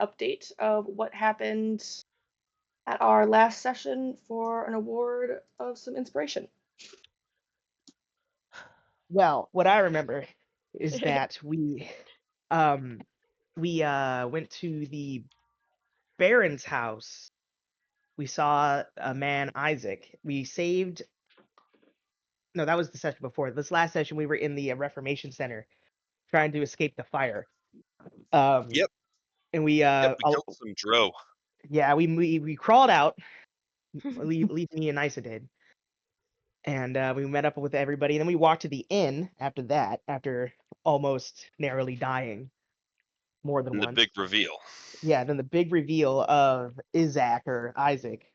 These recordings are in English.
update of what happened at our last session for an award of some inspiration. Well, what I remember is that um we went to the Baron's house. We saw a man, Isaac. We saved. No, that was the session before. This last session, we were in the Reformation Center trying to escape the fire. Yep. And we Yep, we killed some Dro. yeah, we crawled out. leave me and Isa did. And we met up with everybody. And then we walked to the inn after that, after almost narrowly dying more than And the once. big reveal. Yeah, then the big reveal of Isaac or Isaac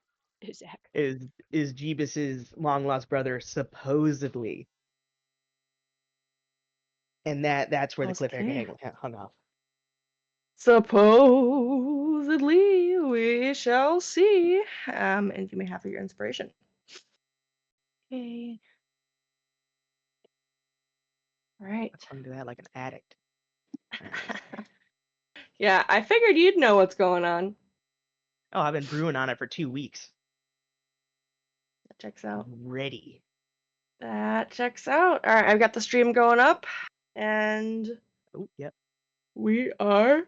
Isaac. is Jeebus's long lost brother, supposedly. And that's where the cliffhanger hung off. Supposedly, we shall see. And you may have your inspiration. Okay. All right. I hung to that like an addict. Yeah, I figured you'd know what's going on. Oh, I've been brewing on it for 2 weeks. That checks out. Ready. That checks out. All right, I've got the stream going up, and oh, yep, we are.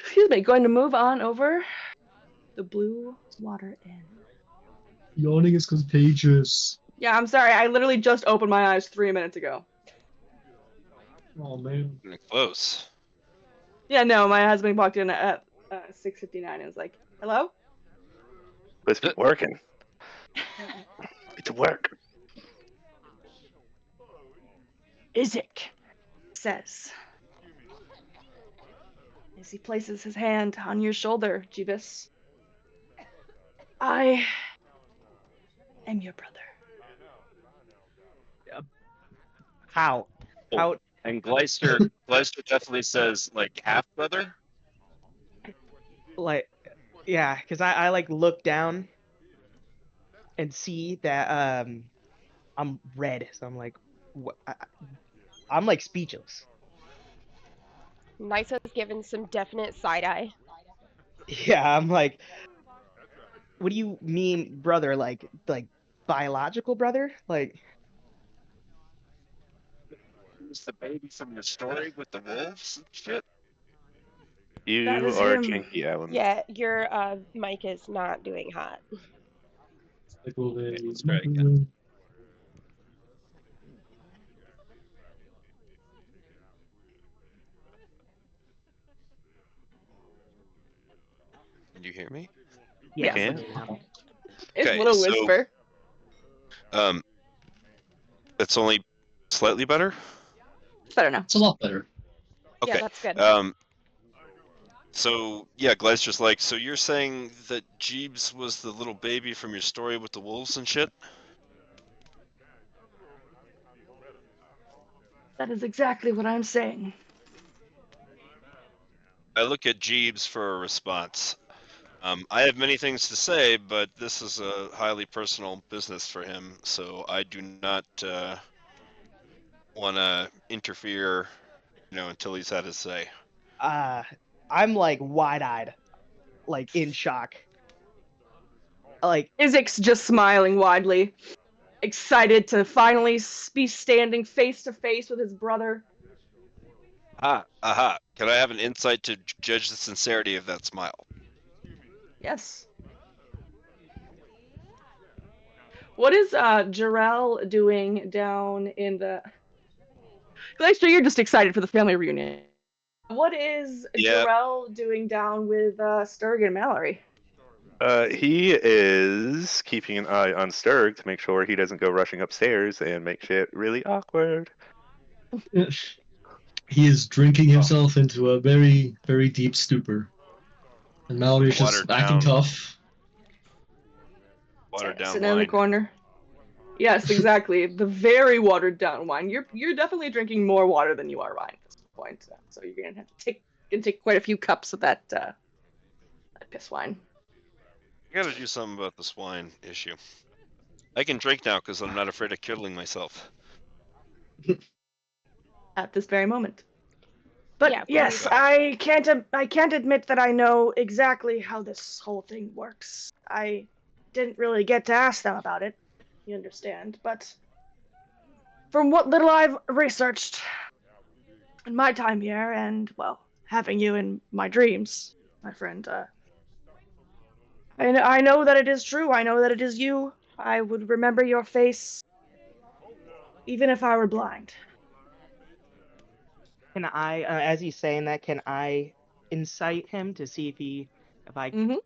Excuse me, going to move on over the Blue Water Inn. Yawning is contagious. Yeah, I'm sorry. I literally just opened my eyes 3 minutes ago. Oh man. Close. Yeah, no, my husband walked in at 6:59 and was like, "Hello." It's been working. It's work. Isaac says, as he places his hand on your shoulder, Jeebus, I am your brother. How? How? And Gleister definitely says like half brother. Like, yeah, because I like look down and see that I'm red, so I'm like, I'm like speechless. Nisa's given some definite side eye. Yeah, I'm like, what do you mean, brother? Like biological brother? Like, who's the baby from your story with the wolves and shit? You are janky, Alan. Yeah, your mic is not doing hot. Okay, let's try again. Can you hear me? Yeah. It's Okay, a little whisper. It's only slightly better? Better now. It's a lot better. Okay. Yeah, that's good. So yeah, Gleister's like, so you're saying that Jeebs was the little baby from your story with the wolves and shit? That is exactly what I'm saying. I look at Jeebs for a response. I have many things to say, but this is a highly personal business for him, so I do not want to interfere, until he's had his say. I'm like wide-eyed, like in shock. Like Isaac's just smiling widely, excited to finally be standing face to face with his brother. Aha. Can I have an insight to judge the sincerity of that smile? Yes. What is Jarrell doing down in the... Gleister, you're just excited for the family reunion. What is Jarrell doing down with Sturg and Mallory? He is keeping an eye on Sturg to make sure he doesn't go rushing upstairs and make shit really awkward. He is drinking himself into a very, very deep stupor. And Mallory's just acting tough. Watered down Sitting wine. in the corner. Yes, exactly. The very watered down wine. You're definitely drinking more water than you are wine at this point. So you're gonna have to take quite a few cups of that piss wine. I gotta do something about this wine issue. I can drink now because I'm not afraid of killing myself. At this very moment. But Yeah, yes, please. I can't admit that I know exactly how this whole thing works. I didn't really get to ask them about it. You understand, but from what little I've researched in my time here, and well, having you in my dreams, my friend, I know that it is true. I know that it is you. I would remember your face even if I were blind. Can I, as he's saying that, can I incite him to see if I? Mm-hmm.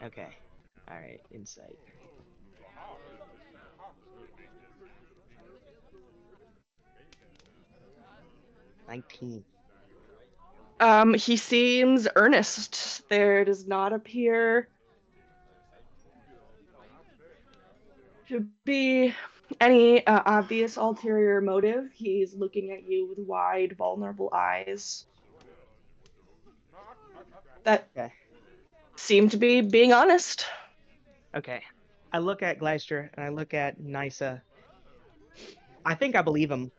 Okay, all right, insight. 19. He seems earnest. There does not appear to be any obvious ulterior motive. He's looking at you with wide, vulnerable eyes that Okay. seem to be being honest. Okay. I look at Gleister and I look at Nysa. I think I believe him.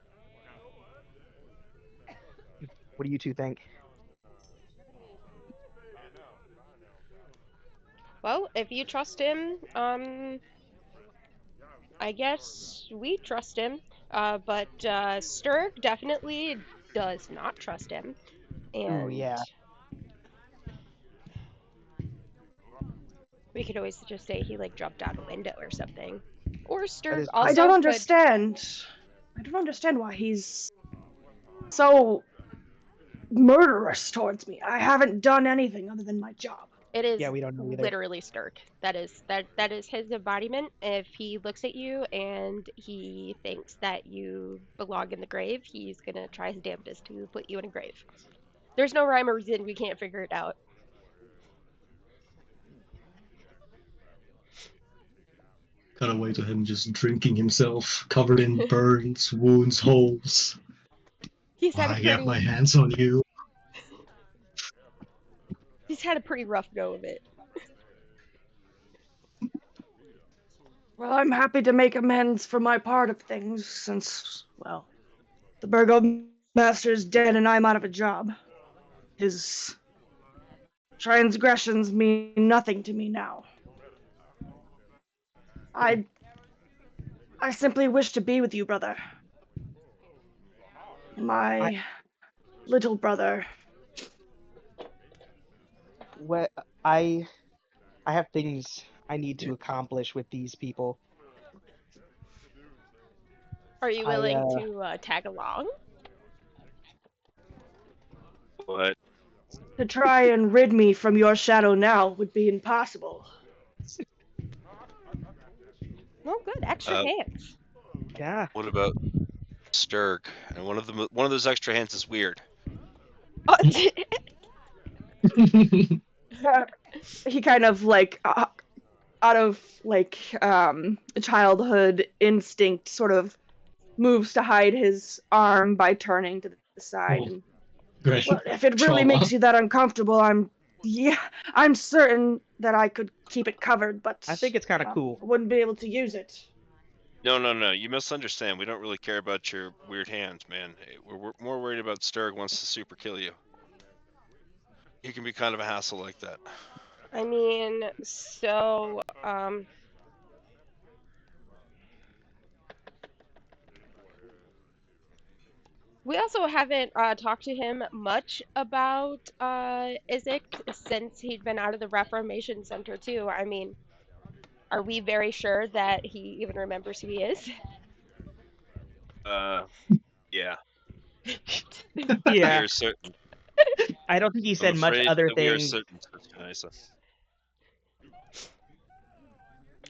What do you two think? Well, if you trust him, I guess we trust him. But Sturg definitely does not trust him. Ooh, And yeah. we could always just say he like jumped out a window or something. Or That Sturg is I true. don't also could. understand. I don't understand why he's so murderous towards me. I haven't done anything other than my job. It is Yeah, we don't know either. literally Sturg. That is his embodiment. If he looks at you and he thinks that you belong in the grave, he's gonna try his damnedest to put you in a grave. There's no rhyme or reason. We can't figure it out. Cut away to him just drinking himself, covered in burns, wounds, holes. He's had a I get my pretty hands on you. he's had a pretty rough go of it. Well, I'm happy to make amends for my part of things since, well, the burgomaster's dead and I'm out of a job. His transgressions mean nothing to me now. I simply wish to be with you, brother. My little brother. What I have things I need to accomplish with these people. Are you I willing to tag along? What? To try and rid me from your shadow now would be impossible. Oh, good. Extra hands. yeah. What about Sturg? And one of those extra hands is weird. Oh, He kind of like out of like childhood instinct sort of moves to hide his arm by turning to the side. Oh, And great. well, if it really Trauma. makes you that uncomfortable, I'm certain that I could keep it covered, but I think it's kind of cool. I wouldn't be able to use it. No. You misunderstand. We don't really care about your weird hands, man. We're more worried about Sturg wants to super kill you. He can be kind of a hassle like that. I mean, so we also haven't talked to him much about Isaac since he'd been out of the Reformation Center too. I mean, are we very sure that he even remembers who he is? Yeah. Yeah. We are certain. I don't think he I'm said much afraid other that we are things. certain, Sister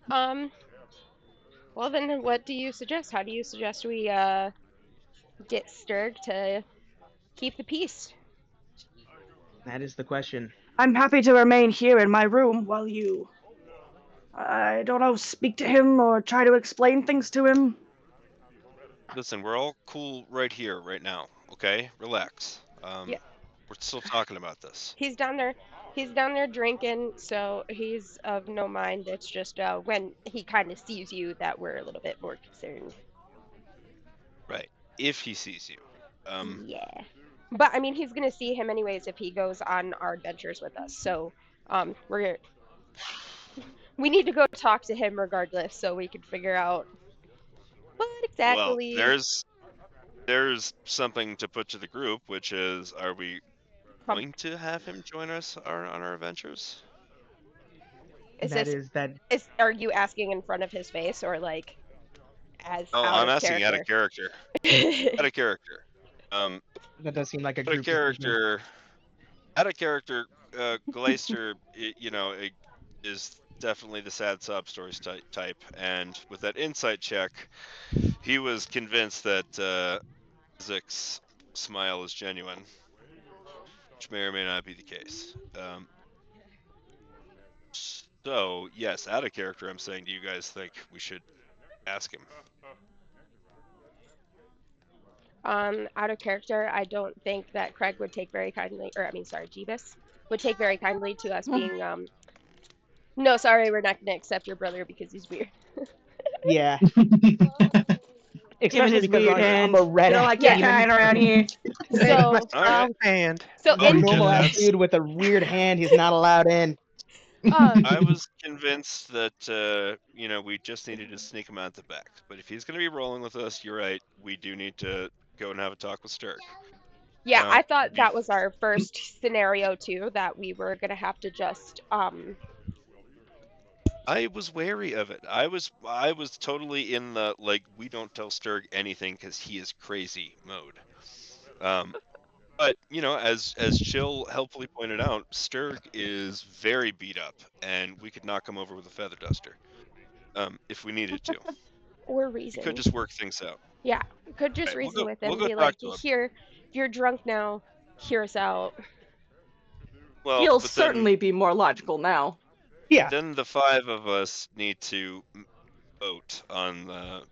Nysa. Well then, what do you suggest? How do you suggest we get Sturg to keep the peace? That is the question. I'm happy to remain here in my room while you, I don't know, speak to him or try to explain things to him. Listen, we're all cool right here, right now. Okay, relax. Yeah. We're still talking about this. He's down there. He's down there drinking, so he's of no mind. It's just when he kind of sees you that we're a little bit more concerned. Right. If he sees you. Yeah. But I mean, he's gonna see him anyways if he goes on our adventures with us. So, we need to go talk to him regardless, so we can figure out what Well, exactly. there's something to put to the group, which is, are we going to have him join us on our adventures? Is That this is that. are you asking in front of his face or like as Oh, out I'm of asking out of character? character. Out of character. That does seem like a Out of group decision. character. Out of character. Gleister, is definitely the sad sob stories type, and with that insight check, he was convinced that Isaac's smile is genuine, which may or may not be the case. So yes, out of character, I'm saying, do you guys think we should ask him? Out of character, I don't think that Craig would take very kindly, or I mean, sorry, Jeebus would take very kindly to us being no, sorry, we're not gonna accept your brother because he's weird. Yeah. Given Especially his because weird I'm hand. a red You don't like that demon. kind around here. So, All right. hand. so Oh, A in normal ass that's- dude with a weird hand, he's not allowed in. I was convinced that we just needed to sneak him out the back. But if he's going to be rolling with us, you're right. We do need to go and have a talk with Sturg. yeah, Now, I thought that was our first scenario too, that we were gonna have to just I was wary of it. I was totally in the like, we don't tell Sturg anything because he is crazy mode. But as Chill helpfully pointed out, Sturg is very beat up, and we could knock him over with a feather duster, if we needed to. or We reason. could just work things out. Yeah, could just Right, we'll reason go- with him we'll and go be talk like, to him. here, you're drunk now, hear us out. Well, He'll but certainly be more logical now. Yeah. then the five of us need to vote on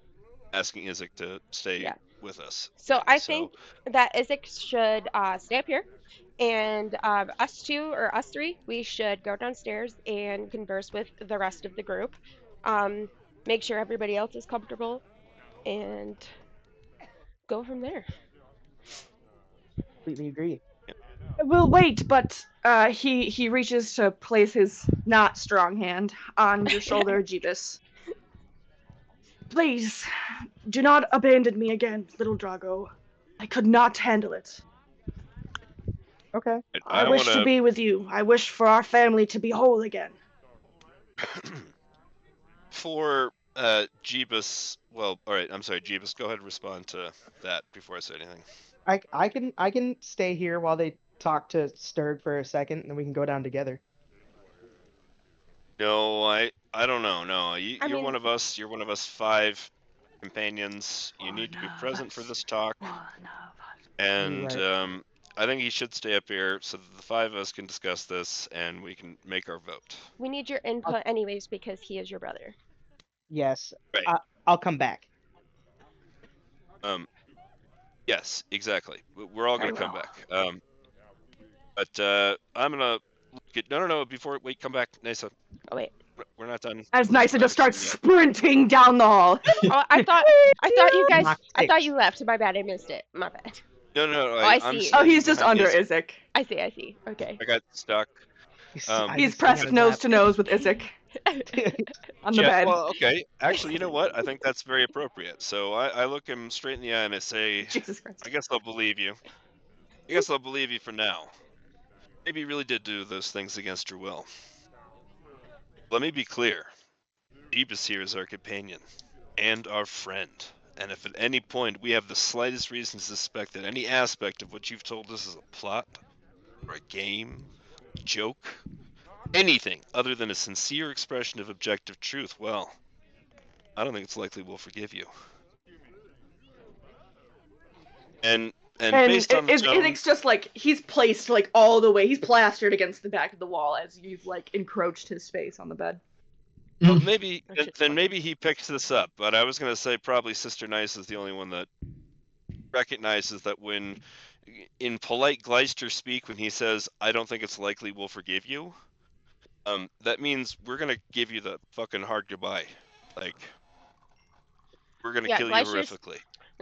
asking Isaac to stay Yeah. with us. So I think that Isaac should stay up here, and us two or us three, we should go downstairs and converse with the rest of the group. Make sure everybody else is comfortable, and go from there. Completely agree. We'll wait, but he reaches to place his not strong hand on your shoulder, Jeebus. Please, do not abandon me again, little Drago. I could not handle it. Okay. I don't wish to wanna- be with you. I wish for our family to be whole again. For Jeebus, well, all right. I'm sorry, Jeebus. Go ahead and respond to that before I say anything. I can stay here while they talk to Sturg for a second, and then we can go down together. No, I don't know. No, I you're mean- one of us. You're one of us five companions. You need to be present for this talk. And Right. I think he should stay up here so that the five of us can discuss this and we can make our vote. We need your input anyways because he is your brother. Yes. Right. I'll come back. Yes, exactly. We're all gonna Very come well. back. But I'm gonna get no. Before wait, come back, Nisa. Oh wait. We're not done. As We're Nisa not just starts yet. sprinting down the hall. Oh, I thought you guys. Mach I thought 6. you left. My bad. I missed it. My bad. No. I I'm see. Oh, he's standing just behind under Isaac. Isaac. I see. Okay. I got stuck. He's He's sitting pressed on his nose lap. to nose with Isaac on the Yeah, bed. well, okay. Actually, you know what? I think that's very appropriate. So I look him straight in the eye and I say, Jesus Christ. I guess I'll believe you. I guess I'll believe you for now. Maybe you really did do those things against your will. Let me be clear. Jeebus here is our companion and our friend. And if at any point we have the slightest reason to suspect that any aspect of what you've told us is a plot, or a game, a joke, anything other than a sincere expression of objective truth, well, I don't think it's likely we'll forgive you. And based on the tone, Isaac's just like, he's placed like all the way, he's plastered against the back of the wall as you've like encroached his space on the bed. well, maybe That shit's then funny. maybe he picks this up. But I was gonna say probably Sister Nice is the only one that recognizes that when, in polite Gleister speak, when he says, "I don't think it's likely we'll forgive you," that means we're gonna give you the fucking hard goodbye. Like, we're gonna Yeah, kill you Gleister's- horrifically.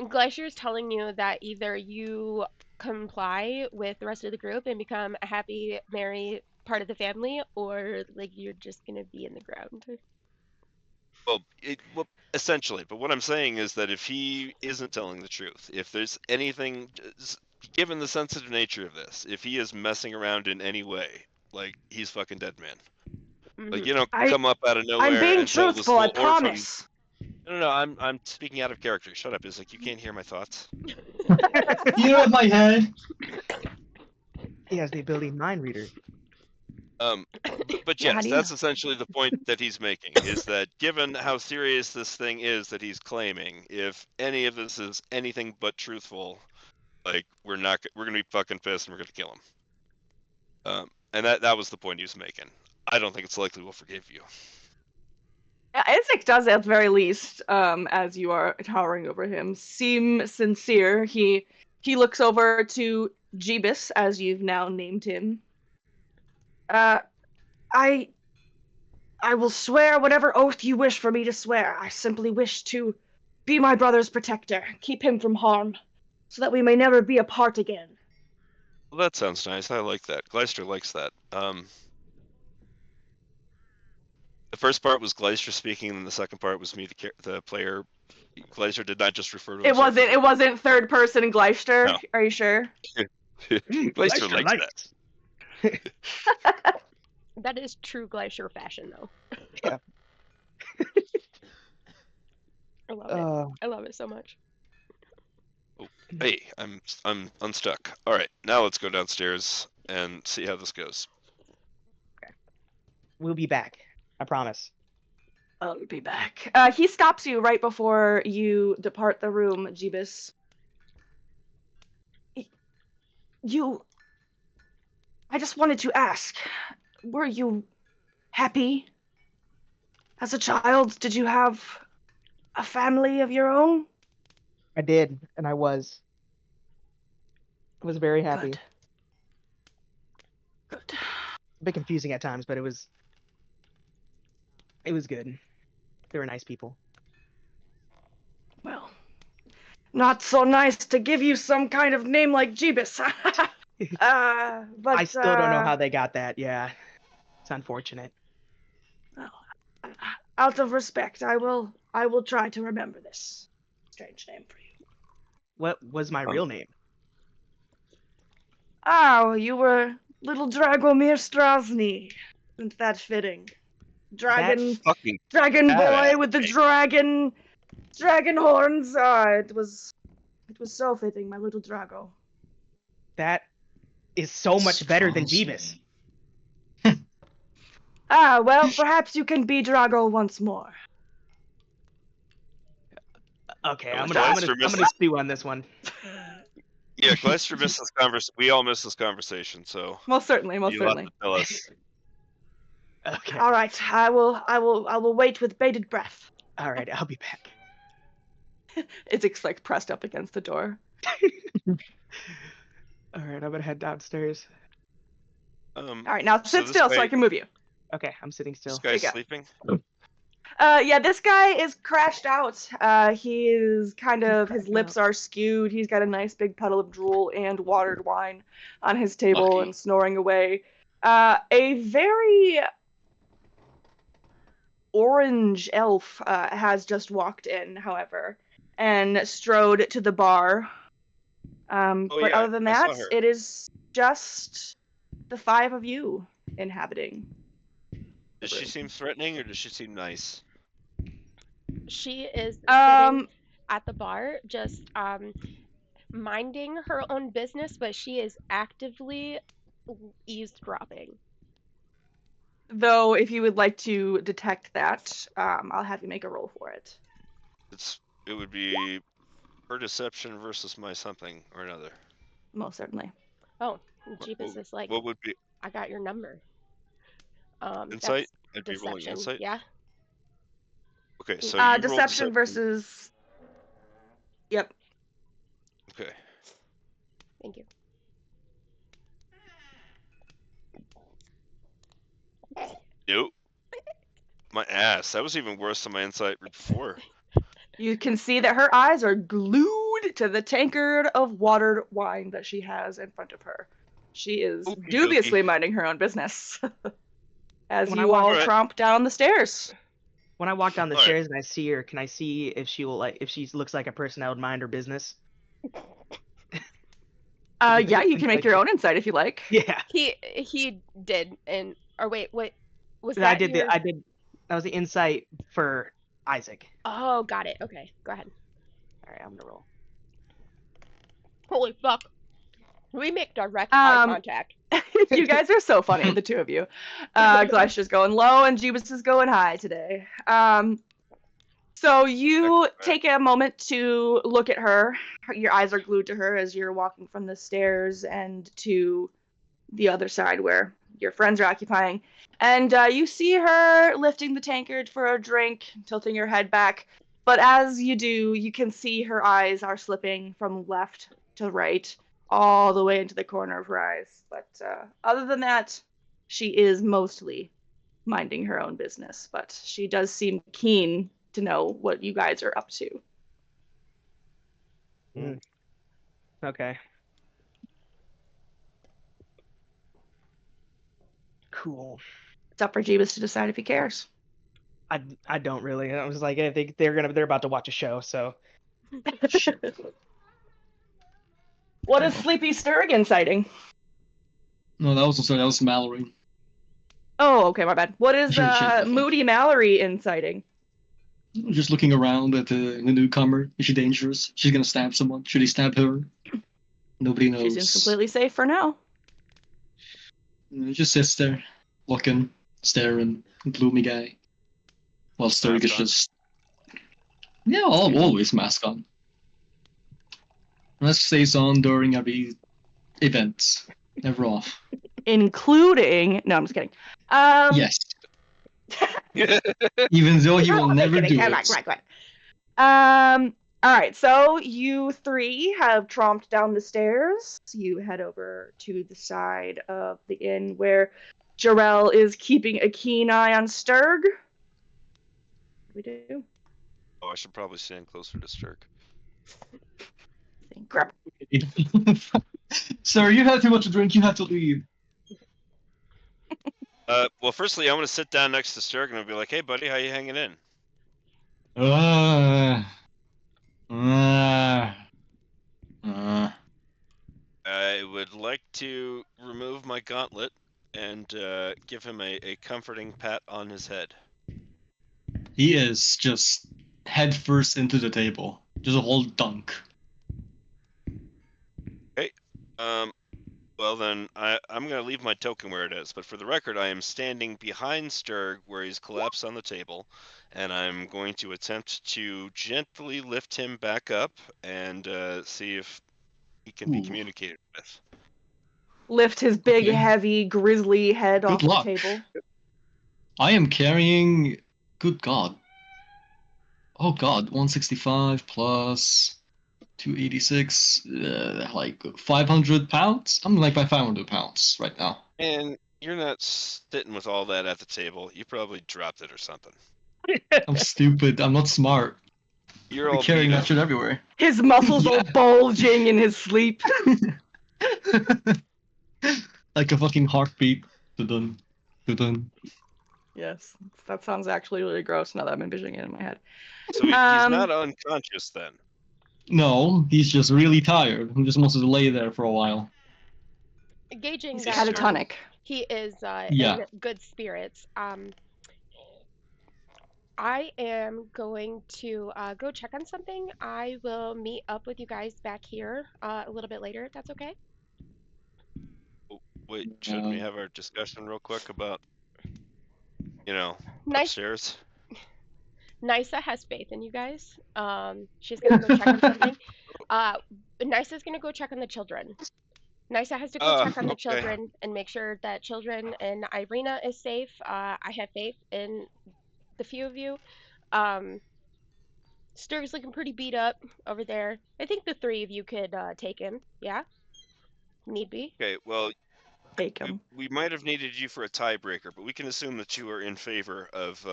Glacier's telling you that either you comply with the rest of the group and become a happy, merry part of the family, or like you're just gonna be in the ground. Well, essentially. But what I'm saying is that if he isn't telling the truth, if there's anything, given the sensitive nature of this, if he is messing around in any way, like he's fucking dead man. Like you don't come up out of nowhere I'm being and tell this truthful, I little orphan. promise. No, I'm speaking out of character. Shut up, Isaac. You can't hear my thoughts. You're in my head. He has the ability mind reader. But Yeah, how yes, do you that's know? essentially the point that he's making, is that given how serious this thing is that he's claiming, if any of this is anything but truthful, like we're gonna be fucking pissed and we're gonna kill him. And that was the point he was making. I don't think it's likely we'll forgive you. Isaac does, at the very least, as you are towering over him, seem sincere. He looks over to Jeebus, as you've now named him. I will swear whatever oath you wish for me to swear. I simply wish to be my brother's protector, keep him from harm, so that we may never be apart again. Well, that sounds nice. I like that. Gleister likes that. The first part was Gleister speaking, and the second part was me, the player. Gleister did not just refer to himself. It wasn't third person Gleister. No. Are you sure? Gleister likes that. That is true Glacier fashion, though. Yeah. I love it. I love it so much. Oh, hey, I'm unstuck. All right, now let's go downstairs and see how this goes. Okay. We'll be back. I promise. I'll be back. He stops you right before you depart the room, Jeebus. I just wanted to ask, were you happy as a child? Did you have a family of your own? I did, and I was. I was very happy. Good. A bit confusing at times, but it was good. They were nice people. Well, not so nice to give you some kind of name like Jeebus. But I still don't know how they got that. Yeah, it's unfortunate. Out of respect, I will try to remember this strange name for you. What was my real name? Oh, you were little Dragomir Strasny. Isn't that fitting? Dragon boy with the dragon horns. It was so fitting, my little Drago. That is so much better than Jeebus. Well, perhaps you can be Drago once more. Okay, I'm gonna stew on this one. Yeah, Gleister missed this conversation. We all missed this conversation, so most certainly. You'll have to tell us. Okay. All right, I will wait with bated breath. All right, I'll be back. It's like pressed up against the door. All right, I'm gonna head downstairs. All right, now sit still so I can move you. Okay, I'm sitting still. This guy's sleeping? Yeah, this guy is crashed out. He is his lips are skewed. He's got a nice big puddle of drool and watered wine on his table and snoring away. A very orange elf has just walked in, however, and strode to the bar. But other than that, it is just the five of you inhabiting. Does she seem threatening or does she seem nice? She is sitting at the bar, just minding her own business, but she is actively eavesdropping. Though, if you would like to detect that, I'll have you make a roll for it. It would be her deception versus my something or another. Most certainly. Oh, Jeebus is like, what would be? I got your number. Insight? I'd be rolling insight? Yeah. Okay, so you deception versus... Yep. Okay. Thank you. Nope. My ass. That was even worse than my insight before. You can see that her eyes are glued to the tankard of watered wine that she has in front of her. She is dubiously minding her own business as you all tromp down the stairs. When I walk down the stairs and I see her, can I see if she looks like a person that would mind her business? Yeah, you can make your own insight if you like. Yeah. He did, and or wait, what was that? I did. That was the insight for Isaac. Oh, got it. Okay, go ahead. All right, I'm gonna roll. Holy fuck! We make direct eye contact. You guys are so funny, the two of you. Gleister's going low and Jeebus is going high today. So you take a moment to look at her. Your eyes are glued to her as you're walking from the stairs and to the other side where your friends are occupying. And you see her lifting the tankard for a drink, tilting her head back. But as you do, you can see her eyes are slipping from left to right, all the way into the corner of her eyes. But other than that, she is mostly minding her own business. But she does seem keen to know what you guys are up to. Okay. Cool. It's up for Jeebus to decide if he cares. I don't really. I was like, they're about to watch a show, so. What is Sleepy Sturg inciting? No, that was Mallory. Oh, okay, my bad. What is Moody Mallory inciting? Just looking around at the newcomer. Is she dangerous? She's gonna stab someone. Should he stab her? Nobody knows. She seems completely safe for now. Just sits there, looking, staring, gloomy guy. While Sturg is just... Yeah, always mask on. Mask stays on during every event. Never off. Including... No, I'm just kidding. Yes. Even though he will never do it. Alright, so you three have tromped down the stairs. You head over to the side of the inn where Jarell is keeping a keen eye on Sturg. What do we do? Oh, I should probably stand closer to Sturg. Grab. Sir, you had too much to drink, you have to leave. Well, firstly, I'm going to sit down next to Sturg and I'll be like, hey, buddy, how you hanging in? I would like to remove my gauntlet and give him a comforting pat on his head. He is just head first into the table. Just a whole dunk. Okay. Well then, I'm going to leave my token where it is, but for the record, I am standing behind Sturg where he's collapsed on the table, and I'm going to attempt to gently lift him back up and see if he can be communicated with. Lift his big, heavy, grisly head off the table. I am carrying... Good God. Oh God, 165 plus 286, like 500 pounds? I'm like by 500 pounds right now. And you're not sitting with all that at the table. You probably dropped it or something. I'm stupid. I'm not smart. You're all carrying that shit everywhere. His muscles all bulging in his sleep. Like a fucking heartbeat. Dun dun. Yes, that sounds actually really gross now that I'm envisioning it in my head. So he's not unconscious then? No, he's just really tired. He just wants to lay there for a while. Gauging he's that catatonic. He is in good spirits. I am going to go check on something. I will meet up with you guys back here a little bit later, if that's okay. Wait, shouldn't we have our discussion real quick about, Nice. upstairs? Nysa has faith in you guys. She's gonna go check on something. Nysa's gonna go check on the children. Nysa has to go check on the children and make sure that children and Irina is safe. I have faith in the few of you. Sturg's looking pretty beat up over there. I think the three of you could take him. Yeah? Need be. Okay, well, take him. We might have needed you for a tiebreaker, but we can assume that you are in favor of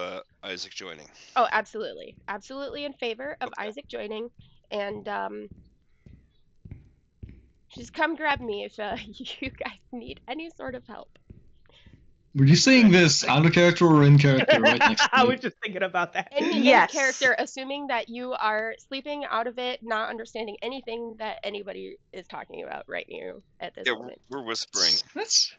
Isaac joining. Oh, absolutely. Absolutely in favor of Isaac joining. And Just come grab me if you guys need any sort of help. Were you saying this out of character or in character right next to I me? was just thinking about that. In Yes. character, assuming that you are sleeping out of it, not understanding anything that anybody is talking about right now at this Yeah, moment. we're whispering. That's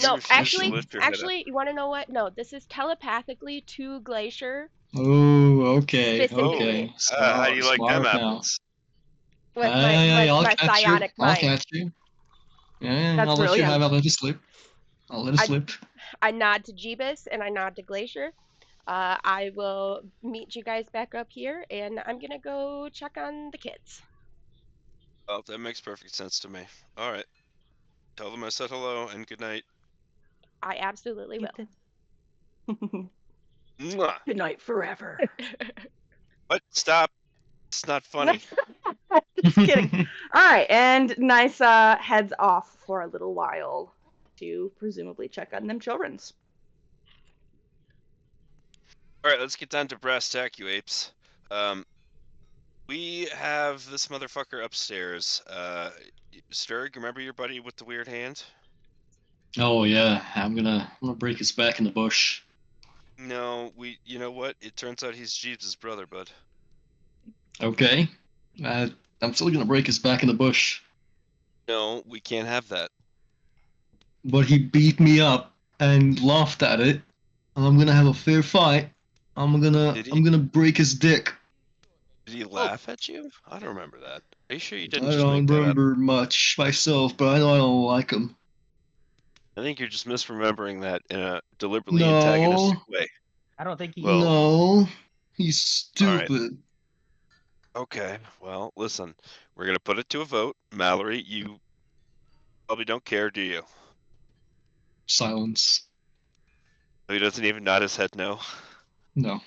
No, Maybe if you actually, lift your head up. actually, you want to know what? No, this is telepathically to Glacier oh, okay, Specifically. okay. How do you like them Smart now. apples? with I'll my catch you. psionic I'll mind. catch you. Yeah, That's I'll let you brilliant. have it. I'll let you sleep. I'll let it I- slip. I nod to Jeebus and I nod to Glacier. I will meet you guys back up here, and I'm gonna go check on the kids. Oh, that makes perfect sense to me. All right. Tell them I said hello and good night. I absolutely will. Mwah. Good night forever. What? Stop. It's not funny. Just kidding. All right, and Nysa heads off for a little while to presumably check on them childrens. All right, let's get down to brass tack, you apes. We have this motherfucker upstairs. Sturg, remember your buddy with the weird hand? Oh yeah, I'm gonna break his back in the bush. No, you know what? It turns out he's Jeeves' brother, bud. Okay. I'm still gonna break his back in the bush. No, we can't have that. But he beat me up and laughed at it. And I'm gonna have a fair fight. I'm Did he? gonna break his dick. Did he laugh at you? I don't remember that. Are you sure you I didn't just don't make that up? remember much myself, but I know I don't like him. I think you're just misremembering that in a deliberately No. antagonistic way. I don't think he. Well- No. He's All right. stupid. Okay, well, listen. We're gonna put it to a vote. Mallory, you probably don't care, do you? Silence. He doesn't even nod his head no. No.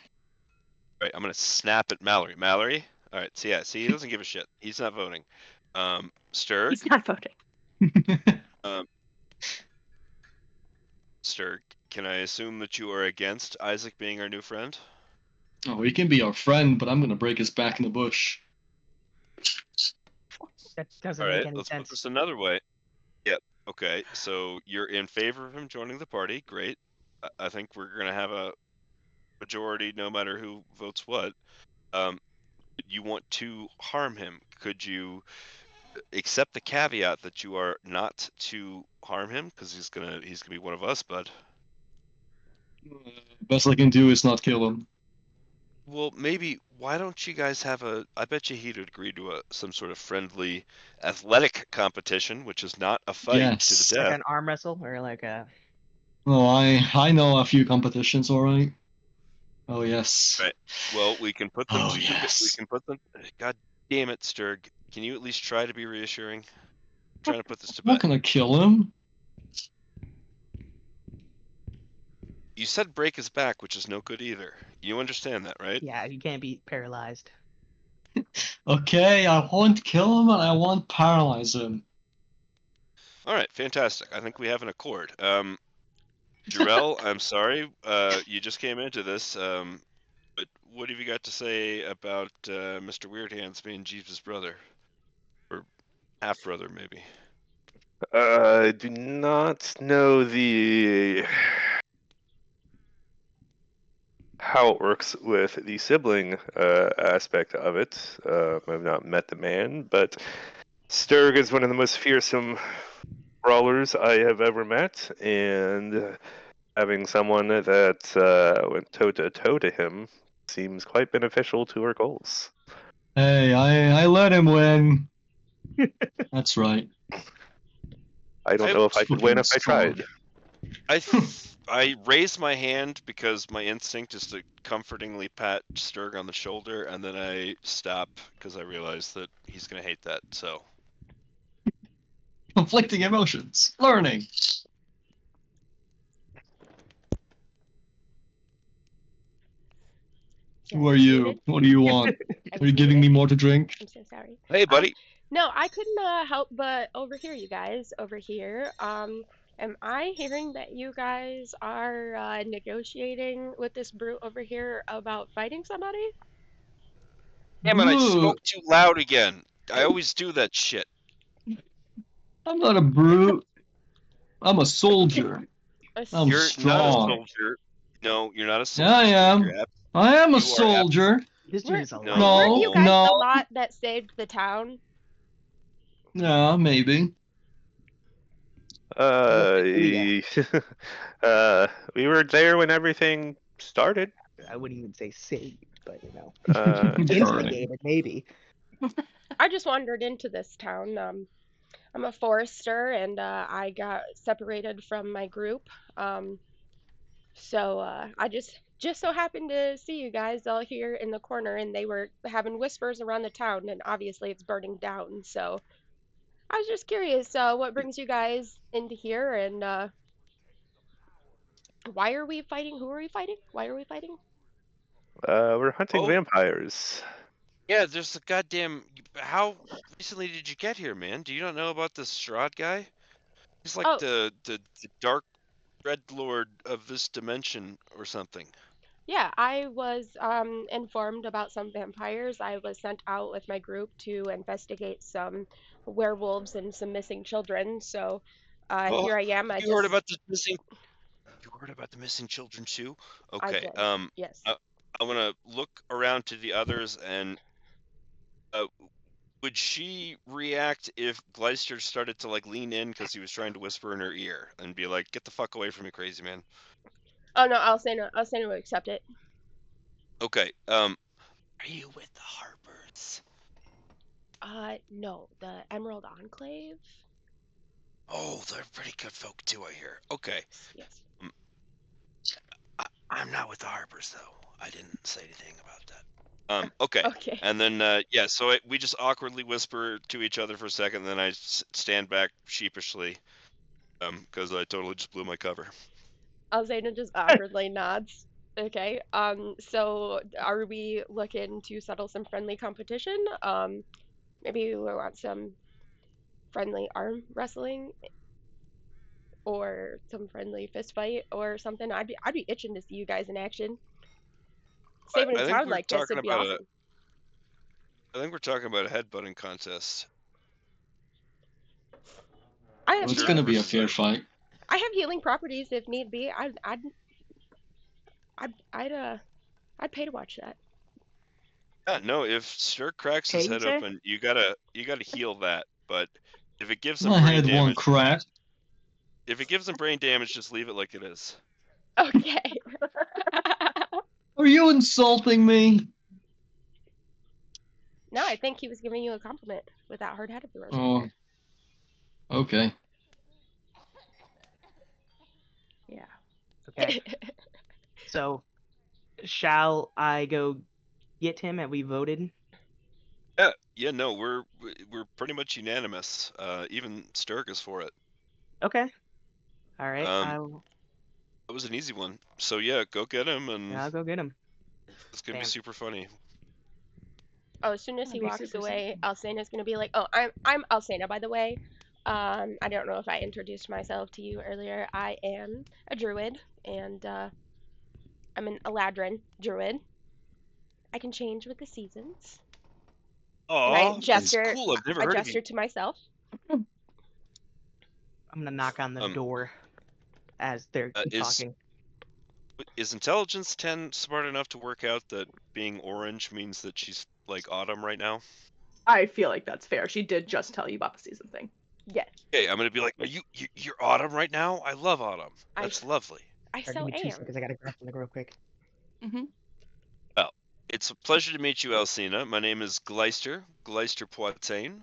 Right, I'm gonna snap at Mallory. Mallory? Alright, so yeah, see, he doesn't give a shit. He's not voting. Sturg? He's not voting. Sturg, can I assume that you are against Isaac being our new friend? Oh, he can be our friend, but I'm gonna break his back in the bush. That doesn't make Alright, any let's put sense. this another way. Yep, okay, so you're in favor of him joining the party. Great. I think we're gonna have a majority no matter who votes what. You want to harm him. Could you accept the caveat that you are not to harm him because he's gonna be one of us, bud? Best I can do is not kill him. Well, maybe why don't you guys have a? I bet you he'd agree to some sort of friendly athletic competition, which is not a fight to Yes. the Like death. an arm wrestle or like a. Oh, I know a few competitions, alright. Oh yes. Right. Well, we can put them. Oh, we yes. can put them. God damn it, Sturg! Can you at least try to be reassuring? I'm trying to put this to I'm not bed. gonna kill him. You said break his back, which is no good either. You understand that, right? Yeah, you can't be paralyzed. Okay, I won't kill him and I won't paralyze him. All right, fantastic. I think we have an accord. Jarrell, I'm sorry, you just came into this, but what have you got to say about Mr. Weird Hands being Jeeves' brother? Or half-brother, maybe? I do not know the how it works with the sibling aspect of it. I've not met the man, but Sturg is one of the most fearsome brawlers I have ever met, and having someone that went toe to toe to him seems quite beneficial to our goals. Hey, I let him win. That's right. I don't I know if I could win if I strong. tried. I raised my hand because my instinct is to comfortingly pat Sturg on the shoulder, and then I stop because I realize that he's gonna hate that. So Conflicting emotions. Learning. Who are you? What do you want? Are you giving me more to drink? I'm so sorry. hey, buddy. No, I couldn't help but overhear you guys over here. Am I hearing that you guys are negotiating with this brute over here about fighting somebody? Damn it! I Ooh. spoke too loud again. I always do that shit. I'm not a brute. I'm a soldier. I'm You're not a strong. soldier. No, you're not a soldier. Yeah, I am. You're I am a you are soldier. This dude is a No. liar. Weren't you No, guys the no. lot that saved the town? Yeah, maybe. Uh, Yeah. we were there when everything started. I wouldn't even say saved, but Burning. instigated maybe. I just wandered into this town. I'm a forester, and I got separated from my group. So I just so happened to see you guys all here in the corner, and they were having whispers around the town, and obviously it's burning down. So I was just curious, what brings you guys into here, and why are we fighting? Who are we fighting? Why are we fighting? We're hunting Oh. vampires. Yeah, there's a goddamn. How recently did you get here, man? Do you not know about this Strahd guy? He's like Oh, the dark red lord of this dimension or something. yeah, I was informed about some vampires. I was sent out with my group to investigate some werewolves and some missing children. So Oh, here I am. you heard about the missing. You heard about the missing children too? I Okay. did. Yes. I want to look around to the others and would she react if Gleister started to like lean in because he was trying to whisper in her ear and be like, "Get the fuck away from me, crazy man." Oh no, I'll say no. I'll say no to accept it. Okay. Are you with the Harpers? No, the Emerald Enclave. Oh, they're pretty good folk too, I hear. Okay. Yes. I'm not with the Harpers though. I didn't say anything about that. Okay. Okay. And then, yeah, so we just awkwardly whisper to each other for a second, then I stand back sheepishly, because I totally just blew my cover. Alzena just awkwardly nods. Okay. So are we looking to settle some friendly competition? Maybe we want some friendly arm wrestling or some friendly fist fight or something. I'd be itching to see you guys in action. Saving a I think town we're like this talking would be about awesome. I think we're talking about a headbutting contest. I have Well, it's Sure. gonna be a Versus fair a- fight. I have healing properties if need be. I'd pay to watch that. Yeah, no, if Stir cracks his Pay, you head say? open, you gotta heal that. But if it gives him My brain head won't damage, crack. if it gives him brain damage, just leave it like it is. Okay. Are you insulting me? No, I think he was giving you a compliment with that hard hat of yours. Oh. Okay. Yeah. Okay. So, shall I go get him? Have we voted? Yeah, no, we're pretty much unanimous. Even Sturg is for it. Okay. All right. That was an easy one. So yeah, go get him, and I'll go get him. it's gonna be Damn. super funny. Oh, as soon as he That'd be walks super away, Alcena's gonna be like, "Oh, I'm Alcena, by the way. I don't know if I introduced myself to you earlier. I am a druid, and I'm an Eladrin druid. I can change with the seasons." And I Oh, that's gesture. cool. I've never I heard of gesture you. to myself. I'm gonna knock on the Um, door as they're talking. Is Intelligence 10 smart enough to work out that being orange means that she's like autumn right now? I feel like that's fair. She did just tell you about the season thing. Yes, Okay, I'm gonna be like, you're autumn right now? I love autumn. I- That's lovely. I Sorry, so give me 2 am. seconds. I gotta grab something real quick. Mm-hmm. Well, it's a pleasure to meet you, Alcina. My name is Gleister Poitain.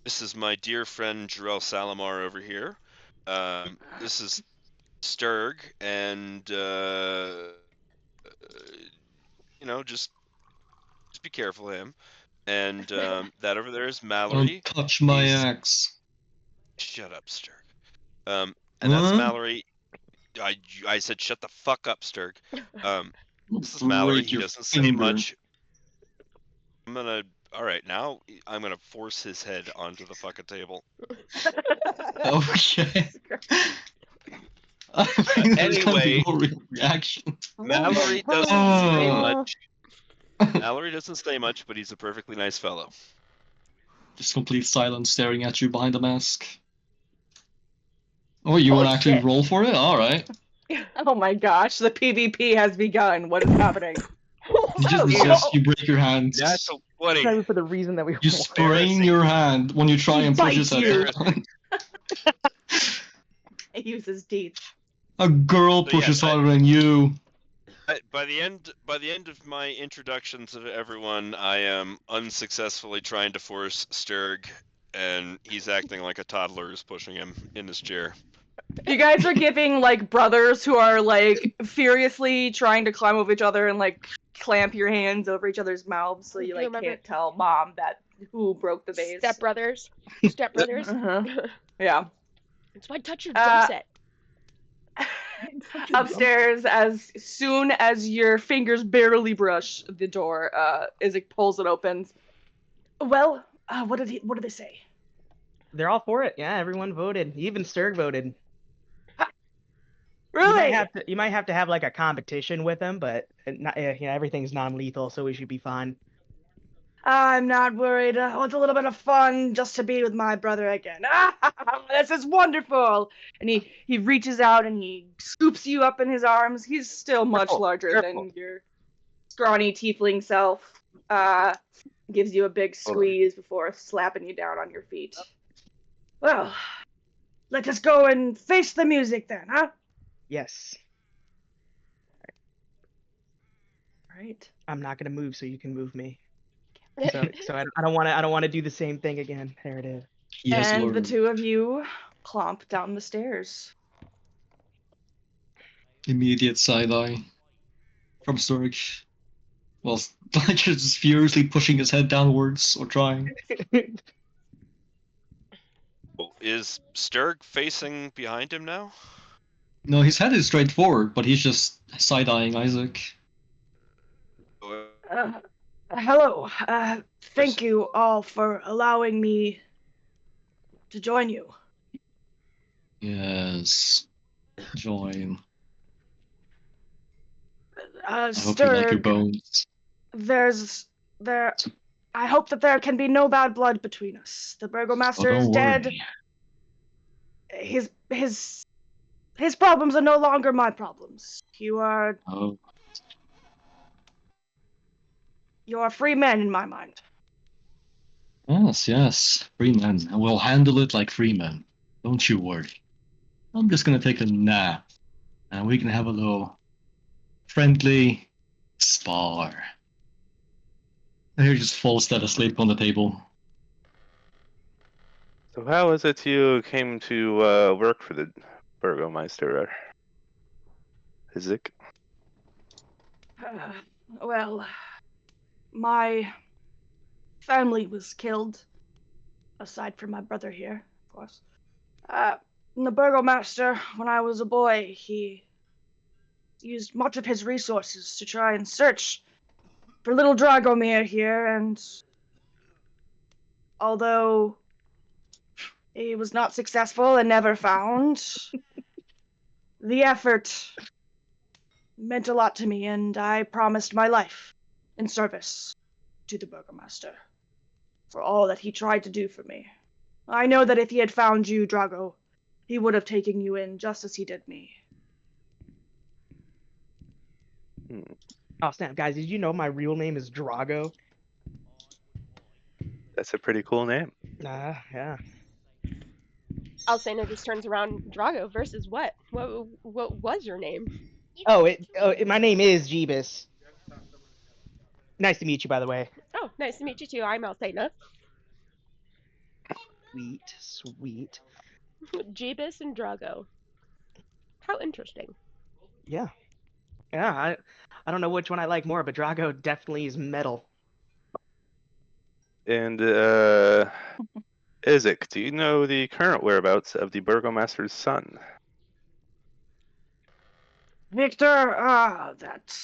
This is my dear friend Jarell Salamar over here. This is Sturg, and just be careful of him. And that over there is Mallory. Don't touch my He's- axe. Shut up, Sturg. And that's Huh? Mallory. I said shut the fuck up, Sturg. This is Break Mallory. He your doesn't say finger. much. All right, now I'm gonna force his head onto the fucking table. Okay. I think there's gonna be Anyway. no reaction. Mallory doesn't say Oh. much. Mallory doesn't say much, but he's a perfectly nice fellow. Just complete silence staring at you behind the mask. Oh, you want Holy to actually shit. roll for it? All right. Oh my gosh, the PvP has begun. What is happening? You just Oh, resist. oh. You break your hands. Natural 20. Exactly for the reason that we You want. sprain your hand when you try He and push bites his head you. down. He uses teeth. A girl So pushes yes, harder than you. By the end of my introductions of everyone, I am unsuccessfully trying to force Sturg, and he's acting like a toddler is pushing him in his chair. You guys are giving like brothers who are like furiously trying to climb over each other and like clamp your hands over each other's mouths so you Do you like remember- can't tell mom that who broke the vase. Stepbrothers. Stepbrothers. Uh-huh. Yeah. It's my touch your drum set. Upstairs, as soon as your fingers barely brush the door, Isaac pulls it open. Well, what did they say? They're all for it. Yeah, everyone voted. Even Sturg voted. Really? You might have to have like a competition with them, but everything's non-lethal, so we should be fine. I'm not worried. It's a little bit of fun just to be with my brother again. This is wonderful. And he reaches out and he scoops you up in his arms. He's still much larger than your scrawny tiefling self. Gives you a big squeeze before slapping you down on your feet. Well, let us go and face the music then, huh? Yes. All right. I'm not gonna move, so you can move me. So I don't want to do the same thing again. There it is. He has And the learned. two of you clomp down the stairs. Immediate side eye from Sturg. Well, Blanchard is furiously pushing his head downwards or trying. Is Sturg facing behind him now? No, his head is straight forward, but he's just side eyeing Isaac. Hello. Thank you all for allowing me to join you. Yes. Join. I hope you like your Sturg, bones. I hope that there can be no bad blood between us. The burgomaster is don't dead. worry. His problems are no longer my problems. You are Oh, free men in my mind. yes. Free men. And we'll handle it like free men. Don't you worry. I'm just gonna take a nap. And we can have a little friendly spar. And he just falls dead asleep on the table. So how is it you came to work for the Burgomeister, Isaac? Well, my family was killed, aside from my brother here, of course. The burgomaster, when I was a boy, he used much of his resources to try and search for little Dragomir here, and although he was not successful and never found, the effort meant a lot to me, and I promised my life in service to the burgomaster for all that he tried to do for me. I know that if he had found you, Drago, he would have taken you in just as he did me. Oh snap, guys! Did you know my real name is Drago? That's a pretty cool name. Yeah. Alcena just turns around. Drago versus what? What was your name? My name is Jeebus. Nice to meet you, by the way. Oh, nice to meet you too. I'm Alcena. Sweet. Jeebus and Drago. How interesting. Yeah. I don't know which one I like more, but Drago definitely is metal. And Isaac, do you know the current whereabouts of the Burgomaster's son? Victor, that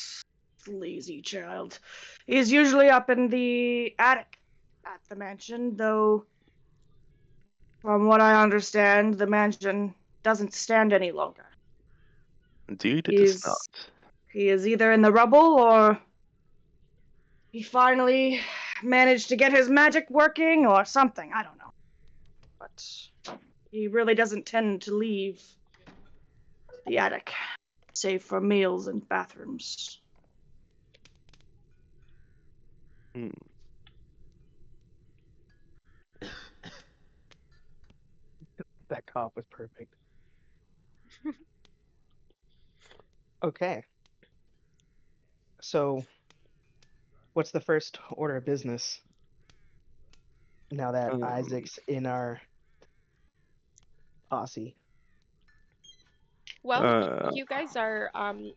lazy child. He's usually up in the attic at the mansion, though from what I understand, the mansion doesn't stand any longer. Indeed, it does not. He is either in the rubble or he finally managed to get his magic working or something. I don't know. But He really doesn't tend to leave the attic, save for meals and bathrooms. Hmm. That cough was perfect. Okay. So, what's the first order of business now that Isaac's in our posse? Well, you guys are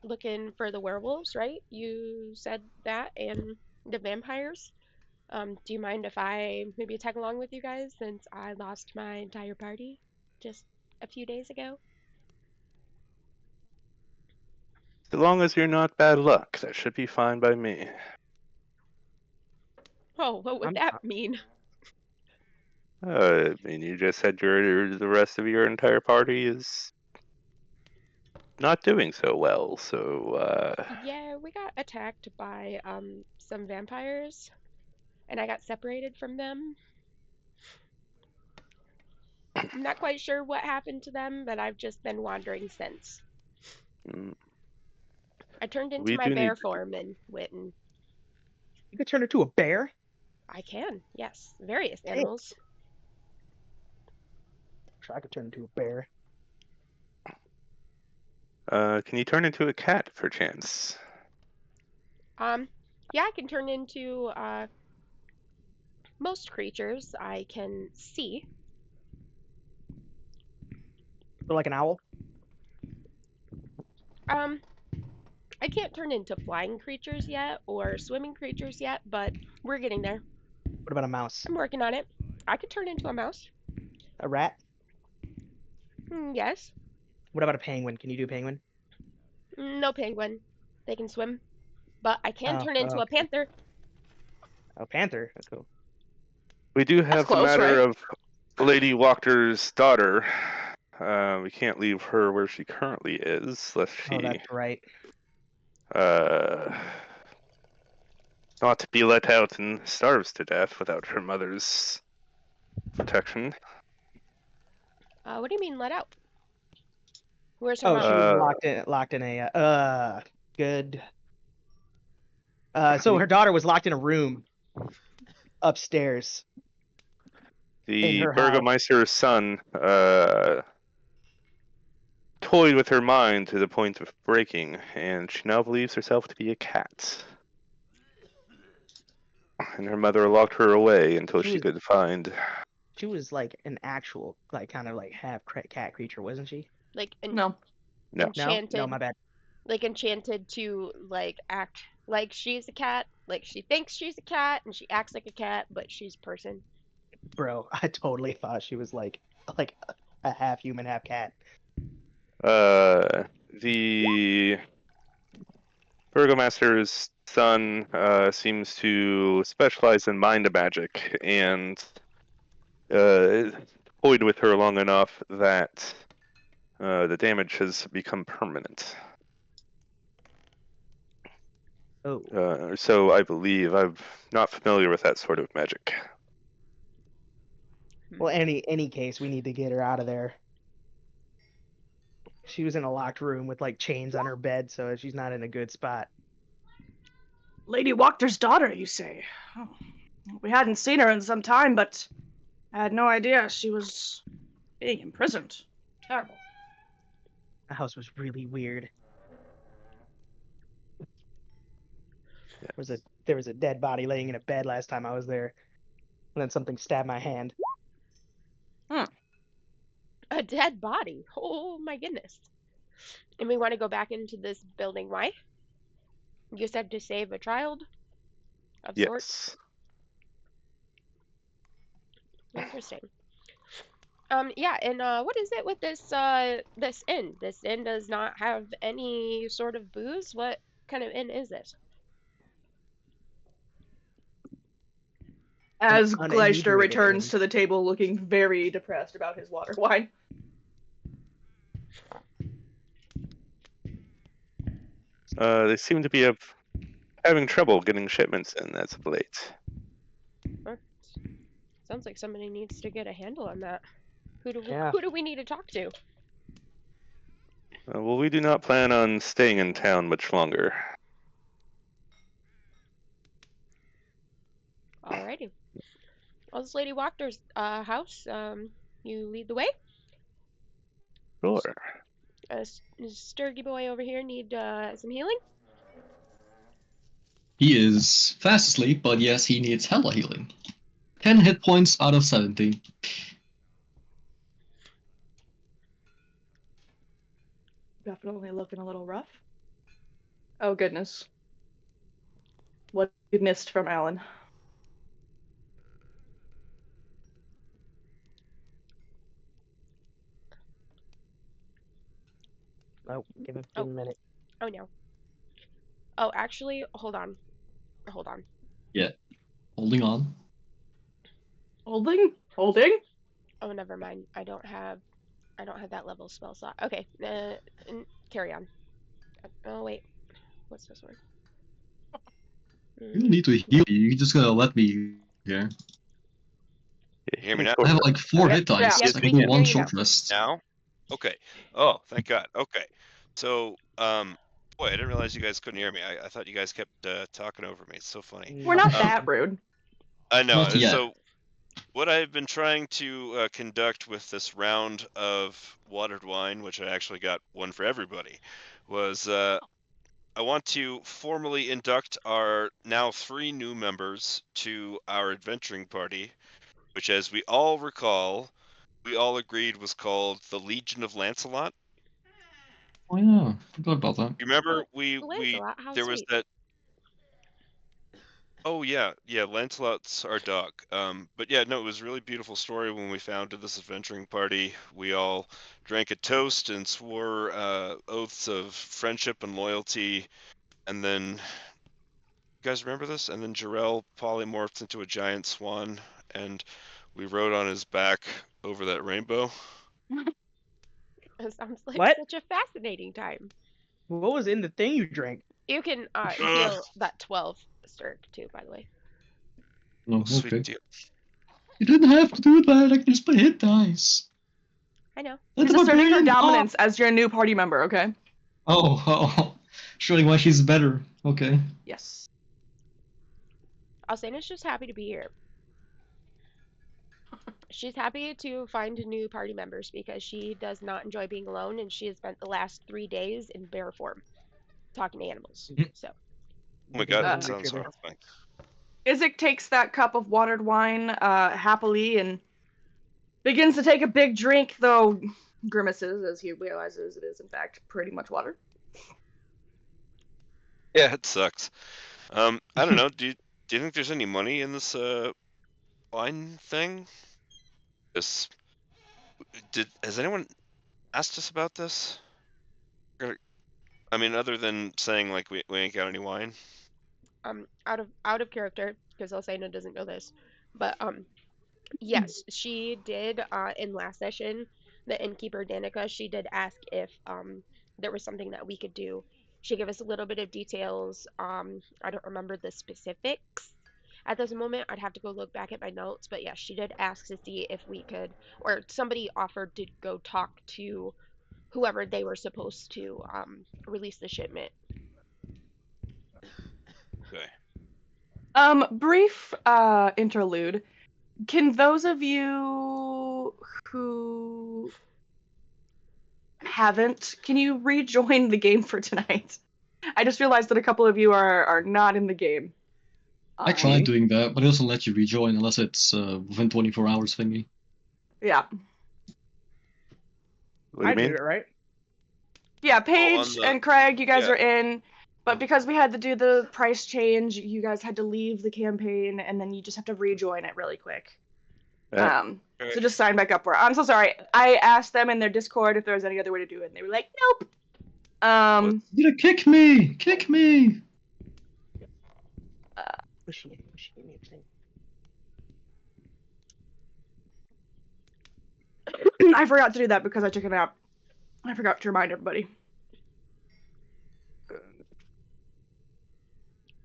looking for the werewolves, right? You said that, and the vampires. Do you mind if I maybe tag along with you guys since I lost my entire party just a few days ago? As long as you're not bad luck, that should be fine by me. Oh, what would I'm that mean? I mean, you just said the rest of your entire party is not doing so well, so Yeah, we got attacked by some vampires, and I got separated from them. I'm not quite sure what happened to them, but I've just been wandering since. mm, I turned into we my do need. bear form and went and You could turn into a bear. I can, yes, various Hey, animals. sure, I could turn into a bear. Can you turn into a cat, perchance? Yeah, I can turn into most creatures I can see. So like an owl. Um, I can't turn into flying creatures yet or swimming creatures yet, but we're getting there. What about a mouse? I'm working on it. I could turn into a mouse. A rat? Yes. What about a penguin? Can you do a penguin? No penguin. They can swim. But I can Oh, turn into a okay. panther. A panther. That's cool. We do That's have the close, matter right? of Lady Walker's daughter. We can't leave her where she currently is, lest Oh, she that's right. uh, not be let out and starves to death without her mother's protection. What do you mean let out? Where's her Oh, mom? she was Uh, locked in a good. So her daughter was locked in a room upstairs in the her house. Burgomeister's son toyed with her mind to the point of breaking, and she now believes herself to be a cat. And her mother locked her away until She she was could find. she was like an actual like kind of like half cat creature, wasn't she? Like No. No. No, my enchanted, bad, like enchanted to like act like she's a cat, like she thinks she's a cat and she acts like a cat, but she's a person. bro. I totally thought she was like a half human, half cat. The Burgomaster's son seems to specialize in mind magic and toyed with her long enough that the damage has become permanent. Oh, So I believe I'm not familiar with that sort of magic. well, any case, we need to get her out of there. She was in a locked room with like chains on her bed, so she's not in a good spot. Lady Walker's daughter, you say? Oh. We hadn't seen her in some time, but I had no idea she was being imprisoned. Terrible. The house was really weird. There was a dead body laying in a bed last time I was there, and then something stabbed my hand. A dead body. Oh my goodness. And we want to go back into this building. Why? You said to save a child of sorts. Yes. Interesting. Yeah, and what is it with this inn? This inn does not have any sort of booze. What kind of inn is this? As Gleister Uninebriated returns inn. to the table looking very depressed about his water wine. They seem to be having trouble getting shipments in as of late. Huh? Sounds like somebody needs to get a handle on that. Who do Yeah. who do we need to talk to? Well, we do not plan on staying in town much longer. Alrighty. Well, this Lady Walker's house. You lead the way. Sure. Sturgy boy over here need some healing. He is fast asleep, but yes, he needs hella healing. 10 hit points out of 70. Definitely looking a little rough. Oh goodness. What you missed from Alan. Oh, give him a minute. Oh no. Oh, actually, hold on. Hold on. Yeah. Holding on. Holding? Holding? Oh, never mind. I don't have that level spell slot. Okay. Carry on. Oh wait. What's this word? You don't need to heal me. You're just gonna let me here. You hear me now? I have like 4 Yep. hit dice. Yeah, I we can can go one hear you short rest. Now? Okay. Oh, thank God. Okay. So, boy, I didn't realize you guys couldn't hear me. I thought you guys kept talking over me. It's so funny. We're not Um, that rude. I know. Not yet. So, what I've been trying to conduct with this round of watered wine, which I actually got one for everybody, was I want to formally induct our now 3 new members to our adventuring party, which, as we all recall, we all agreed was called the Legion of Lancelot. Oh yeah, forgot about that. You remember Lancelot, how there was sweet. that. Oh yeah, Lancelot's our dog. But yeah, no, it was a really beautiful story when we founded this adventuring party. We all drank a toast and swore oaths of friendship and loyalty, and then you guys remember this? And then Jarrell polymorphed into a giant swan, and we rode on his back over that rainbow. It sounds like What? such a fascinating time. What was in the thing you drank? You can heal that 12 Sturg too, by the way. Oh, Sweet okay. deal. You didn't have to do that. I can just put hit dice. I know. That's She's asserting her barbarian. dominance as your new party member, okay? Oh. Showing why she's better. Okay. Yes. Alcena's just happy to be here. She's happy to find new party members because she does not enjoy being alone, and she has spent the last 3 days in bear form, talking to animals. So. Oh my God, that Uh, sounds horrifying. Isaac takes that cup of watered wine happily and begins to take a big drink, though grimaces as he realizes it is in fact pretty much water. Yeah, it sucks. I don't know. Do you think there's any money in this wine thing? Has anyone asked us about this? I mean, other than saying like we ain't got any wine. Out of character, because Alcena doesn't know this, but yes, she did in last session, the innkeeper Danica, she did ask if there was something that we could do. She gave us a little bit of details. I don't remember the specifics at this moment. I'd have to go look back at my notes, but yes, she did ask to see if we could, or somebody offered to go talk to whoever they were supposed to release the shipment. Okay. Brief interlude. Can those of you who haven't, can you rejoin the game for tonight? I just realized that a couple of you are not in the game. I tried doing that, but it doesn't let you rejoin unless it's within 24 hours thingy. Yeah. What do I you mean? did it right. Yeah, Paige and Craig, you guys yeah. are in. But because we had to do the price change, you guys had to leave the campaign, and then you just have to rejoin it really quick. So just sign back up for it. I'm so sorry. I asked them in their Discord if there was any other way to do it, and they were like, nope. You're gonna kick me! Kick me! She gave me a thing. I forgot to do that because I took a nap. I forgot to remind everybody.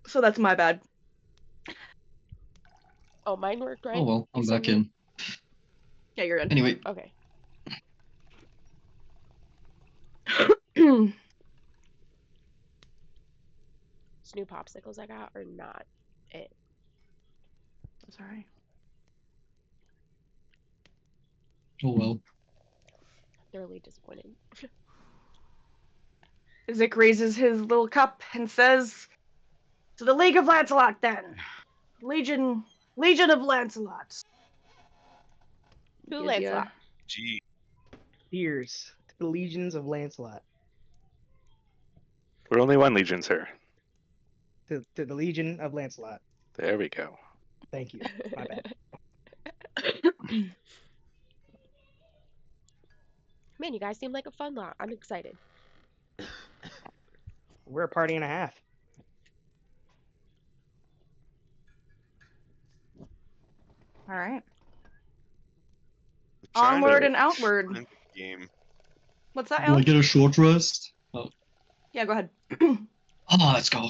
So that's my bad. Oh, mine worked right. Oh well, I'm back me? in. Yeah, you're in. Anyway, Okay. These new popsicles I got are not it. Sorry. Oh well. Thoroughly disappointed. Zik raises his little cup and says, "To the League of Lancelot, then. Legion of Lancelot." Who Gives ya- Lancelot? Gee, Cheers to the legions of Lancelot. We're only one legion, sir. To the Legion of Lancelot. There we go. Thank you. My bad. Man, you guys seem like a fun lot. I'm excited. We're a party and a half. All right. trying to Onward and outward. find the game. What's that, Do I Alan? get a short rest? Oh, Yeah, go ahead. let's go.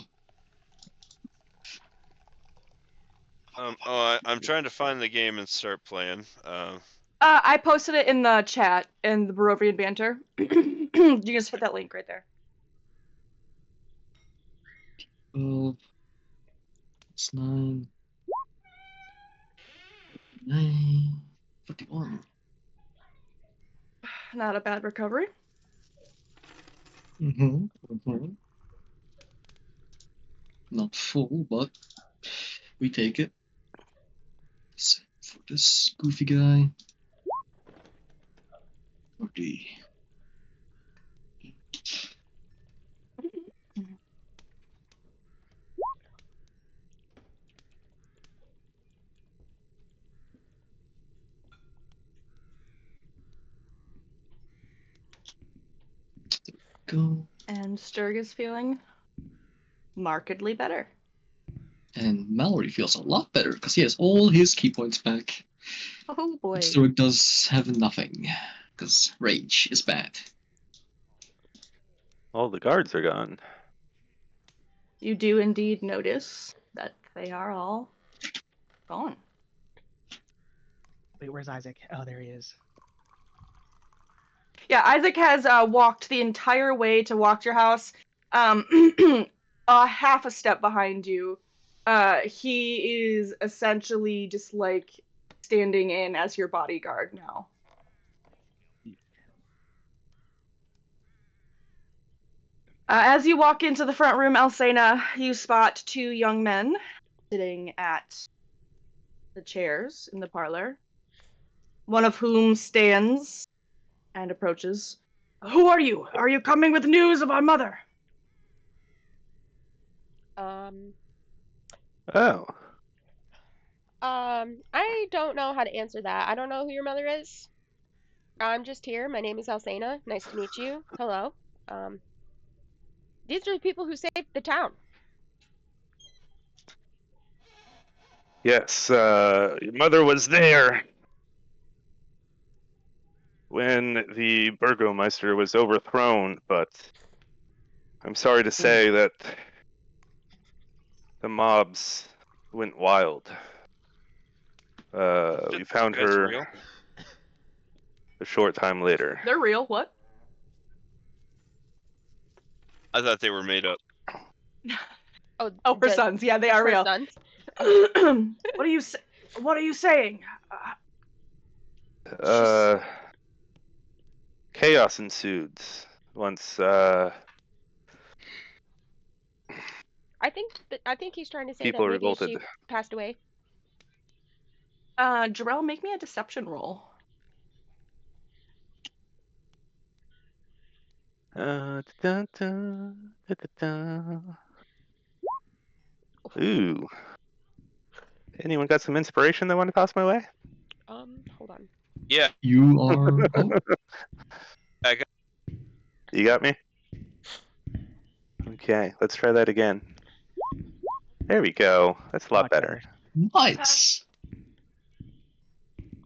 I'm trying to find the game and start playing. I posted it in the chat in the Barovian banter. You can just hit that link right there. 12. It's 9. 9. 51. Not a bad recovery. Mm-hmm. Not full, but we take it. Same for this goofy guy. 40. Go. And Sturg is feeling markedly better. And Mallory feels a lot better because he has all his key points back. Oh boy. Sturg does have nothing because rage is bad. All the guards are gone. You do indeed notice that they are all gone. Wait, where's Isaac? Oh, there he is. Yeah, Isaac has walked the entire way to Walk Your House, half a step behind you. He is essentially just like standing in as your bodyguard now. As you walk into the front room, Alcena, you spot two young men sitting at the chairs in the parlor, one of whom stands and approaches. "Who are you? Are you coming with news of our mother?" Oh. I don't know how to answer that. I don't know who your mother is. I'm just here. My name is Alcena. Nice to meet you. Hello. These are the people who saved the town. Yes, your mother was there when the Burgomeister was overthrown, but I'm sorry to say that the mobs went wild. We found You guys her real? a short time later. They're real. What? I thought they were made up. Oh, her sons. Yeah, they are her real. sons. What are you saying? Chaos ensued once. I think he's trying to say People that maybe revolted. she passed away. Jarrell, make me a deception roll. Ooh. Anyone got some inspiration they want to toss my way? Hold on. Yeah, You are. Oh, You got me? Okay, let's try that again. There we go. That's a lot Much better. nice.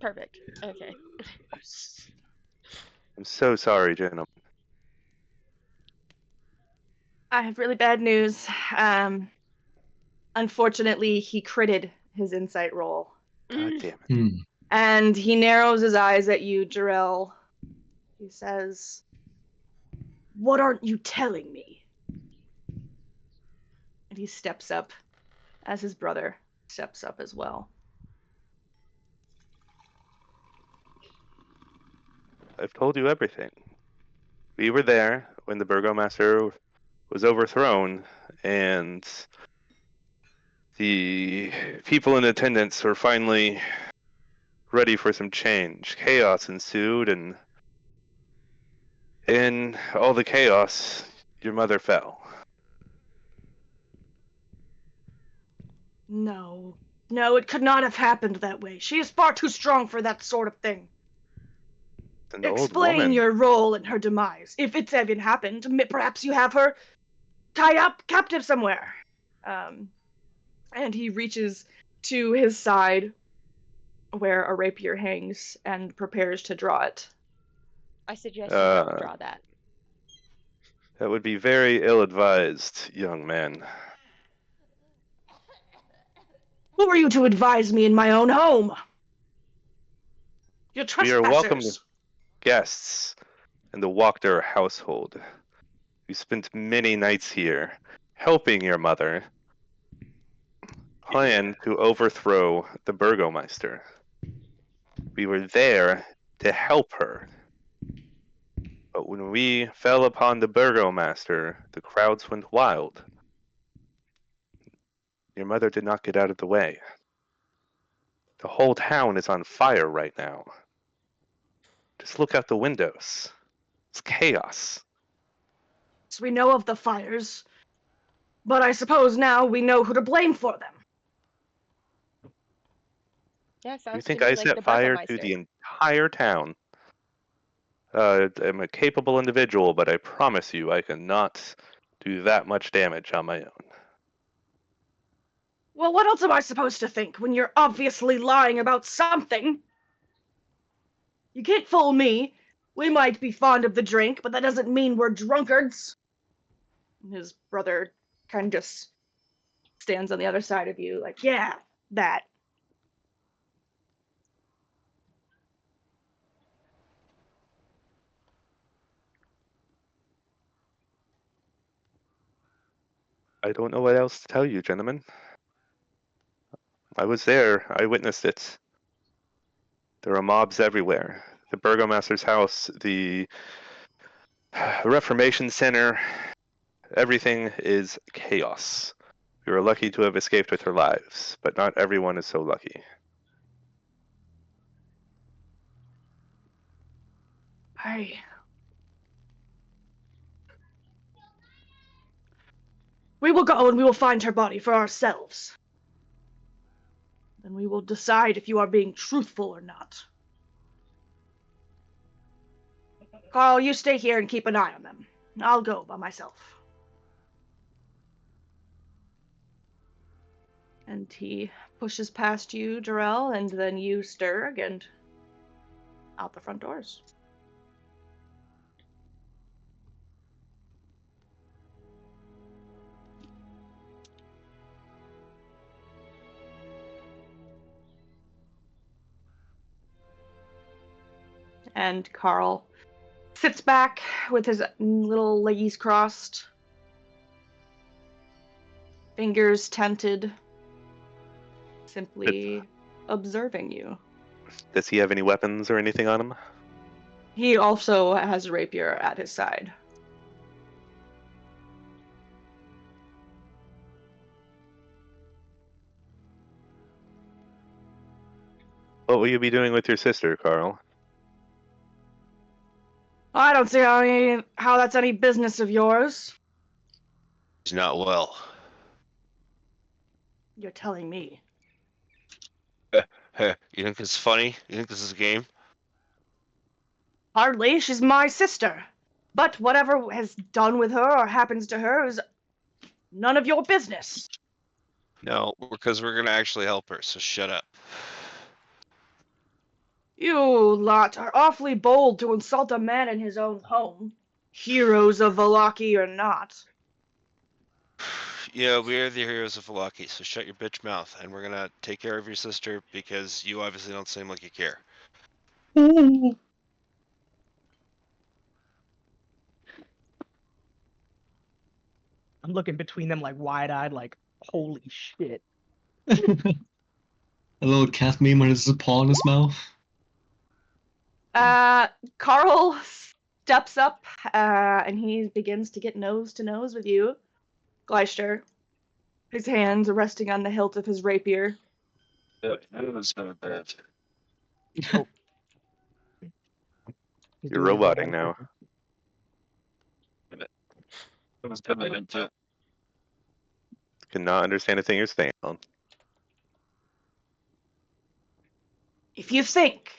Perfect. Okay. I'm so sorry, gentlemen. I have really bad news. Unfortunately, he critted his insight roll. God damn it. Hmm. And he narrows his eyes at you, Jarrell. He says, What aren't you telling me? And he steps up as his brother steps up as well. I've told you everything. We were there when the burgomaster was overthrown, and the people in attendance were finally ready for some change. Chaos ensued, and in all the chaos, your mother fell. No, it could not have happened that way. She is far too strong for that sort of thing. An old Explain woman. your role in her demise. If it's even happened, perhaps you have her tied up, captive somewhere. And he reaches to his side where a rapier hangs and prepares to draw it. I suggest you don't draw that. That would be very ill-advised, young man. Who are you to advise me in my own home? You're We are welcome trespassers. guests in the Wachter household. We spent many nights here, helping your mother plan to overthrow the burgomaster. We were there to help her. But when we fell upon the burgomaster, the crowds went wild. Your mother did not get out of the way. The whole town is on fire right now. Just look out the windows. It's chaos. So we know of the fires, but I suppose now we know who to blame for them. Yeah, sounds You think to me I like set the fire to Burgomeister. the entire town? I'm a capable individual, but I promise you I cannot do that much damage on my own. Well, what else am I supposed to think when you're obviously lying about something? You can't fool me. We might be fond of the drink, but that doesn't mean we're drunkards. His brother kind of just stands on the other side of you, like, yeah, that. I don't know what else to tell you, gentlemen. I was there. I witnessed it. There are mobs everywhere. The burgomaster's house, the Reformation Center, everything is chaos. We were lucky to have escaped with our lives, but not everyone is so lucky. We will go and we will find her body for ourselves. Then we will decide if you are being truthful or not. Carl, you stay here and keep an eye on them. I'll go by myself. And he pushes past you, Jarrell, and then you, Sturg, and out the front doors. And Carl sits back with his little leggies crossed, fingers tented, simply observing you. Does he have any weapons or anything on him? He also has a rapier at his side. What will you be doing with your sister, Carl? I don't see how that's any business of yours. He's not well. You're telling me. Hey, you think this is funny? You think this is a game? Hardly. She's my sister. But whatever has done with her or happens to her is none of your business. No, because we're gonna actually help her, so shut up. You lot are awfully bold to insult a man in his own home. Heroes of Valaki or not. Yeah, we are the heroes of Valaki, so shut your bitch mouth, and we're gonna take care of your sister because you obviously don't seem like you care. I'm looking between them like wide-eyed, like, holy shit. A little cat meme when it's a paw in his mouth. Carl steps up, and he begins to get nose to nose with you, Gleister. His hands resting on the hilt of his rapier. That was not bad. He's You're doing his roboting now. That was definitely into. Cannot understand a thing you're saying. If you think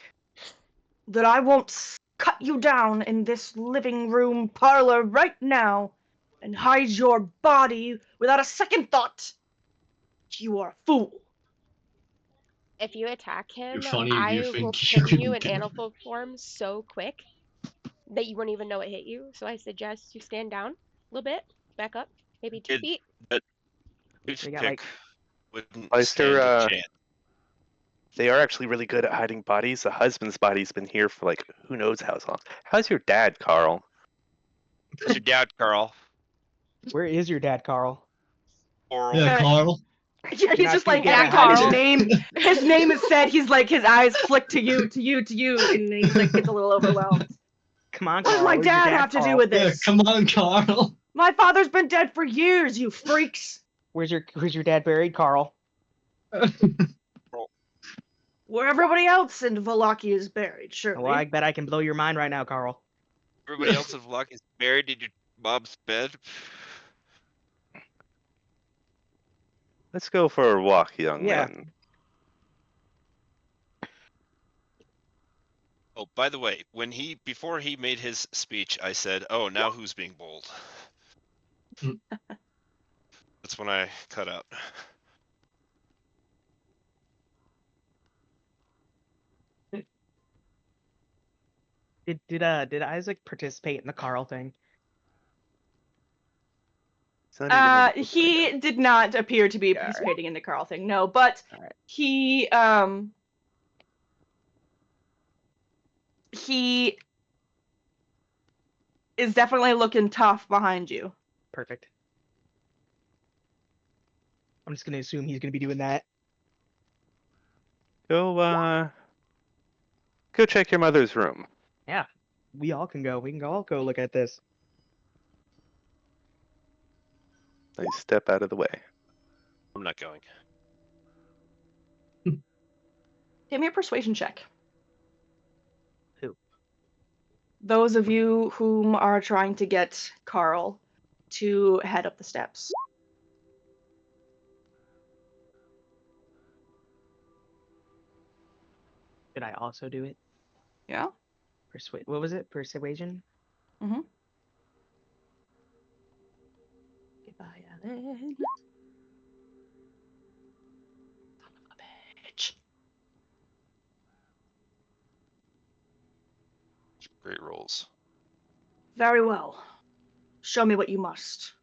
that I won't cut you down in this living room parlor right now and hide your body without a second thought, you are a fool. If you attack him, You're funny if you I will think you pin you can in get animal form so quick that you won't even know it hit you. So I suggest you stand down a little bit, back up, maybe 2 feet. Whose They got, pick like- wouldn't Gleister, stand a chance? They are actually really good at hiding bodies. The husband's body's been here for like who knows how long. How's your dad, Carl? Where's your dad, Carl? Where is your dad, Carl? Oral. Yeah, Okay. Carl. Yeah, he's not just too like, good and at hiding his Carl. name, his name is said. He's like, his eyes flick to you, and he's like, gets a little overwhelmed. Come on, What does Carl. my Where's your dad have to do Carl? with Yeah, this? come on, Carl. My father's been dead for years, you freaks. Where's your dad buried, Carl? Where everybody else in Valaki is buried, surely. Well, I bet I can blow your mind right now, Carl. Everybody else in Vlog is buried in your mom's bed. Let's go for a walk, young Yeah. man. Oh, by the way, before he made his speech, I said, "Oh, now who's being bold?" That's when I cut out. Did Isaac participate in the Carl thing? It's not even in the book He right now. did not appear to be Alright. participating in the Carl thing, no, but Alright. he is definitely looking tough behind you. Perfect. I'm just gonna assume he's gonna be doing that. Go check your mother's room. Yeah. We all can go. We can all go look at this. Nice step out of the way. I'm not going. Give me a persuasion check. Who? Those of you whom are trying to get Carl to head up the steps. Did I also do it? Yeah? What was it? Persuasion? Mm-hmm. Goodbye, Alan. Son of a bitch. Great rolls. Very well. Show me what you must.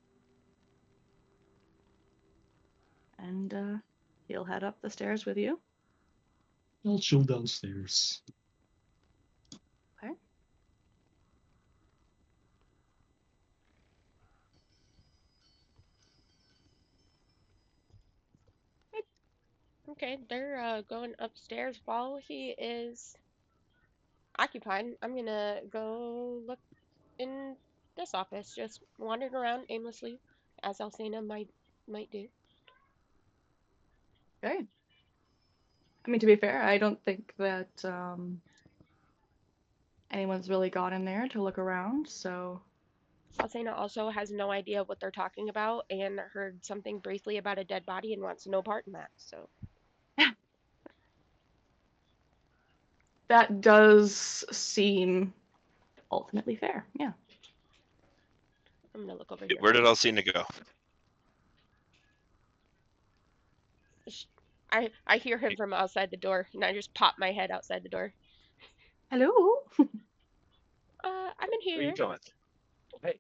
And he'll head up the stairs with you. I'll show downstairs. Okay, they're going upstairs while he is occupied. I'm gonna go look in this office, just wandering around aimlessly, as Alcina might do. Okay. I mean, to be fair, I don't think that anyone's really gone in there to look around, so... Alcina also has no idea what they're talking about and heard something briefly about a dead body and wants no part in that, so... That does seem ultimately fair, yeah. I'm gonna look over here. Where did Alcina go? I hear him from outside the door, and I just pop my head outside the door. Hello? I'm in Where are you here. going? Hey,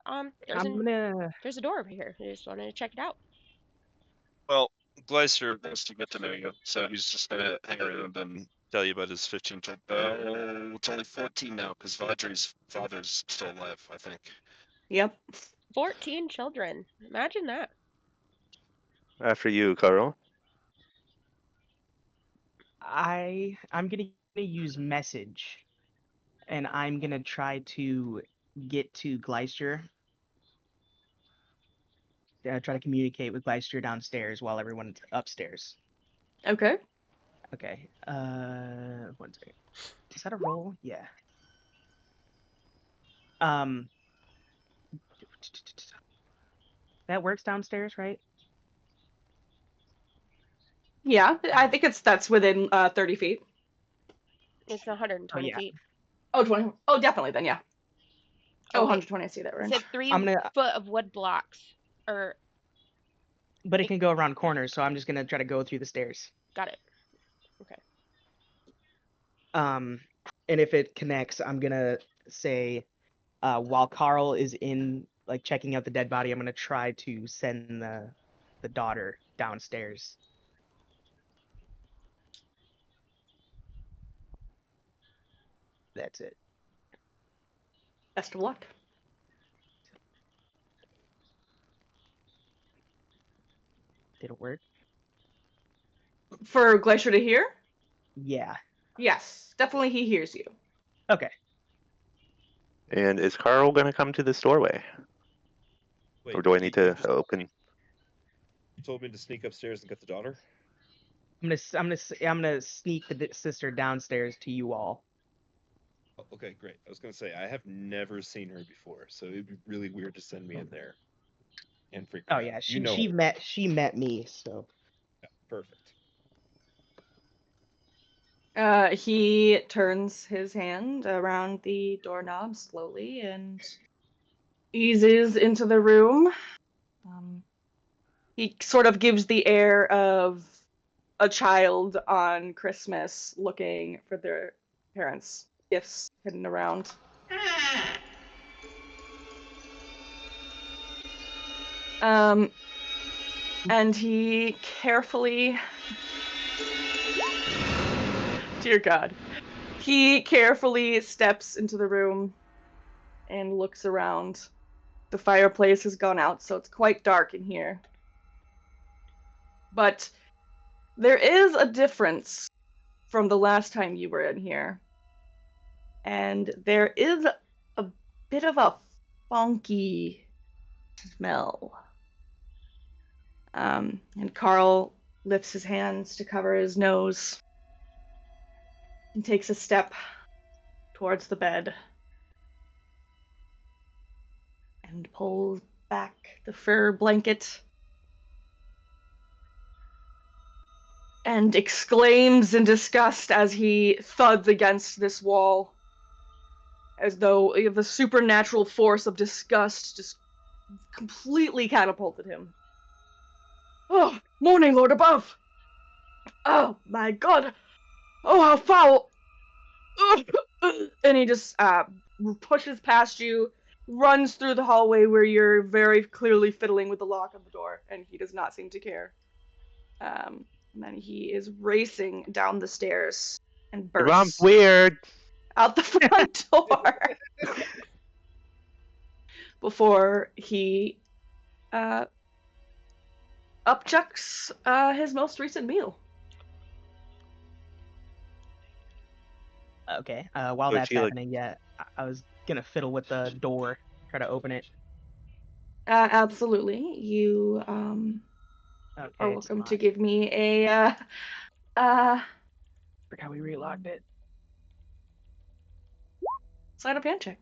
There's a door over here. I just wanted to check it out. Well, Gleister nice to get to know you. So he's just gonna hang around and tell you about his 15 type. it's only 14 now because Vajri's father's still alive, I think. Yep. 14 children. Imagine that. After you, Carl. I'm gonna use message, and I'm gonna try to get to Gleister. Try to communicate with Gleister downstairs while everyone's upstairs. Okay. Okay. 1 second. Is that a roll? Yeah. That works downstairs, right? Yeah, I think that's within 30 feet. It's Oh 120 yeah. feet. Oh, 20. Oh, definitely then, yeah. Oh, Oh, wait. 120, I see that It right. said 3 I'm gonna, foot of wood blocks. Or, but it can go around corners, so I'm just gonna try to go through the stairs. got it. Okay. And if it connects, I'm gonna say, while Carl is in like checking out the dead body, I'm gonna try to send the daughter downstairs. That's it. Best of luck. Did it work? For Glacier to hear? Yeah. Yes, definitely he hears you. Okay. And is Carl gonna come to this doorway, Wait, or do I need to just open? you told me to sneak upstairs and get the daughter? I'm gonna sneak the sister downstairs to you all. Oh, okay, great. I was gonna say I have never seen her before, so it'd be really weird to send me in there and freak her Oh out. yeah, You know she her. met me, so Yeah, perfect. He turns his hand around the doorknob slowly and eases into the room. He sort of gives the air of a child on Christmas looking for their parents' gifts hidden around. And he carefully, dear God, he carefully steps into the room and looks around. The fireplace has gone out, so it's quite dark in here. But there is a difference from the last time you were in here. And there is a bit of a funky smell. And Carl lifts his hands to cover his nose and takes a step towards the bed and pulls back the fur blanket and exclaims in disgust as he thuds against this wall, as though the supernatural force of disgust just completely catapulted him. Oh, morning, Lord above! Oh, my God! Oh, how foul! And he just pushes past you, runs through the hallway where you're very clearly fiddling with the lock of the door, and he does not seem to care. And then he is racing down the stairs and Your mom's bursts weird. out the front door before he upchucks his most recent meal. okay. While So that's she, like- happening, yeah, I was gonna fiddle with the door, try to open it. Absolutely. You Okay, are it's welcome to locked. give me a Forgot we relocked it. sleight of hand check.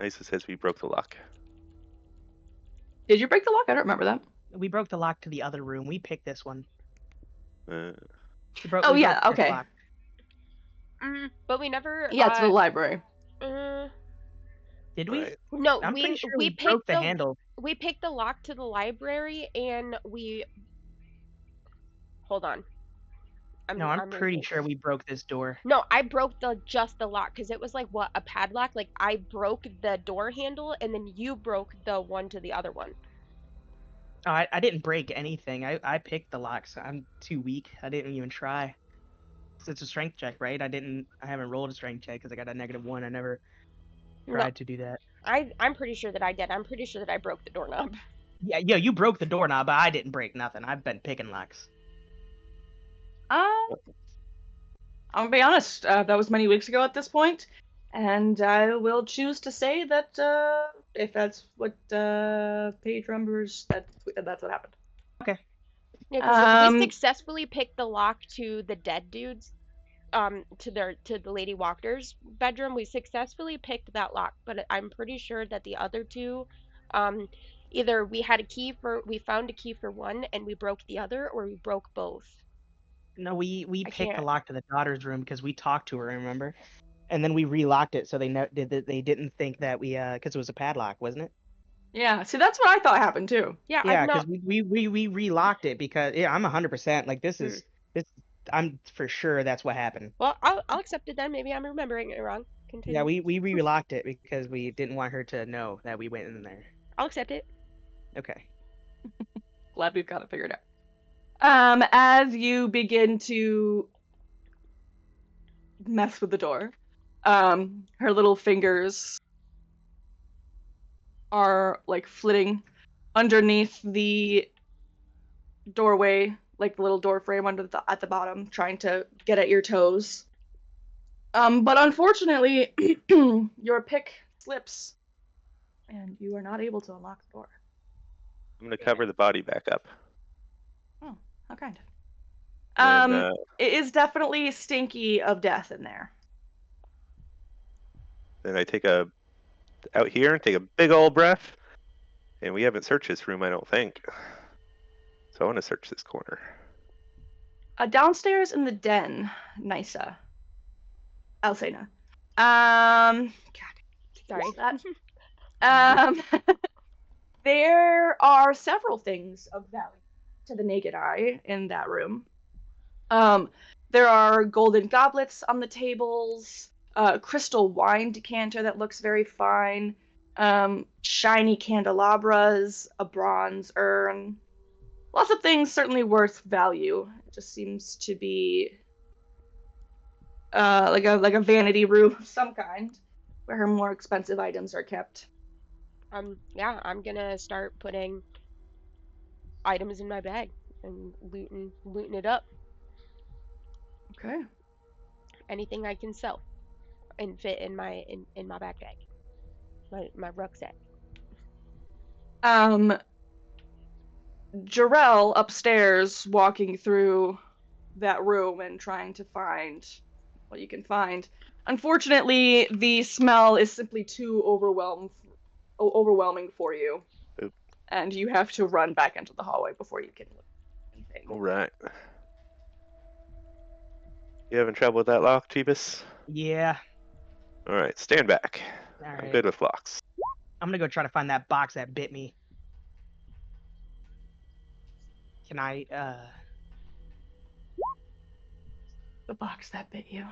Nice, it says we broke the lock. Did you break the lock? I don't remember that. We broke the lock to the other room. We picked this one. Uh, Oh, we yeah, broke this okay. lock. But we never. Yeah, it's the library. Did we? right. No, I'm pretty sure we picked broke the handle. We picked the lock to the library, and we. Hold on. I'm pretty sure we broke this door. No, I broke just the lock because it was like a padlock. Like I broke the door handle, and then you broke the one to the other one. Oh, I didn't break anything. I picked the lock, so I'm too weak. I didn't even try. So it's a strength check, right? I haven't rolled a strength check because I got a -1. I never tried to do that. I'm pretty sure that I did. I'm pretty sure that I broke the doorknob. Yeah, you broke the doorknob, but I didn't break nothing. I've been picking locks. I'm gonna be honest. That was many weeks ago at this point, and I will choose to say that if that's what Paige remembers, that's what happened. Okay. Yeah, because we Um, successfully picked the lock to the dead dudes, to the Lady Walker's bedroom. We successfully picked that lock, but I'm pretty sure that the other two, either we found a key for one and we broke the other, or we broke both. No, we I picked the can't. lock to the daughter's room because we talked to her, remember? And then we relocked it so they they didn't think that we because it was a padlock, wasn't it? yeah. See, that's what I thought happened too. Yeah, Yeah, I'm because not. we relocked it because yeah, I'm 100% like this Hmm. is this I'm for sure that's what happened. Well, I'll accept it then. Maybe I'm remembering it wrong. Yeah, Continue. we relocked it because we didn't want her to know that we went in there. I'll accept it. Okay. Glad we've got it figured out. As you begin to mess with the door, her little fingers are like flitting underneath the doorway, like the little door frame at the bottom, trying to get at your toes. But unfortunately, your pick slips, and you are not able to unlock the door. I'm gonna cover the body back up. Oh, how kind. And, It is definitely stinky of death in there. then I take out here and take a big old breath. And we haven't searched this room, I don't think. So I want to search this corner. Downstairs in the den, Nysa. Alcena. God, Sorry. that. There are several things of value to the naked eye in that room. There are golden goblets on the tables, a crystal wine decanter that looks very fine, shiny candelabras, a bronze urn. Lots of things certainly worth value. It just seems to be like a vanity room of some kind, where her more expensive items are kept. Yeah, I'm gonna start putting items in my bag and looting it up. Okay. Anything I can sell and fit in my backpack, my rucksack. Jarell upstairs walking through that room and trying to find what you can find. Unfortunately, the smell is simply too overwhelming for you. Oop. And you have to run back into the hallway before you can look at anything. All right. You having trouble with that lock, Jeebus? Yeah. All right, stand back. All I'm right. good with locks. I'm gonna go try to find that box that bit me. Can I The box that bit you.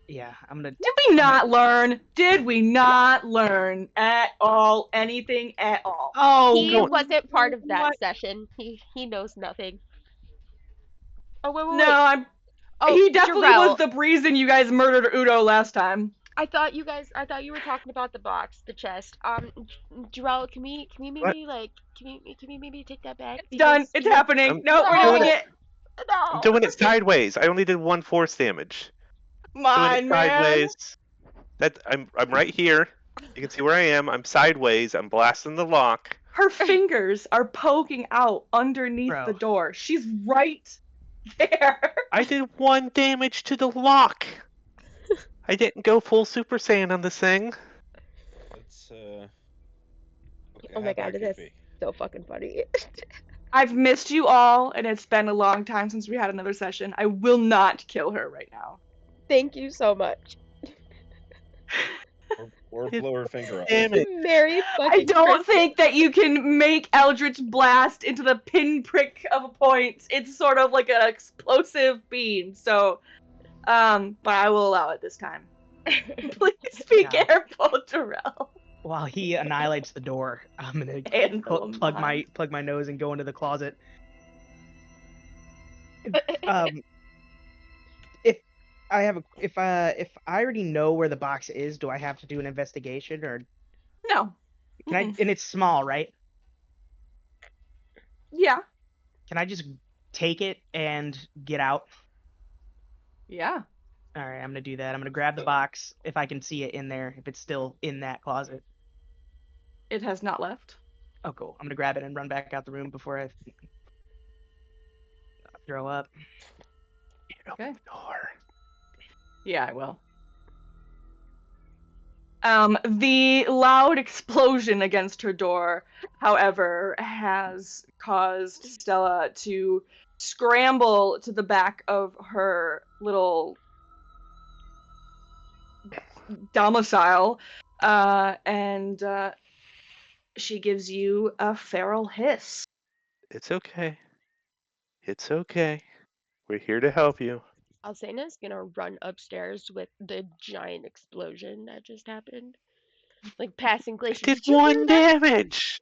yeah, I'm gonna Did we not learn? Did we not learn at all? Anything at all? Oh, He don't- wasn't part of that what? session. He knows nothing. Oh wait, wait, No, wait. Oh, he definitely was Jarell, the reason you guys murdered Udo last time. I thought you were talking about the box, the chest. Jarell, can we maybe can we maybe take that back? It's done. It's happening. I'm No, we're doing doing it. it. No. I'm doing it sideways. I only did 1 force damage. Come Doing on, it man. sideways. I'm right here. You can see where I am. I'm sideways. I'm blasting the lock. Her fingers are poking out underneath Bro. the door. She's right there. I did 1 damage to the lock. I didn't go full Super Saiyan on this thing. Let's okay, Oh my how god, bad it could is be? so fucking funny. I've missed you all, and it's been a long time since we had another session. I will not kill her right now. Thank you so much. Or blow her finger off. Damn it. Merry fucking I don't Christmas. think that you can make Eldritch Blast into the pinprick of a point. It's sort of like an explosive beam, so, but I will allow it this time. Please be Yeah. careful, Jarell. while he annihilates the door, I'm gonna And plug my nose and go into the closet. If I have a if I already know where the box is, do I have to do an investigation or No. can I? And it's small, right? Yeah. Can I just take it and get out? Yeah. All right, I'm gonna do that. I'm gonna grab the box if I can see it in there, if it's still in that closet. It has not left. Oh, cool. I'm gonna grab it and run back out the room before I throw up. Okay. Door. Yeah, I will. The loud explosion against her door, however, has caused Stella to scramble to the back of her little domicile, and she gives you a feral hiss. It's okay. It's okay. We're here to help you. Alcena's gonna run upstairs with the giant explosion that just happened. Like passing I Glacier. did Did you hear one that? damage.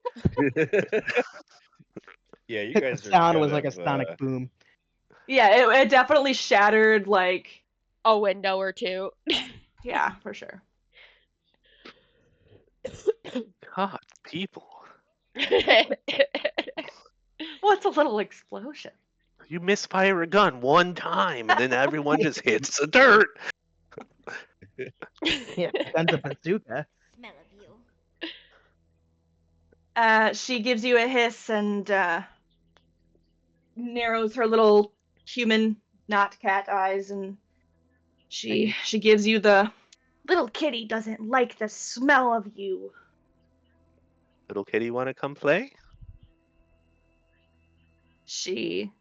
Yeah, you The guys are sound kind was like a of sonic boom. Yeah, it definitely shattered, like, A window or two. yeah, for sure. God, people. What's a little explosion? You misfire a gun one time, and then everyone just hits the dirt. Yeah, guns a bazooka. Smell of you. She gives you a hiss and narrows her little human, not cat eyes, and she gives you the little kitty doesn't like the smell of you. Little kitty, want to come play? She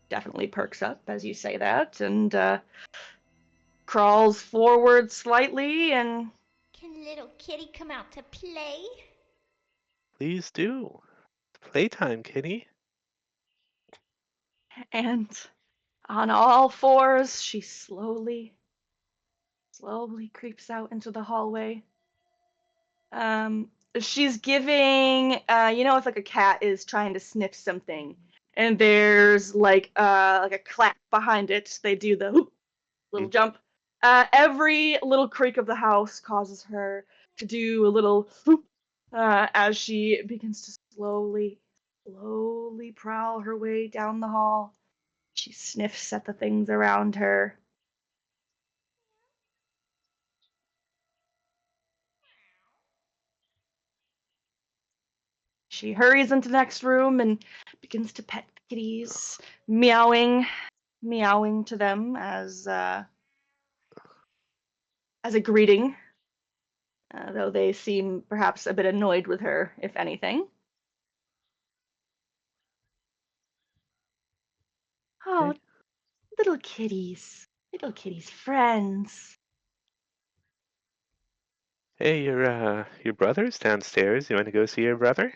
definitely perks up as you say that and crawls forward slightly and Can little kitty come out to play? Please do. It's playtime, kitty. on all fours she slowly creeps out into the hallway. She's giving you know if like a cat is trying to sniff something and there's like a clap behind it, they do the whoop, little jump. Every little creak of the house causes her to do a little whoop as she begins to slowly prowl her way down the hall. She sniffs at the things around her. She hurries into the next room and begins to pet the kitties, meowing to them as a greeting, though they seem perhaps a bit annoyed with her, if anything. Oh, little kitties friends. Hey, your brother's downstairs. You want to go see your brother?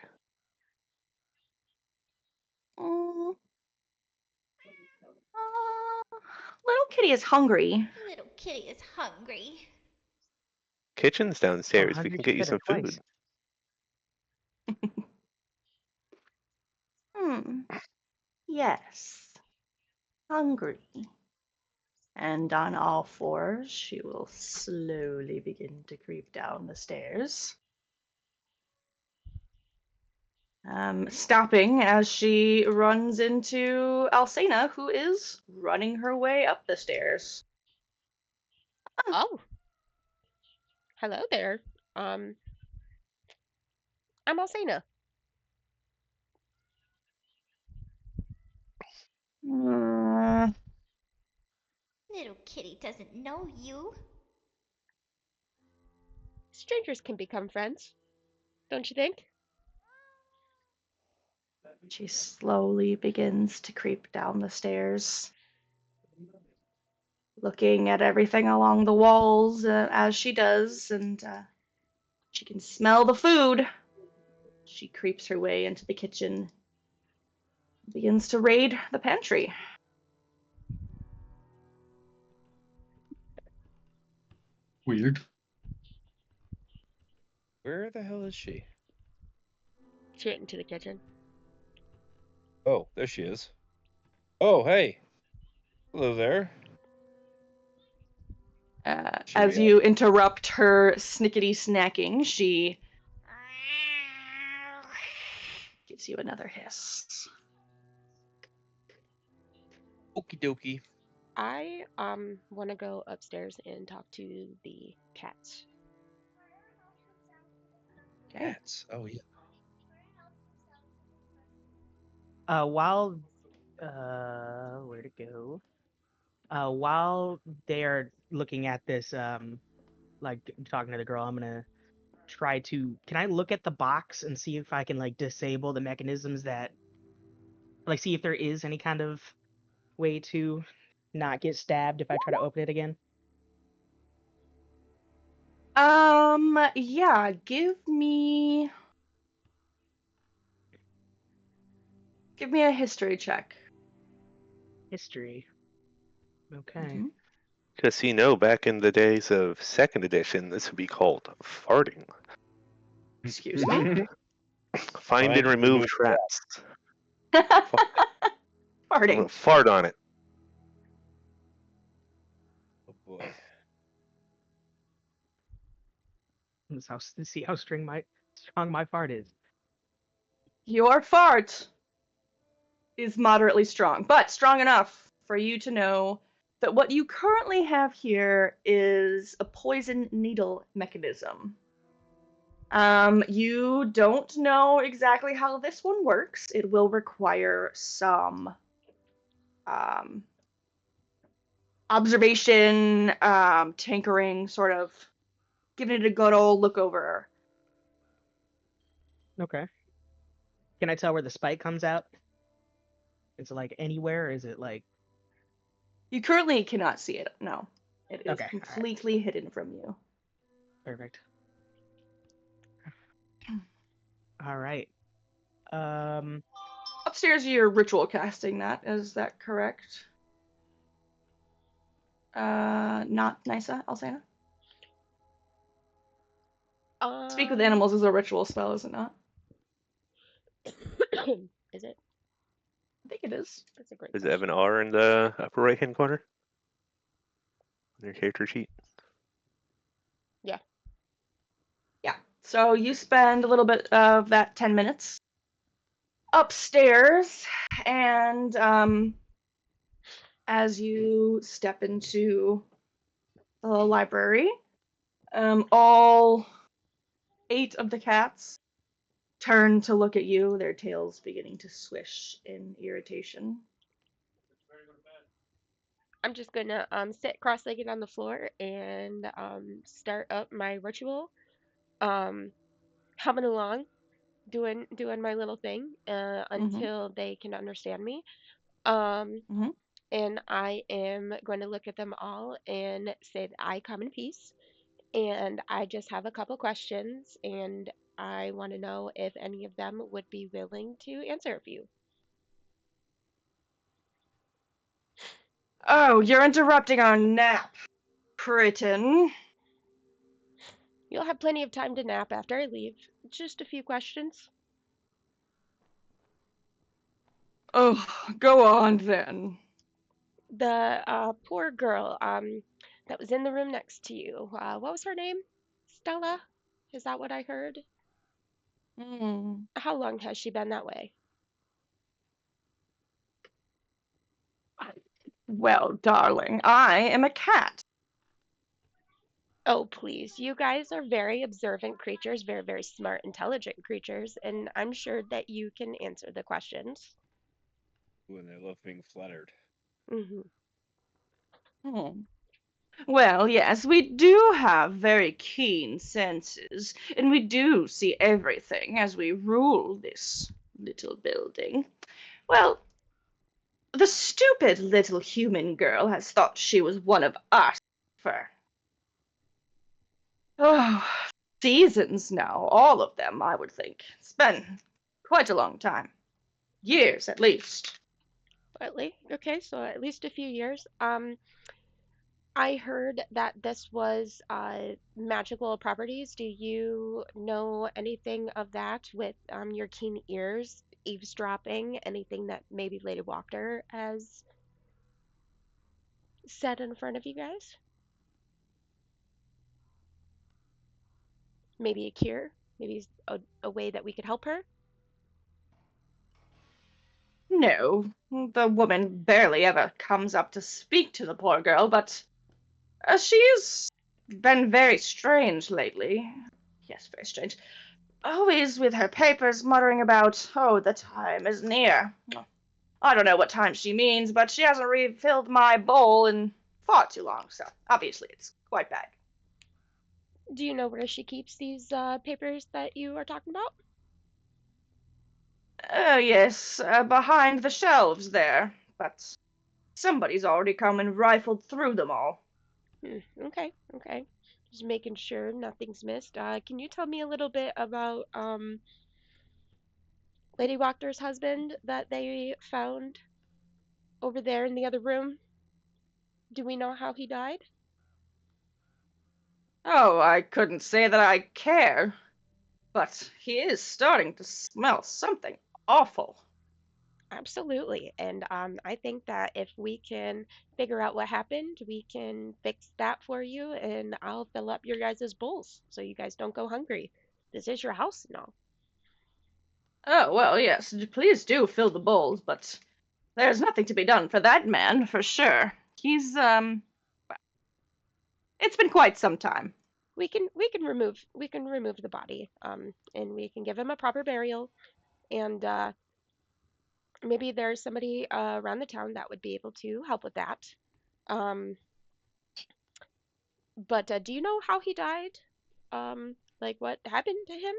Mm, little kitty is hungry. Little kitty is hungry. Kitchen's Oh, downstairs. We hungry can she get you said some it twice. food. Yes, hungry. And on all fours, she will slowly begin to creep down the stairs. Stopping as she runs into Alcena, who is running her way up the stairs. Oh. Hello there. I'm Alcena. Mm, Little kitty doesn't know you. Strangers can become friends, don't you think? she slowly begins to creep down the stairs, looking at everything along the walls as she does, and she can smell the food. She creeps her way into the kitchen, begins to raid the pantry. Weird. Where the hell is she? She went into the kitchen. Oh, there she is. Oh, hey. Hello there. As you interrupt her snickety snacking, she gives you another hiss. Okie dokie. I want to go upstairs and talk to the cats. Okay. Cats. Oh yeah. While where to go? While they're looking at this, like talking to the girl, I'm gonna try to. Can I look at the box and see if I can like disable the mechanisms that, like, see if there is any kind of way to not get stabbed if I try to open it again? Yeah, give me a history check. History. Okay. Mhm. Just so you know, back in the days of second edition, this would be called farting. Excuse me? Find and remove traps. I'm gonna Farting. fart on it. Oh boy. See how strong my fart is. Your fart is moderately strong, but strong enough for you to know that what you currently have here is a poison needle mechanism. You don't know exactly how this one works. It will require some observation, tinkering, sort of giving it a good old look over. Okay. Can I tell where the spike comes out? Is it like anywhere? Or is it like You currently cannot see it. No, it is okay? All right. completely hidden from you. Perfect. All right. Um. Upstairs, you're ritual casting that. Is that correct? Not Nisa, Alsana? Speak with animals is a ritual spell, is it not? Is it? I think it is. That's a great Does it have question. an R in the upper right hand corner? On your character sheet? Yeah. Yeah. So you spend a little bit of that 10 minutes upstairs, and as you step into the library, all 8 of the cats turn to look at you, their tails beginning to swish in irritation. I'm just gonna sit cross-legged on the floor and start up my ritual. Um, Humming along, doing my little thing Mm-hmm. until they can understand me. Um, Mm-hmm. and I am going to look at them all and say that I come in peace. And I just have a couple questions, and I want to know if any of them would be willing to answer a few. Oh, you're interrupting our nap, Pritin. You'll have plenty of time to nap after I leave. Just a few questions. Oh, go on then. The poor girl that was in the room next to you. What was her name? Stella? Is that what I heard? Hmm. How long has she been that way? Well, darling, I am a cat. Oh, please. You guys are very observant creatures, very, very smart, intelligent creatures, and I'm sure that you can answer the questions. When they love being flattered. Hmm. Hmm. Well, yes, we do have very keen senses, and we do see everything as we rule this little building. Well, the stupid little human girl has thought she was one of us for oh, seasons now, all of them, I would think. It's been quite a long time. Years, at least. Okay, so at least a few years. I heard that this was magical properties. Do you know anything of that with your keen ears, eavesdropping, anything that maybe Lady Walker has said in front of you guys? Maybe a cure? Maybe a way that we could help her? No, the woman barely ever comes up to speak to the poor girl, but she's been very strange lately. Yes, very strange. Always with her papers muttering about, oh, the time is near. I don't know what time she means, but she hasn't refilled my bowl in far too long, so obviously it's quite bad. Do you know where she keeps these papers that you are talking about? Oh, yes, behind the shelves there, but somebody's already come and rifled through them all. Okay, okay. Just making sure nothing's missed. Can you tell me a little bit about Lady Wachtter's husband that they found over there in the other room? Do we know how he died? Oh, I couldn't say that I care, but he is starting to smell something awful. Absolutely. And I think that if we can figure out what happened, we can fix that for you, and I'll fill up your guys' bowls so you guys don't go hungry. This is your house now. Oh, well, yes, please do fill the bowls, but there's nothing to be done for that man, for sure. It's been quite some time. We can remove the body, and we can give him a proper burial, and maybe there's somebody around the town that would be able to help with that. Um, but do you know how he died? Like what happened to him?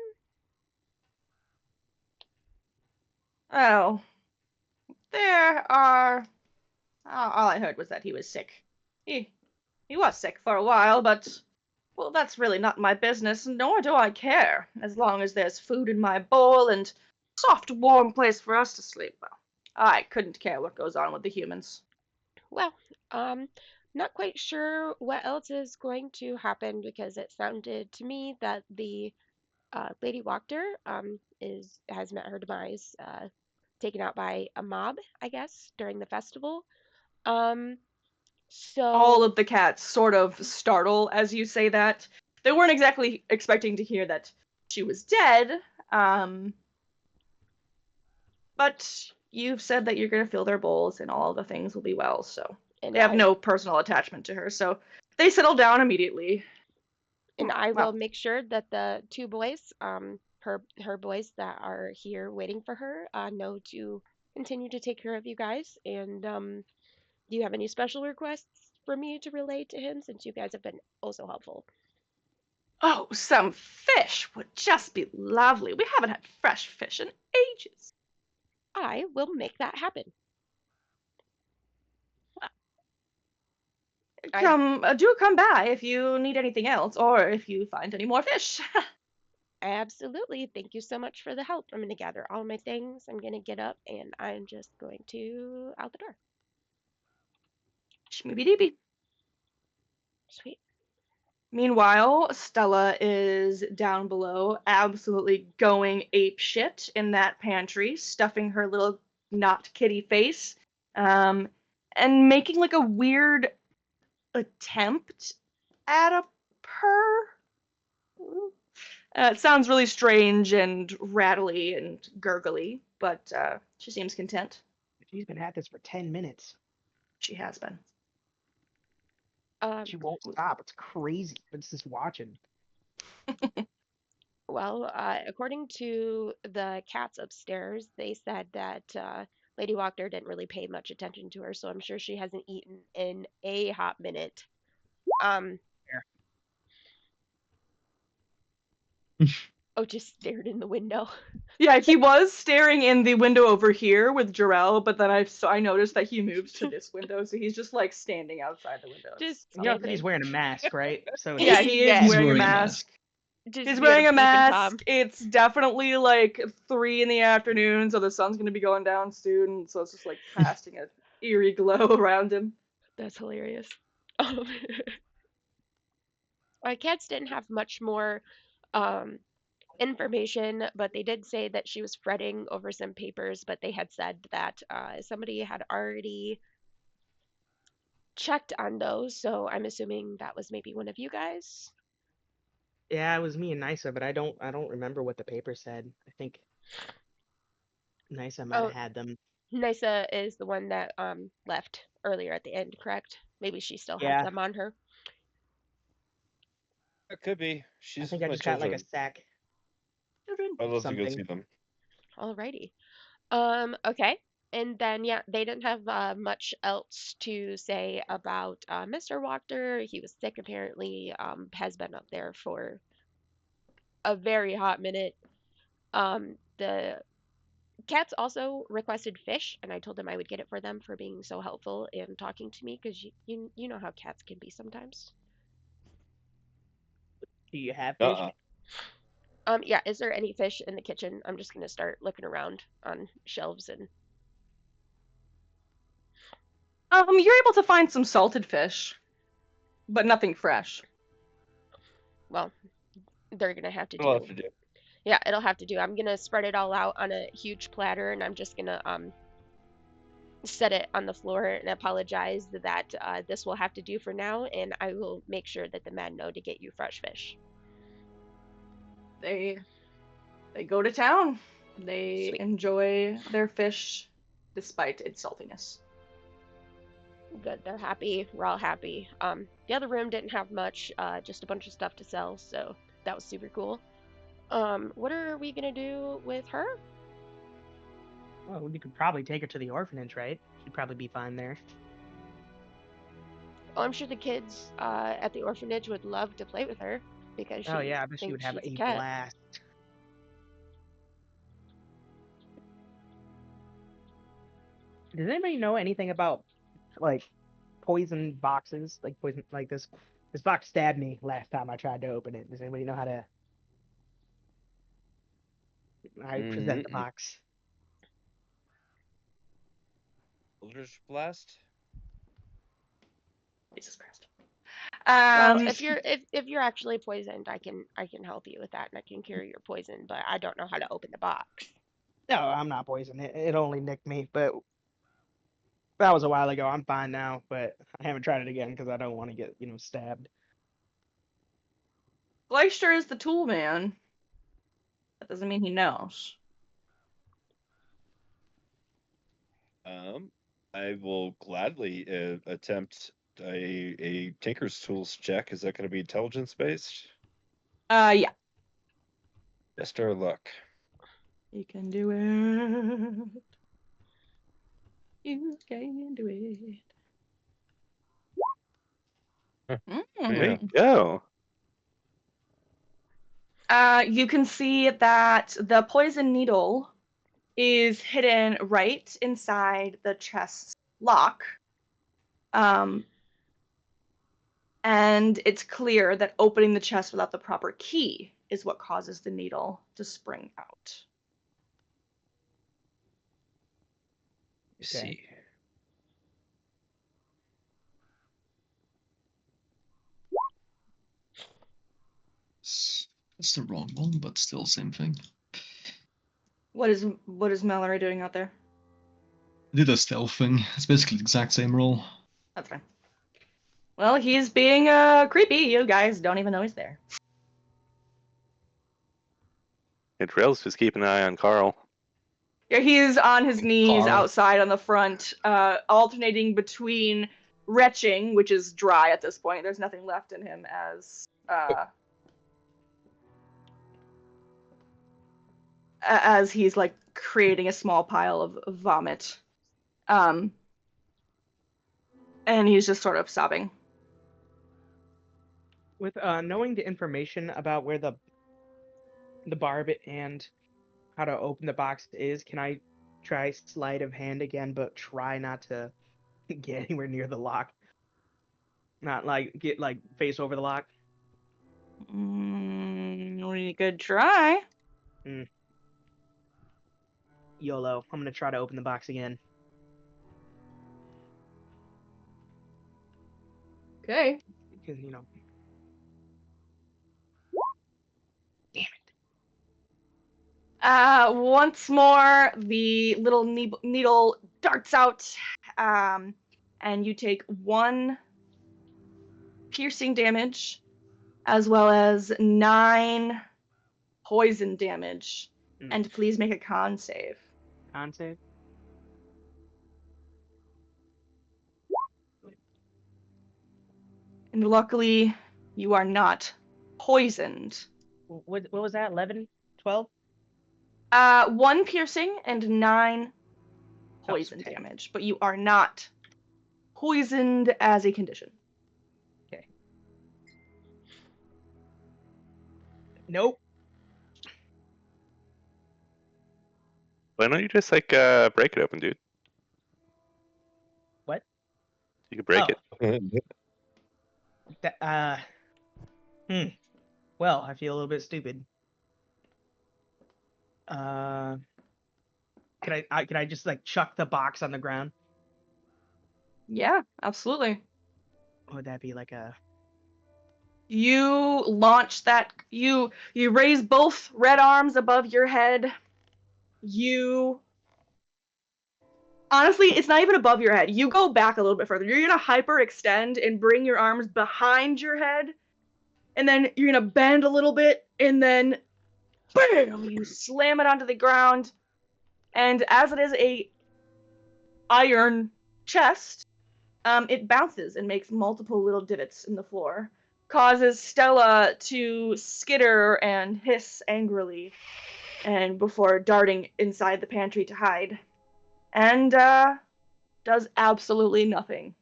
Oh, there are. All I heard was that he was sick. He, he was sick for a while, but, well, that's really not my business, nor do I care, as long as there's food in my bowl and soft, warm place for us to sleep. Well, I couldn't care what goes on with the humans. Well, um, not quite sure what else is going to happen because it sounded to me that the Lady Wachter is has met her demise, taken out by a mob, I guess, during the festival. Um, All so of the cats sort of startle as you say that. They weren't exactly expecting to hear that she was dead, um, but you've said that you're going to fill their bowls and all of the things will be well, so and they have I no personal attachment to her, so they settle down immediately. and I will Well, make sure that the two boys, her boys that are here waiting for her, know to continue to take care of you guys. And do you have any special requests for me to relay to him since you guys have been also helpful? oh, some fish would just be lovely. We haven't had fresh fish in ages. I will make that happen. I Do come by if you need anything else, or if you find any more fish. absolutely thank you so much for the help. I'm going to gather all my things. I'm going to get up and I'm just going to out the door. Shmooby Sweet. Meanwhile, Stella is down below, absolutely going ape shit in that pantry, stuffing her little not kitty face, um, and making like a weird attempt at a purr. It sounds really strange and rattly and gurgly, but she seems content. She's been at this for 10 minutes. She has been. Um, She won't stop. It's crazy. It's just watching. Well, according to the cats upstairs, they said that Lady Wachter didn't really pay much attention to her, so I'm sure she hasn't eaten in a hot minute. Um, oh, just stared in the window. Yeah, he was staring in the window over here with Jarell, but then I noticed that he moved to this window, so he's just like standing outside the window. Just You know that standing. he's wearing a mask, right? So Yeah, he is Yeah. He's wearing a wearing a mask. Just He's being wearing a peeping Tom. mask. It's definitely like 3 in the afternoon, so the sun's gonna be going down soon. So it's just like casting an eerie glow around him. That's hilarious. Um, our cats didn't have much more um, information, but they did say that she was fretting over some papers, but they had said that somebody had already checked on those, so I'm assuming that was maybe one of you guys. Yeah, it was me and Nisa, but I don't remember what the paper said. I think Nisa might have Oh, had them. Nisa is the one that left earlier at the end, correct? Maybe she still has Yeah, them on her. It could be. I She's think with I my just got like a children. sack I'd love to go something. see them. Alrighty. Okay. And then yeah, they didn't have much else to say about Mr. Walker. He was sick apparently. Has been up there for a very hot minute. The cats also requested fish, and I told them I would get it for them for being so helpful in talking to me, because you know how cats can be sometimes. Do you have fish? Uh-uh. Yeah, is there any fish in the kitchen? I'm just gonna start looking around on shelves and You're able to find some salted fish, but nothing fresh. well, they're gonna have to We'll have do. to do. Yeah, it'll have to do. I'm gonna spread it all out on a huge platter, and I'm just gonna set it on the floor and apologize that this will have to do for now, and I will make sure that the men know to get you fresh fish. They go to town. They Sweet. enjoy their fish despite its saltiness. Good, they're happy. We're all happy. The other room didn't have much, just a bunch of stuff to sell, so that was super cool. What are we gonna do with her? Well, you could probably take her to the orphanage, right? She'd probably be fine there. Oh, I'm sure the kids at the orphanage would love to play with her because Oh she yeah, I bet she would thinks have she's a a cat. blast. Does anybody know anything about like poison boxes? Like poison, like this box stabbed me last time I tried to open it. Does anybody know how to? I present the Mm-mm. box. Eldritch Blast? Jesus Christ. Well, Um, if you're actually poisoned, I can help you with that and I can cure your poison, but I don't know how to open the box. No, I'm not poisoned. It only nicked me, but that was a while ago. I'm fine now, but I haven't tried it again because I don't want to get stabbed. Gleister is the tool man. That doesn't mean he knows. I will gladly attempt a Tinker's Tools check. Is that going to be intelligence based? Yeah. Best our luck. You can do it. You can do it. There you Mm. go. You can see that the poison needle is hidden right inside the chest's lock. And it's clear that opening the chest without the proper key is what causes the needle to spring out. You Okay. see. It's the wrong one, but still same thing. What is Mallory doing out there? I did a stealth thing. It's basically the exact same roll. That's fine. Well, he's being creepy. You guys don't even know he's there. And Rails just keep an eye on Carl. Yeah, he's on his knees Carl. outside on the front, alternating between retching, which is dry at this point. There's nothing left in him, as he's like creating a small pile of vomit. And he's just sort of sobbing. With knowing the information about where the barb and how to open the box is, can I try sleight of hand again, but try not to get anywhere near the lock? Not like get like face over the lock. Really good try. YOLO. I'm gonna try to open the box again. Okay. Because damn it. Once more, the little needle darts out, and you take 1 piercing damage as well as 9 poison damage. And please make a con save. Con save. And luckily, you are not poisoned. What was that? 11? 12? 1 piercing and 9 poison Oh, 10. damage, but you are not poisoned as a condition. Okay. Nope. Why don't you just like break it open, dude? What? You could break Oh. it. Well, I feel a little bit stupid. Can I just like chuck the box on the ground? Yeah, absolutely. Would that be like a... You launch that. You raise both red arms above your head. You. Honestly, it's not even above your head. You go back a little bit further. You're gonna hyperextend and bring your arms behind your head, and then you're gonna bend a little bit, and then bam! You slam it onto the ground, and as it is a iron chest, it bounces and makes multiple little divots in the floor, causes Stella to skitter and hiss angrily, and before darting inside the pantry to hide, and does absolutely nothing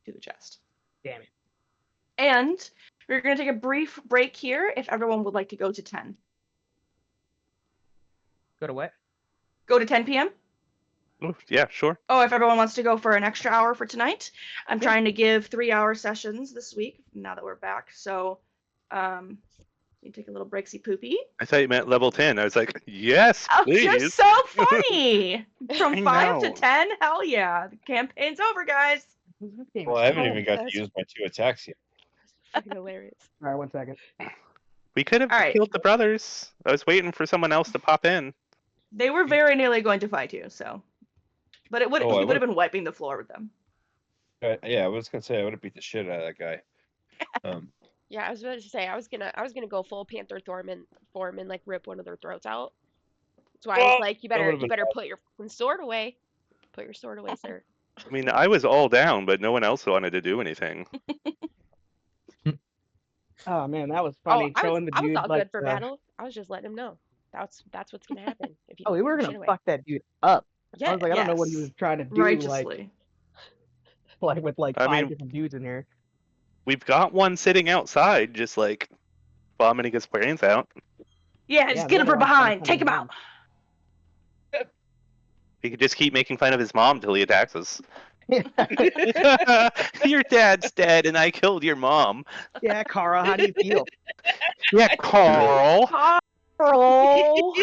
to the chest. Damn it. And we're going to take a brief break here if everyone would like to go to 10. Go to what? Go to 10 p.m.? Ooh, yeah, sure. Oh, if everyone wants to go for an extra hour for tonight. I'm trying to give 3-hour sessions this week now that we're back. So you take a little breaksy poopy. I thought you meant level 10. I was like, yes, Oh, please. you're so funny! From I 5 to know. 10? Hell yeah. The campaign's over, guys. Well, I haven't Oh, even got to that's- use my 2 attacks yet. Fucking hilarious. All right, 1 second. We could have All right. killed the brothers. I was waiting for someone else to pop in. They were very nearly going to fight you, so. But it would Oh, I he would have been wiping the floor with them. Yeah, I was gonna say I would have beat the shit out of that guy. Yeah, I was about to say I was gonna go full Panther form and like rip one of their throats out. That's why I was Well, like, you that better would've been put your fucking sword away. Put your sword away, sir. I mean, I was all down, but no one else wanted to do anything. Oh man, that was Oh, funny. I was Throwing the I was dude all like good for battle. I was just letting him know. That's what's gonna happen if you Oh, don't we put were your gonna shit away. fuck that dude up. Yeah, I was like, I don't know what he yes. was trying to do, Righteously. like with like I 5 mean- different dudes in here. We've got one sitting outside, just like vomiting his brains out. Yeah, Yeah, just the get him other from one's trying to behind. come Take in him out. We could just keep making fun of his mom till he attacks us. Your dad's dead, and I killed your mom. Yeah, Kara, how do you feel? Yeah, Carl. Carl.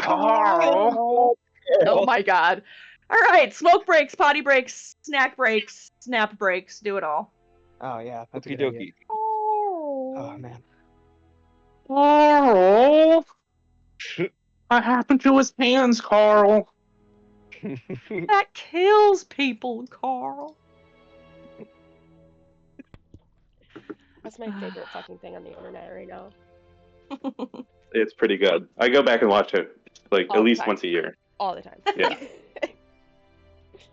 Carl. Oh my god. All right, smoke breaks, potty breaks, snack breaks, snap breaks, do it all. Oh yeah, that's a Okie good idea. dokie. Oh man. Carl. What happened to his hands, Carl? That kills people, Carl. That's my favorite fucking thing on the internet right now. It's pretty good. I go back and watch it like All at the least time. once a year. All the time. Yeah.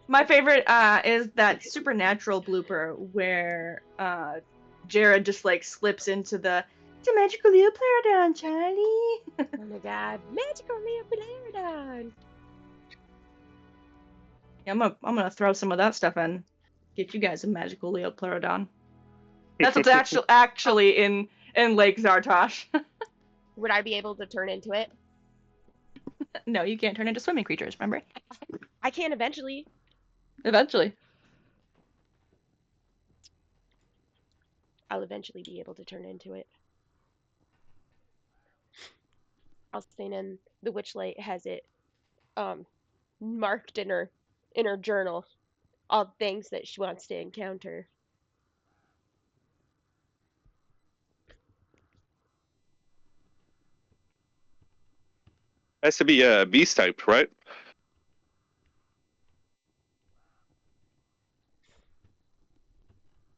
My favorite is that supernatural blooper where Jared just like slips into the "It's a magical little Pleurodon, Charlie." Oh my god, magical Leopolerdon. Yeah, I'm gonna throw some of that stuff in. Get you guys a magical Leo Pleurodon. That's what's actually in Lake Zartosh. Would I be able to turn into it? No, you can't turn into swimming creatures, remember? I can eventually. Eventually. I'll eventually be able to turn into it. I was saying the Witchlight has it marked in her journal all things that she wants to encounter. Has to be beast typed, right?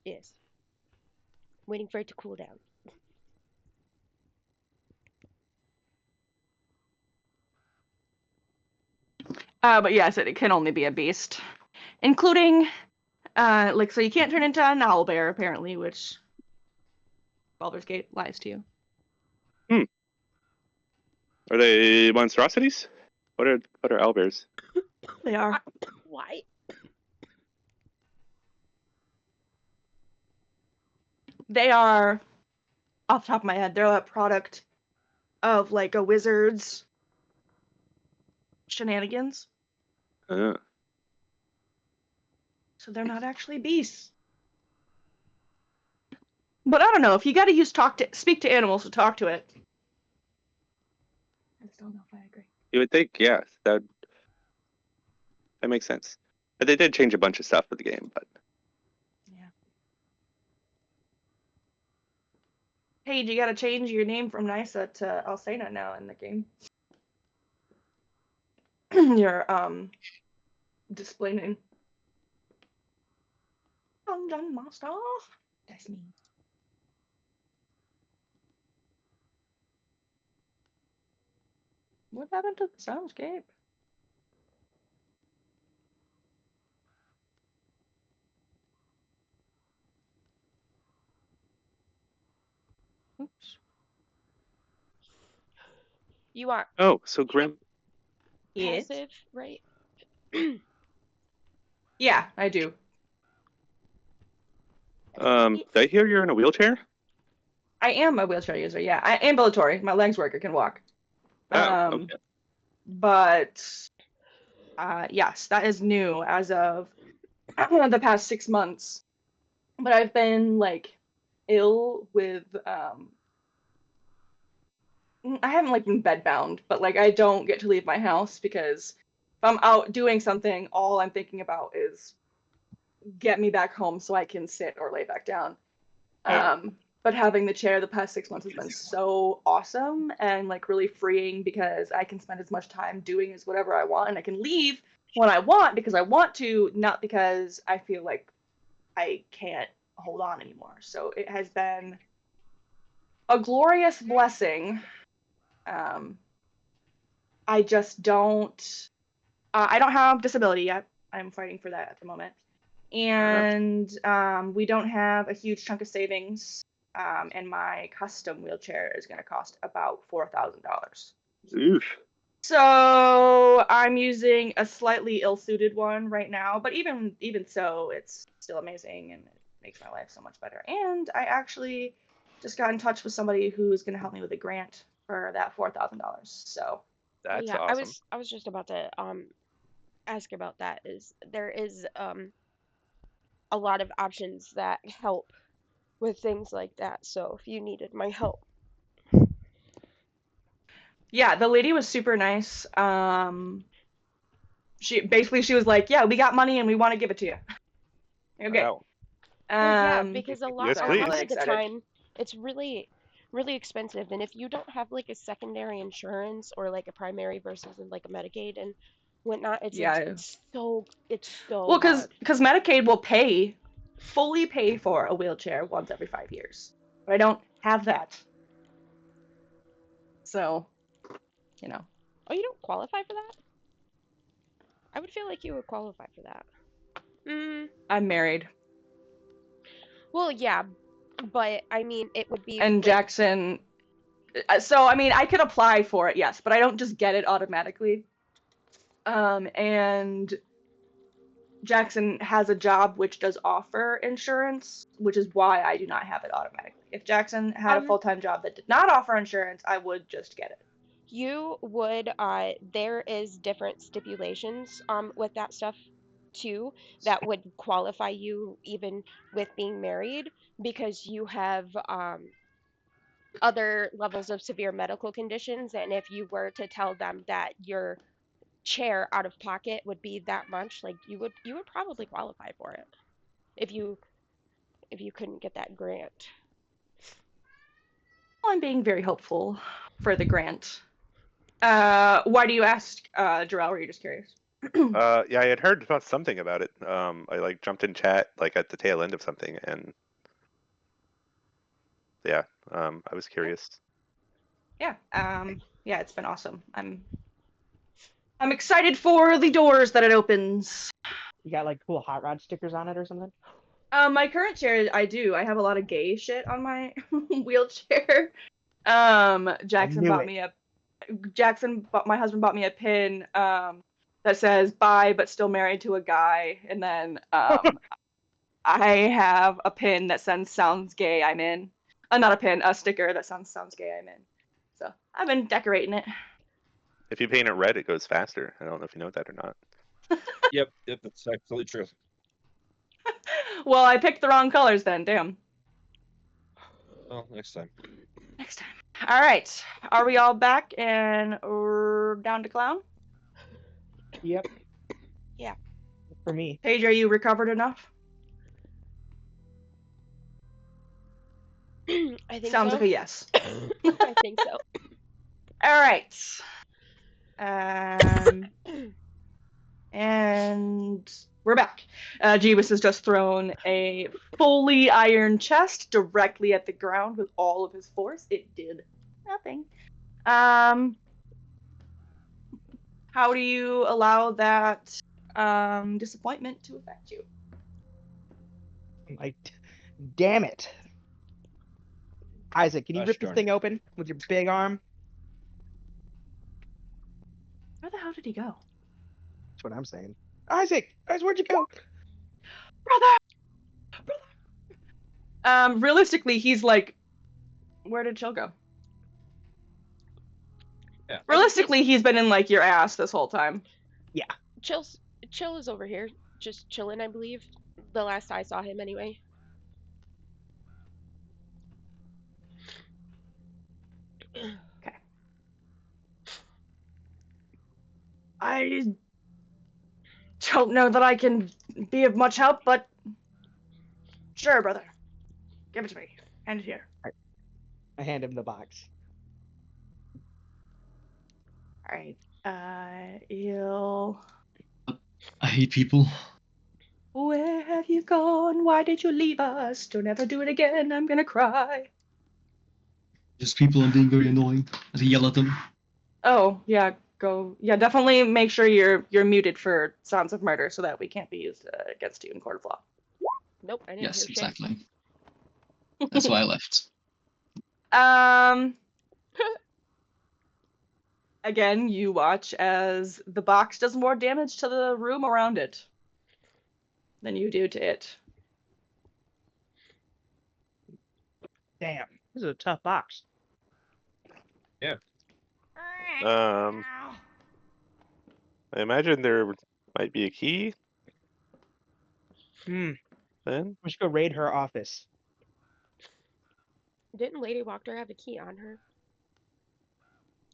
Yes. Waiting for it to cool down. But yes, it can only be a beast, including so you can't turn into an owlbear apparently, which Baldur's Gate lies to you. Are they monstrosities? What are owlbears? They are. Why? They are, off the top of my head, they're a product of like a wizard's shenanigans. Uh, So they're not actually beasts. But I don't know, if you gotta speak to animals to talk to it. I just don't know if I agree. you would think, yeah, that makes sense. But they did change a bunch of stuff with the game, but Yeah. Paige, you gotta change your name from Nysa to Alcena now in the game. Your display name. Dungeon Master. That's me. What happened to the soundscape? Oops. You are oh, so Grim. Yes. passive, right? Yeah, I do. Did I hear you're in a wheelchair? I am a wheelchair user, yeah. Ambulatory. My legs work, I can walk. Oh, okay. But yes, that is new as of the past 6 months. But I've been like ill with I haven't like been bedbound, but like I don't get to leave my house because if I'm out doing something, all I'm thinking about is get me back home so I can sit or lay back down. But having the chair the past 6 months has been so awesome and like really freeing because I can spend as much time doing as whatever I want, and I can leave when I want because I want to, not because I feel like I can't hold on anymore. So it has been a glorious blessing. I just don't. I don't have disability yet. I'm fighting for that at the moment, and we don't have a huge chunk of savings. And my custom wheelchair is going to cost about $4,000. Oof. So I'm using a slightly ill-suited one right now, but even so, it's still amazing and it makes my life so much better. And I actually just got in touch with somebody who's going to help me with a grant for that $4,000. So That's Yeah, awesome. I was just about to ask about that. Is there is a lot of options that help with things like that. So if you needed my help, yeah, the lady was super nice. She was like, "Yeah, we got money and we want to give it to you." Okay. Wow. well, yeah, because Yes, so a I'm lot please. really of the excited. time it's really expensive, and if you don't have like a secondary insurance or like a primary versus like a Medicaid and whatnot, Yeah. it's so Well, hard. because Medicaid will fully pay for a wheelchair once every 5 years, but I don't have that. So, you know, Oh, you don't qualify for that? I would feel like you would qualify for that. Mm, I'm married, well, yeah, but I mean, it would be and like Jackson. So, I mean, I could apply for it, yes, but I don't just get it automatically. And Jackson has a job which does offer insurance, which is why I do not have it automatically. If Jackson had a full-time job that did not offer insurance, I would just get it. you would there is different stipulations with that stuff too that would qualify you even with being married because you have other levels of severe medical conditions, and if you were to tell them that your chair out of pocket would be that much, like you would probably qualify for it if you couldn't get that grant. Well, I'm being very hopeful for the grant. Why do you ask, Jarrell? Were you just curious? Yeah, I had heard about something about it. I like jumped in chat like at the tail end of something, and yeah, I was curious. Yeah. Yeah, it's been awesome. I'm excited for the doors that it opens. You got like cool hot rod stickers on it or something? My current chair, I do. I have a lot of gay shit on my wheelchair. Jackson knew bought it. me a my husband bought me a pin that says "bi but still married to a guy," and then I have a pin that says "sounds gay, I'm in." Not a pin, a sticker that sounds gay, I'm in. So I've been decorating it. If you paint it red, it goes faster. I don't know if you know that or not. Yep, that's absolutely true. Well, I picked the wrong colors then. Damn. Well, next time. Next time. All right. Are we all back and down to clown? Yep. Yeah. For me. Paige, are you recovered enough? I think Sounds so. like a yes. I think so. All right. And we're back. Jeebus has just thrown a fully iron chest directly at the ground with all of his force. It did nothing. How do you allow that disappointment to affect you? I'm like, damn it. Isaac, can you Gosh rip this darn thing it. open with your big arm? Where the hell did he go? That's what I'm saying. Isaac, where'd you go? Brother! Realistically, he's like, where did Chill go? Yeah. Realistically, he's been in like your ass this whole time. Chill is over here, just chilling, I believe. The last I saw him, anyway. Okay. I don't know that I can be of much help, but sure, brother. Give it to me. Hand it here. I hand him the box. All right. He'll. I hate people. Where have you gone? Why did you leave us? Don't ever do it again. I'm gonna cry. Just people are being very annoying. As I yell at them. Oh yeah, go. Yeah, definitely make sure you're muted for sounds of murder so that we can't be used against you in court of law. Nope, I didn't Yes, hear shit. exactly. That's why I left. Again, you watch as the box does more damage to the room around it than you do to it. Damn, this is a tough box. I imagine there might be a key. Then We should go raid her office. Didn't Lady Walker have a key on her?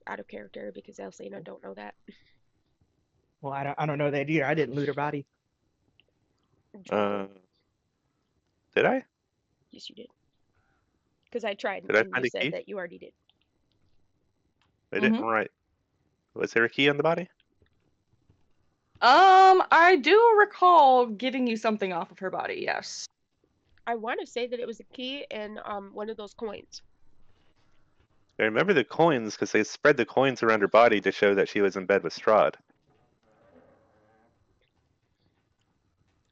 Out of character, because Elsena don't know that. Well, I don't know that either. I didn't loot her body. did I? Yes, you did. Because I tried, Did I and find you a said key? that you already did. I didn't write. Was there a key on the body? I do recall giving you something off of her body. Yes. I want to say that it was a key and one of those coins. I remember the coins because they spread the coins around her body to show that she was in bed with Strahd.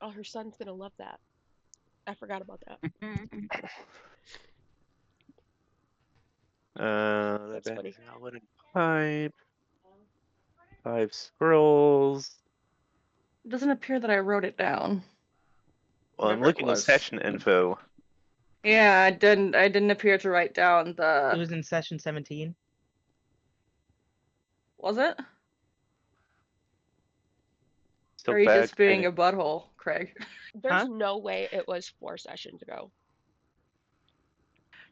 Oh, her son's gonna love that. I forgot about that. The That's funny. wooden pipe. 5 scrolls. It doesn't appear that I wrote it down. Well, I'm Whatever it looking at was. session info. Yeah, I didn't appear to write down It the. was in session 17. Was it? Still Or are you bad just being training. a butthole, Craig? There's Huh? no way it was 4 sessions ago.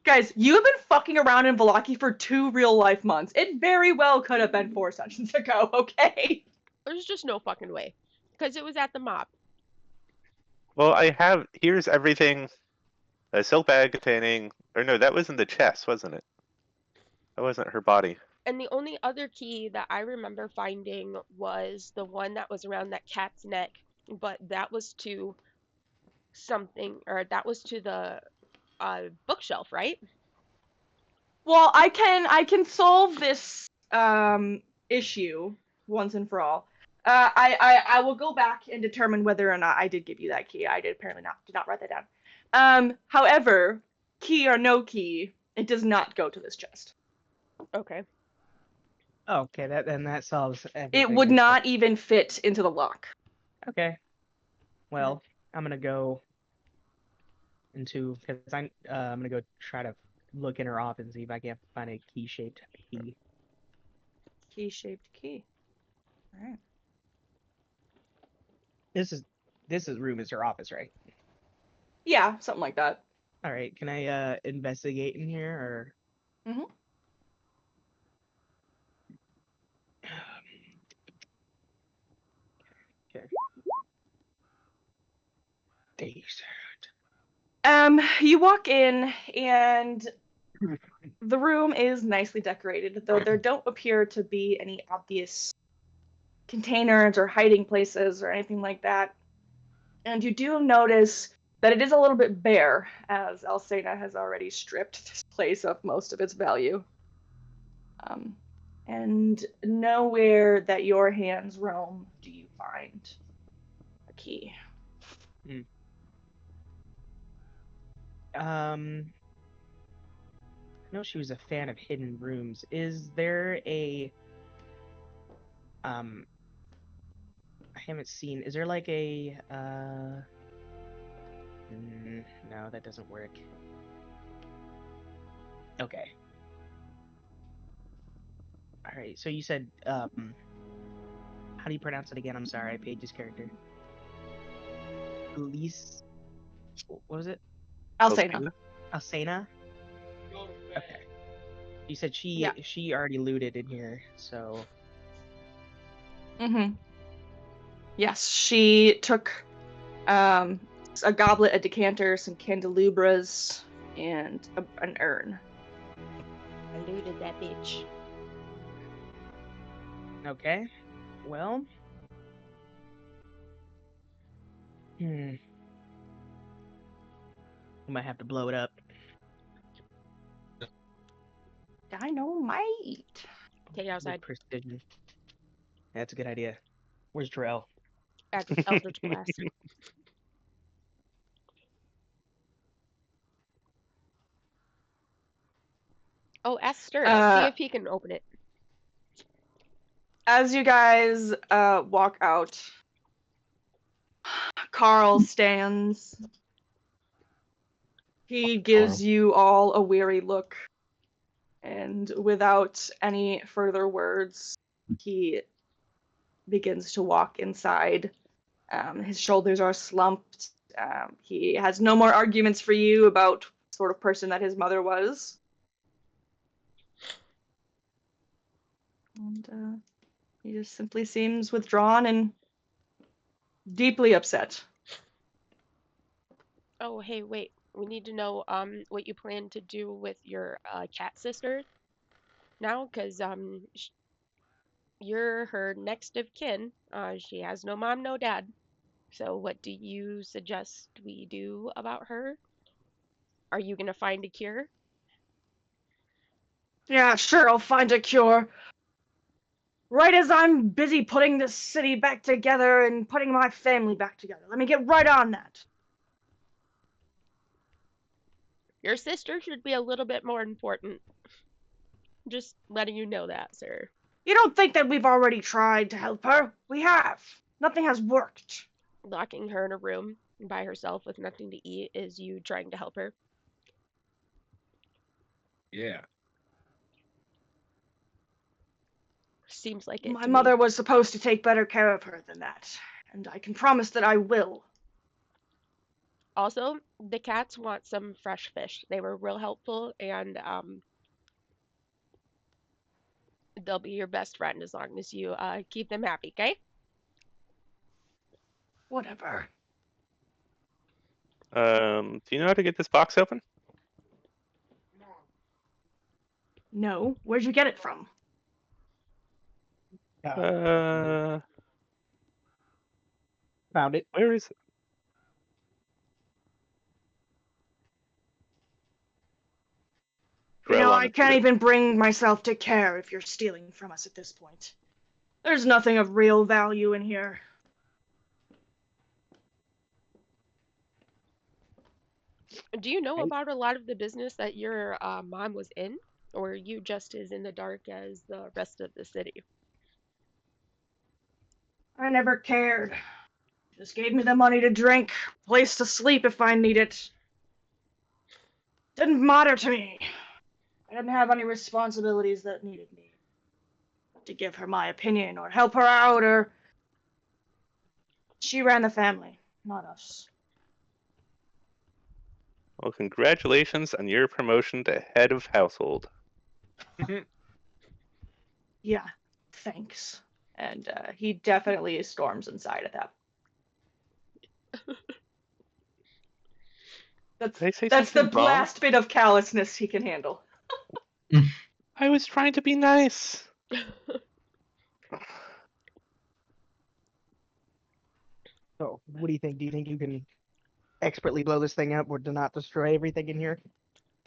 Guys, you have been fucking around in Velaki for 2 real life months. It very well could have been 4 sessions ago, okay? There's just no fucking way. Because it was at the mob. Well, here's everything. A silk bag containing, or no, that was in the chest, wasn't it? That wasn't her body. And the only other key that I remember finding was the one that was around that cat's neck. But that was to something, or that was to the bookshelf, right? Well, I can solve this issue once and for all. I will go back and determine whether or not I did give you that key. I did apparently not. Did not write that down. However, key or no key, it does not go to this chest. Okay. Okay, that solves everything. It would not even fit into the lock. Okay. Well, I'm gonna go into because I'm gonna go try to look in her office and see if I can find a key-shaped key. Key-shaped key. All right. This room is her office, right? Yeah, something like that. All right. Can I investigate in here or? Mhm. Okay. You walk in and the room is nicely decorated, though there don't appear to be any obvious containers or hiding places or anything like that. And you do notice that it is a little bit bare, as Alcena has already stripped this place of most of its value. And nowhere that your hands roam do you find a key. I know she was a fan of hidden rooms. Is there a I haven't seen. Is there like a no, that doesn't work. Okay. All right. So you said how do you pronounce it again? I'm sorry, I paid this character. Elise. What was it? Alcena. Alcena. Okay. You said Yeah. she already looted in here, so. Mm-hmm. Yes, she took a goblet, a decanter, some candelabras, and an urn. I looted that bitch. Okay. Well. We might have to blow it up. Dynamite. Take it outside. With precision. That's a good idea. Where's Drell? At Eldritch Blast. Oh, ask Strahd. See if he can open it. As you guys walk out, Carl stands. He gives you all a weary look, and without any further words, he begins to walk inside. His shoulders are slumped. He has no more arguments for you about what sort of person that his mother was. And he just simply seems withdrawn and deeply upset. Oh, hey, wait. We need to know what you plan to do with your cat sister now, because you're her next of kin. She has no mom, no dad. So what do you suggest we do about her? Are you gonna find a cure? Yeah, sure, I'll find a cure. Right as I'm busy putting this city back together and putting my family back together. Let me get right on that. Your sister should be a little bit more important. Just letting you know that, sir. You don't think that we've already tried to help her? We have. Nothing has worked. Locking her in a room by herself with nothing to eat is you trying to help her. Yeah. Seems like it. My mother was supposed to take better care of her than that, and I can promise that I will. Also, the cats want some fresh fish. They were real helpful, and they'll be your best friend as long as you keep them happy, okay? Whatever. Do you know how to get this box open? No. Where'd you get it from? Found it. Where is it? You know, I can't even bring myself to care if you're stealing from us at this point. There's nothing of real value in here. Do you know Right? about a lot of the business that your mom was in? Or are you just as in the dark as the rest of the city? I never cared. Just gave me the money to drink, place to sleep if I need it. Didn't matter to me. I didn't have any responsibilities that needed me to give her my opinion or help her out or. She ran the family, not us. Well, congratulations on your promotion to head of household. Yeah, thanks. And he definitely storms inside at that. Did I say That's the something wrong? last bit of callousness he can handle. I was trying to be nice. So, what do you think? Do you think you can expertly blow this thing up or do not destroy everything in here?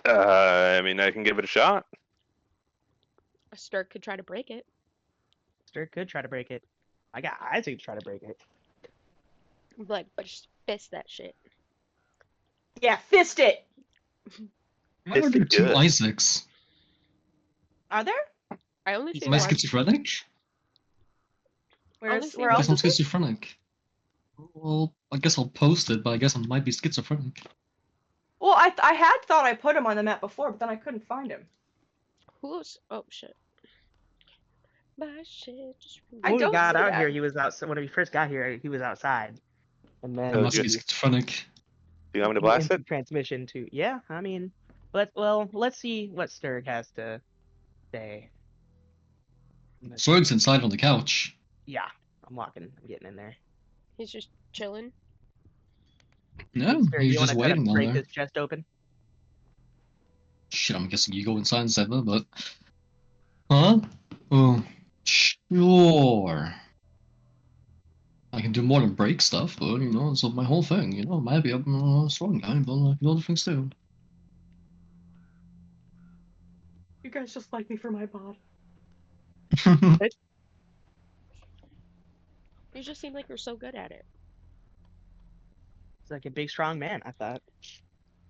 I mean, I can give it a shot. A Stark could try to break it. Stir could try to break it. I say try to break it. But just fist that shit. Yeah, fist it! Why are Fist there it two good. Isaacs? Are there? I only see Am I one. schizophrenic? Where see else I guess I'm is it? schizophrenic. Well, I guess I'll post it, but I guess I might be schizophrenic. Well, I had thought I put him on the map before, but then I couldn't find him. Who's? Oh shit. My shit. Just I When we don't got see out that. here, he was outside. When we first got here, he was outside. And I then must be good. schizophrenic. Do you want me to the blast instant it? transmission to I mean, let's see what Sturg has to say. Sword's inside on the couch. Yeah, I'm getting in there. He's just chilling. No, Sturg, he's you want just to try to waiting down break there. this chest open? Shit, I'm guessing you go inside and say that, but. Huh? Oh, sure. I can do more than break stuff, but it's not my whole thing. I might be a strong guy, but I can do other things too. You guys just like me for my bod. You just seem like you're so good at it. It's like a big, strong man. I thought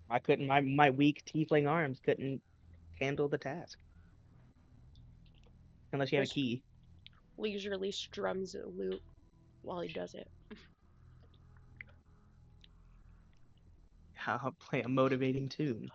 I couldn't. My weak tiefling arms couldn't handle the task unless you have a Just key. leisurely strums a lute while he does it. I'll play a motivating tune.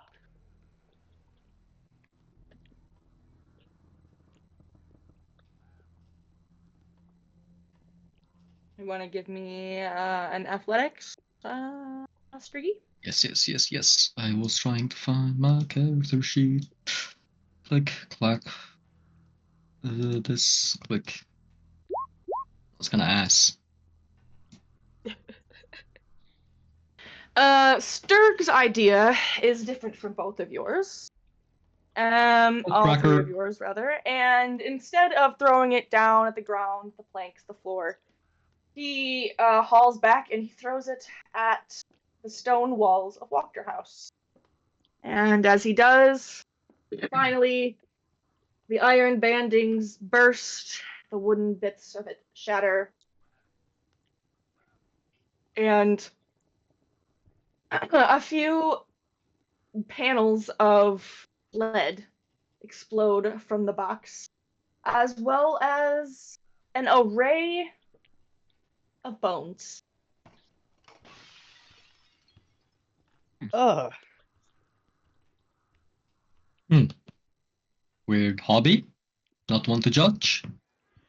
You want to give me an athletics, Striggy? Yes. I was trying to find my character sheet. Click, clack. This, click. I was gonna ask. Sturg's idea is different from both of yours. All three of yours, rather. And instead of throwing it down at the ground, the planks, the floor, he hauls back and he throws it at the stone walls of Walker House. And as he does, finally, the iron bandings burst, the wooden bits of it shatter, and a few panels of lead explode from the box, as well as an array of bones. Ugh. Weird hobby. Not one to judge.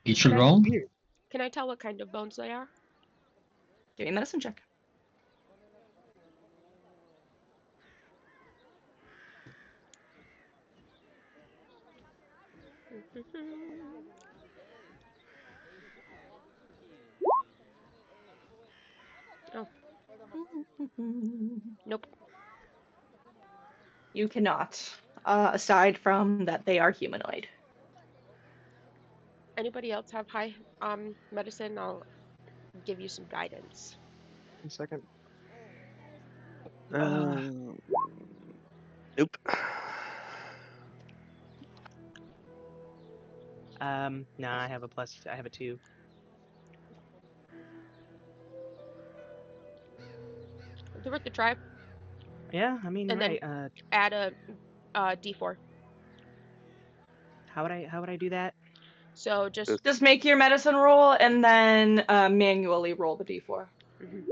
Each Can your I- own. Weird. Can I tell what kind of bones they are? Give me a medicine check. Oh, nope. You cannot, aside from that they are humanoid. Anybody else have high medicine? I'll give you some guidance. 1 second. Nope. No, I have a plus. I have a 2. It's worth a try. Yeah, I mean, And then right. add a D4. How would I do that? So just Just make your medicine roll and then manually roll the d4. mhm.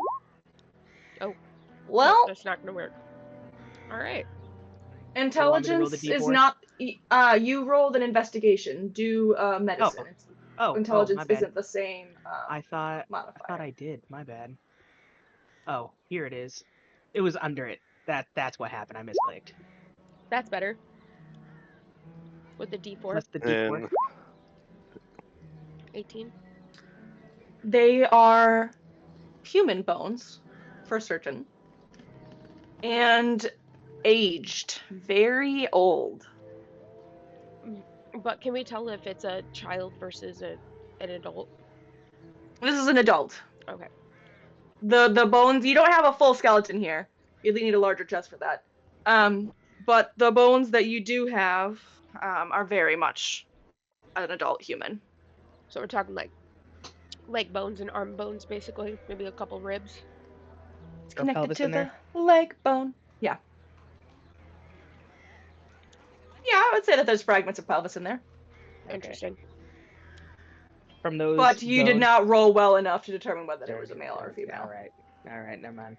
Oh, nope, Well, that's not gonna work. All right. Do you want me to roll the intelligence is D4? not. You rolled an investigation. Do medicine. It's, Oh, intelligence my bad. isn't the same I thought modifier. I did. My bad. Oh, here it is. It was under it. That's what happened. I misclicked. That's better. With the D4, What's the D4? And 18. They are human bones, for certain, and aged, very old. But can we tell if it's a child versus an adult? This is an adult. Okay. The bones. You don't have a full skeleton here. You need a larger chest for that. But the bones that you do have are very much an adult human. So we're talking like leg bones and arm bones, basically. Maybe a couple ribs. It's Or connected pelvis to in the there? leg bone. Yeah. Yeah, I would say that there's fragments of pelvis in there. Okay. Interesting. From those But you did bones. not roll well enough to determine whether it was a Okay, male or a okay, female. All right, never mind.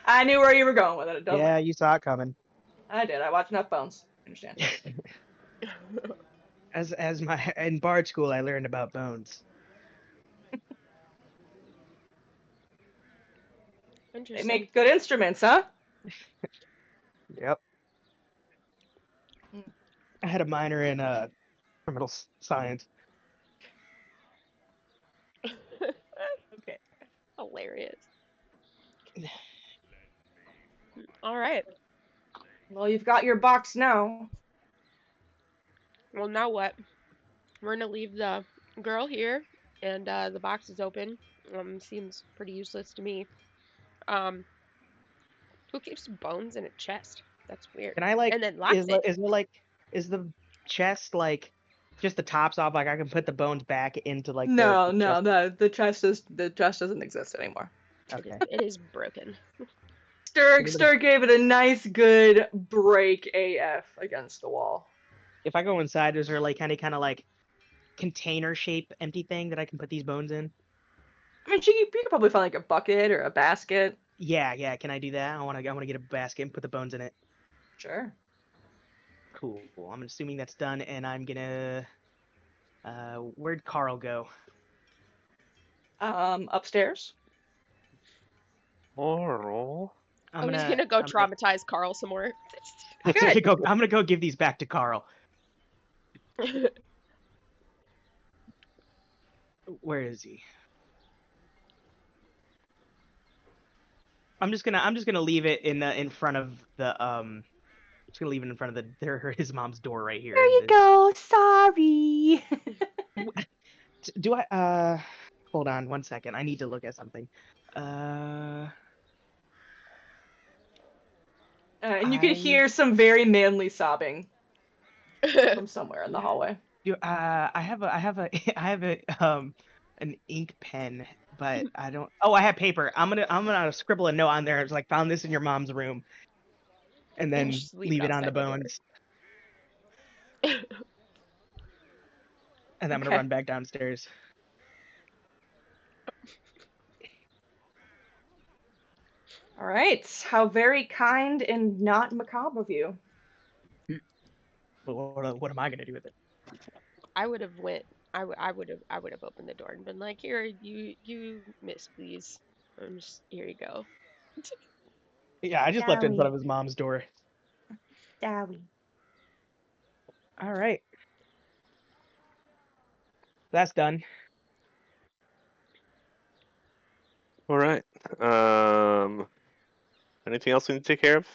I knew where you were going with it. It doesn't Yeah, matter. you saw it coming. I did. I watched enough bones. I understand. As my in Bard school, I learned about bones. They Interesting. make good instruments, huh? Yep. Mm. I had a minor in criminal science. Okay. Hilarious. All right. Well, you've got your box now. Well, now what? We're gonna leave the girl here, and the box is open. Seems pretty useless to me. Um, who keeps bones in a chest? That's weird. Can I like And then locks it. is the chest like just the tops off? Like I can put the bones back into like No, the no, chest. the chest doesn't exist anymore. Okay. It is broken. Stir gave it a nice, good break AF against the wall. If I go inside, is there like any kind of like container shape empty thing that I can put these bones in? I mean, you could probably find like a bucket or a basket. Yeah. Can I do that? I want to get a basket and put the bones in it. Sure. Cool. I'm assuming that's done, and I'm gonna. Where'd Carl go? Upstairs. Oral. Oh, he's gonna go traumatize Carl some more. I'm gonna go give these back to Carl. Where is he? I'm just gonna leave it in front of the just gonna leave it in front of his mom's door right here. There you go. Sorry. Do I hold on 1 second. I need to look at something. And you could hear some very manly sobbing from somewhere in the hallway. I have an ink pen, but I don't. Oh, I have paper. I'm gonna scribble a note on there. It's like found this in your mom's room, and then Just leave it on the outside door. bones. And I'm gonna run back downstairs. All right. How very kind and not macabre of you. But what am I gonna do with it? I would have went. I would have opened the door and been like, "Here, you miss, please. Here you go." Yeah, I just left it in front of his mom's door. Dowie. All right, that's done. All right. Anything else we need to take care of?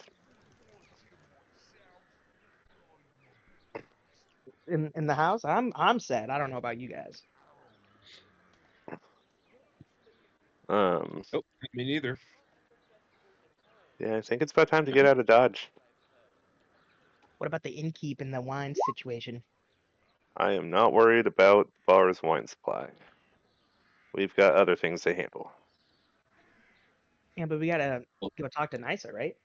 In the house, I'm set. I don't know about you guys. Nope, me neither. Yeah, I think it's about time to get out of Dodge. What about the innkeep and the wine situation? I am not worried about bar's wine supply. We've got other things to handle. Yeah, but we gotta go talk to Nisa, right?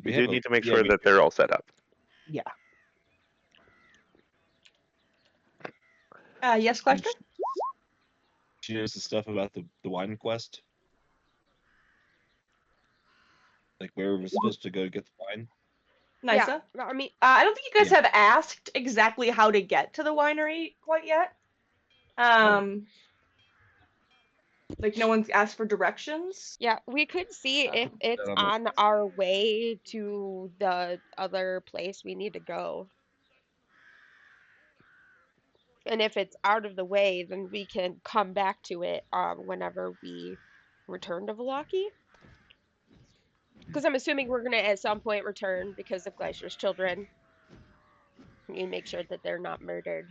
We have do a need to make yeah, sure that they're all set up. Yeah. Yes, question? She knows the stuff about the wine quest, like where we're supposed to go to get the wine. Nisa? Yeah, I mean, I don't think you guys Yeah. have asked exactly how to get to the winery quite yet. Like no one's asked for directions. yeah, we could see if it's on the- on our way to the other place we need to go. And if it's out of the way, then we can come back to it whenever we return to Velaki. Because I'm assuming we're gonna at some point return because of Glacier's children. You make sure that they're not murdered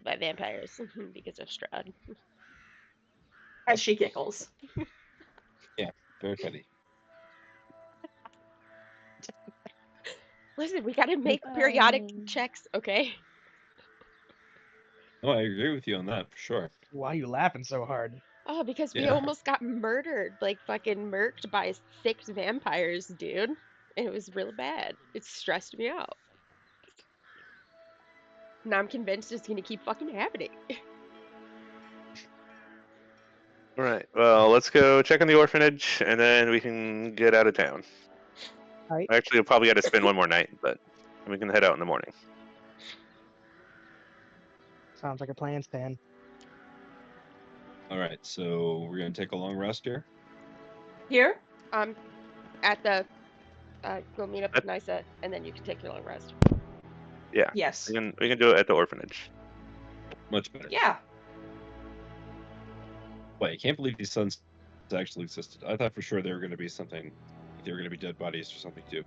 by vampires because of Strahd. As she giggles. Yeah, very funny. Listen, we gotta make periodic checks, okay? No, I agree with you on that for sure. Why are you laughing so hard? Oh, because we Yeah. almost got murdered, like fucking murked by 6 vampires, dude. And it was real bad. It stressed me out. Now I'm convinced it's gonna keep fucking happening. All right. Well, let's go check on the orphanage, and then we can get out of town. All right. Actually, we'll probably got to spend one more night, but we can head out in the morning. Sounds like a plan, Stan. All right, so we're gonna take a long rest here. Here? At the go meet up with Nisa, and then you can take your long rest. Yeah. Yes. We can do it at the orphanage. Much better. Yeah. Wait, I can't believe these suns actually existed. I thought for sure they were going to be something. They were going to be dead bodies or something too.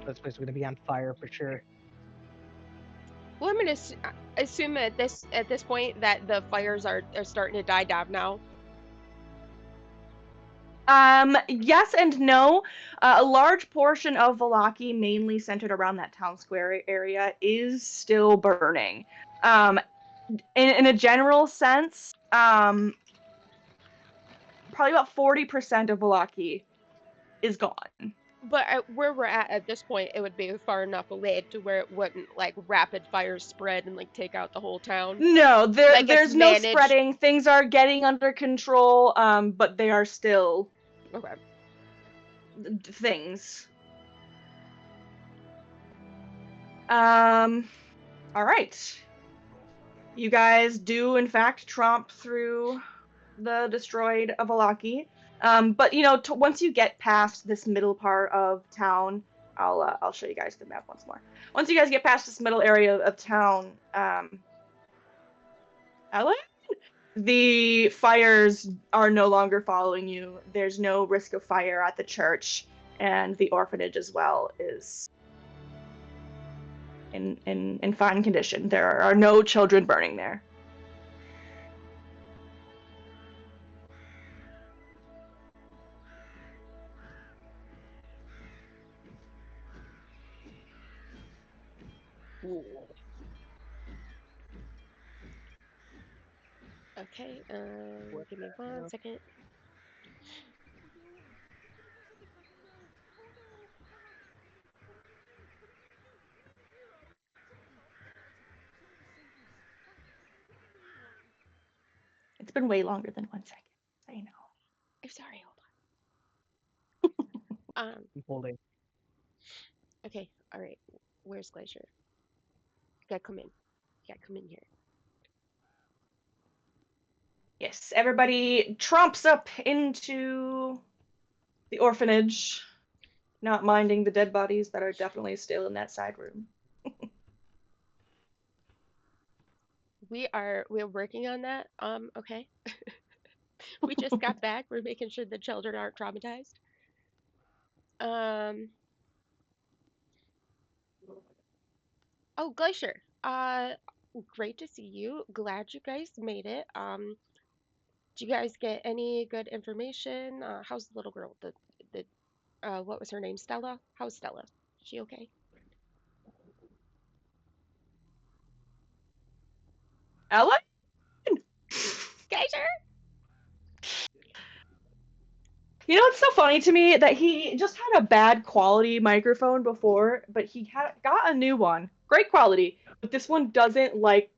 This place is gonna be on fire for sure. Well, I'm gonna assume at this point that the fires are starting to die down now. Yes and no. A large portion of Velaki, mainly centered around that town square area, is still burning. In a general sense, probably about 40% of Velaki is gone. But where we're at this point, it would be far enough away to where it wouldn't like rapid fires spread and like take out the whole town. No, Like, it's there's no managed. spreading. Things are getting under control, but they are still Okay. things. All right. You guys do, in fact, tromp through the destroyed Avalaki. But you know, once you get past this middle part of town, I'll show you guys the map once more. Once you guys get past this middle area of town, Ellen, the fires are no longer following you. There's no risk of fire at the church, and the orphanage as well is in fine condition. There are no children burning there. Okay. Give me 1 second. It's been way longer than 1 second. So you know. I'm sorry. Hold on. I'm holding. Okay. All right. Where's Glacier? You gotta come in. You gotta come in here. Yes, everybody tromps up into the orphanage, not minding the dead bodies that are definitely still in that side room. We're working on that. Okay. We just got back. We're making sure the children aren't traumatized. Oh, Glacier. Great to see you. Glad you guys made it. Did you guys get any good information? How's the little girl? The what was her name? Stella? How's Stella? She okay? Ellen? Geyser? You know, it's so funny to me that he just had a bad quality microphone before, but got a new one. Great quality, but this one doesn't like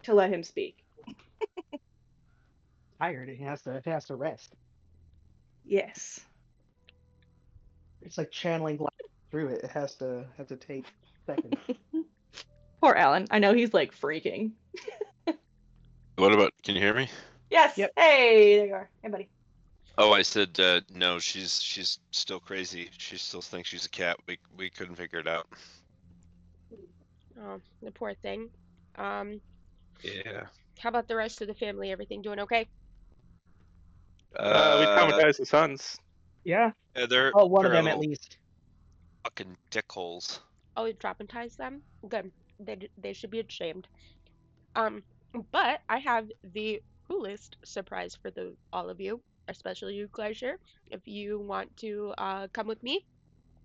to let him speak. Tired. It has to rest. Yes. It's like channeling light through it. It has to take seconds. Poor Alan. I know he's like freaking. What about? Can you hear me? Yes. Yep. Hey, there you are. Hey, buddy. Oh, I said no. She's still crazy. She still thinks she's a cat. We couldn't figure it out. Oh, the poor thing. Um, Yeah. how about the rest of the family? Everything doing okay? We Uh, traumatized the sons. Yeah. yeah, they're Oh, one of them at parallel least. fucking dickholes. Oh, you traumatized them? Good. They should be ashamed. Um, but I have the coolest surprise for the all of you, especially you, Glacier. If you want to come with me,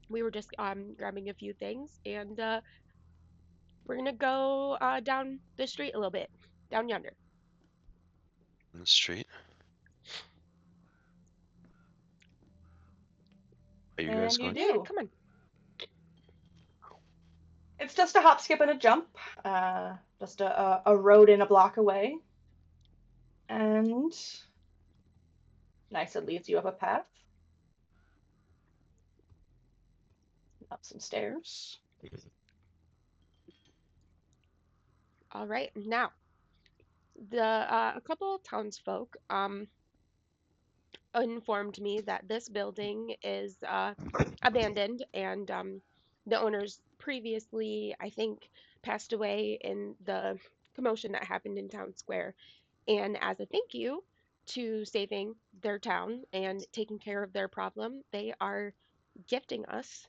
we were just grabbing a few things, and we're gonna go down the street a little bit, down yonder. In the street. Are you guys And you going? Yeah, do. come on. It's just a hop, skip, and a jump. Just a road and a block away. And nice, it leads you up a path. Up some stairs. All right, now the a couple of townsfolk informed me that this building is abandoned and the owners previously, I think, passed away in the commotion that happened in town square. And as a thank you to saving their town and taking care of their problem, they are gifting us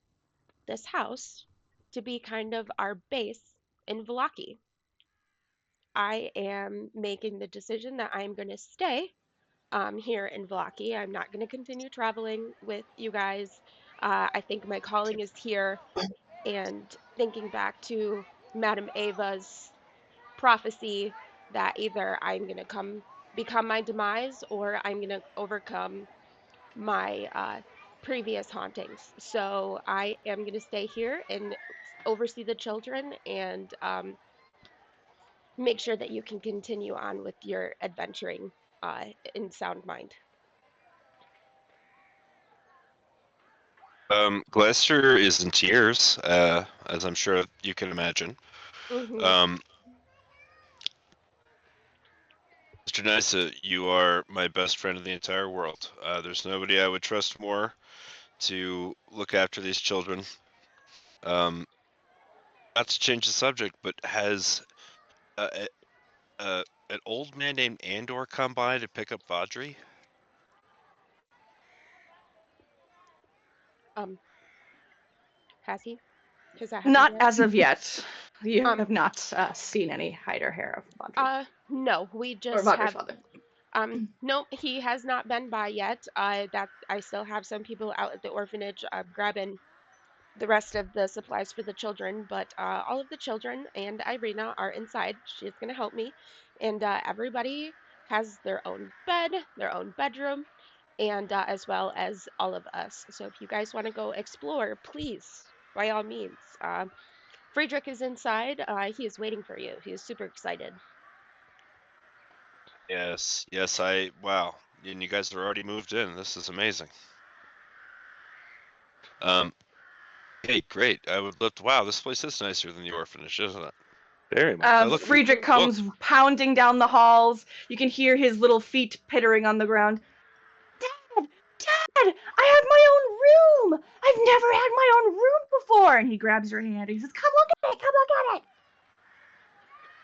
this house to be kind of our base in Vallaki. I am making the decision that I'm going to stay here in Vallaki. I'm not going to continue traveling with you guys. I think my calling is here. And thinking back to Madame Ava's prophecy that either I'm going to become my demise or I'm going to overcome my previous hauntings. So I am going to stay here and oversee the children and make sure that you can continue on with your adventuring in sound mind. Glacier is in tears, as I'm sure you can imagine. Hmm. Um, Mr. Nisa, you are my best friend in the entire world. There's nobody I would trust more to look after these children. Not to change the subject, but has an old man named Andor come by to pick up Vadri? Um, has he? Has that happened Not yet? as of yet. You Um, have not seen any hide or hair of Vondry. no, we Or just Vondry's have. father. No, he has not been by yet. That I still have some people out at the orphanage grabbing the rest of the supplies for the children, but all of the children and Irina are inside. She's going to help me. And everybody has their own bed, their own bedroom, and as well as all of us. So if you guys want to go explore, please, by all means. Friedrich is inside. He is waiting for you. He is super excited. Yes, wow. And you guys are already moved in. This is amazing. Hey, great. I would love to. Wow, this place is nicer than the orphanage, isn't it? Very much. Look, Friedrich comes pounding down the halls. You can hear his little feet pittering on the ground. Dad! Dad! I have my own room! I've never had my own room before! And he grabs your hand and he says, come look at it! Come look at it!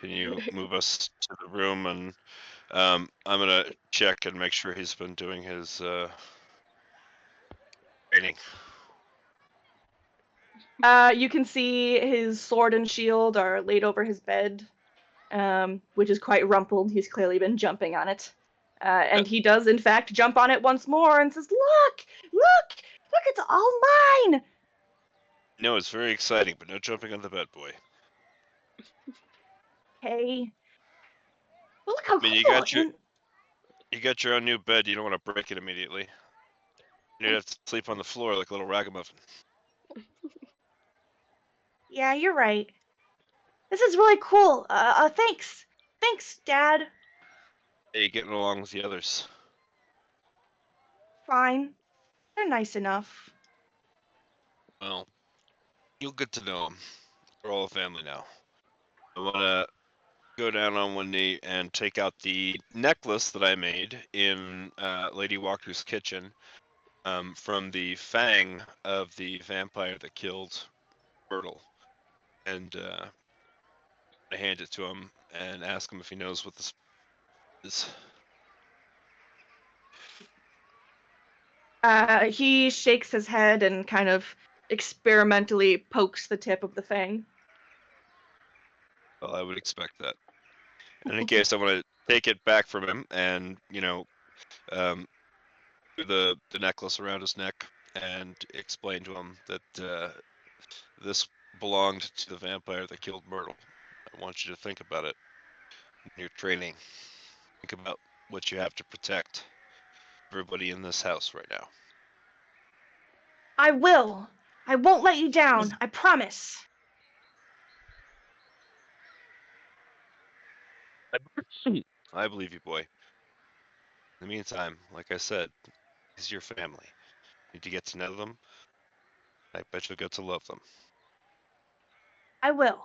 Can you move us to the room and I'm gonna check and make sure he's been doing his training. You can see his sword and shield are laid over his bed, which is quite rumpled. He's clearly been jumping on it. And he does, in fact, jump on it once more and says, look! Look! Look, it's all mine! No, it's very exciting, but no jumping on the bed, boy. Hey. Well, look how I mean, cool! you got your own new bed. You don't want to break it immediately. You'd have to sleep on the floor like a little ragamuffin. Yeah, you're right. This is really cool. Thanks. Thanks, Dad. How you getting along with the others? Fine. They're nice enough. Well, you'll get to know them. We're all a family now. I want to go down on one knee and take out the necklace that I made in Lady Walker's kitchen from the fang of the vampire that killed Myrtle. And I hand it to him and ask him if he knows what this is. He shakes his head and kind of experimentally pokes the tip of the fang. Well, I would expect that. In any case, I want to take it back from him and, do the necklace around his neck and explain to him that this belonged to the vampire that killed Myrtle. I want you to think about it in your training. Think about what you have to protect everybody in this house right now. I will. I won't let you down. I promise. I believe you, boy. In the meantime, like I said, he's your family. Need to get to know them. I bet you'll get to love them. I will.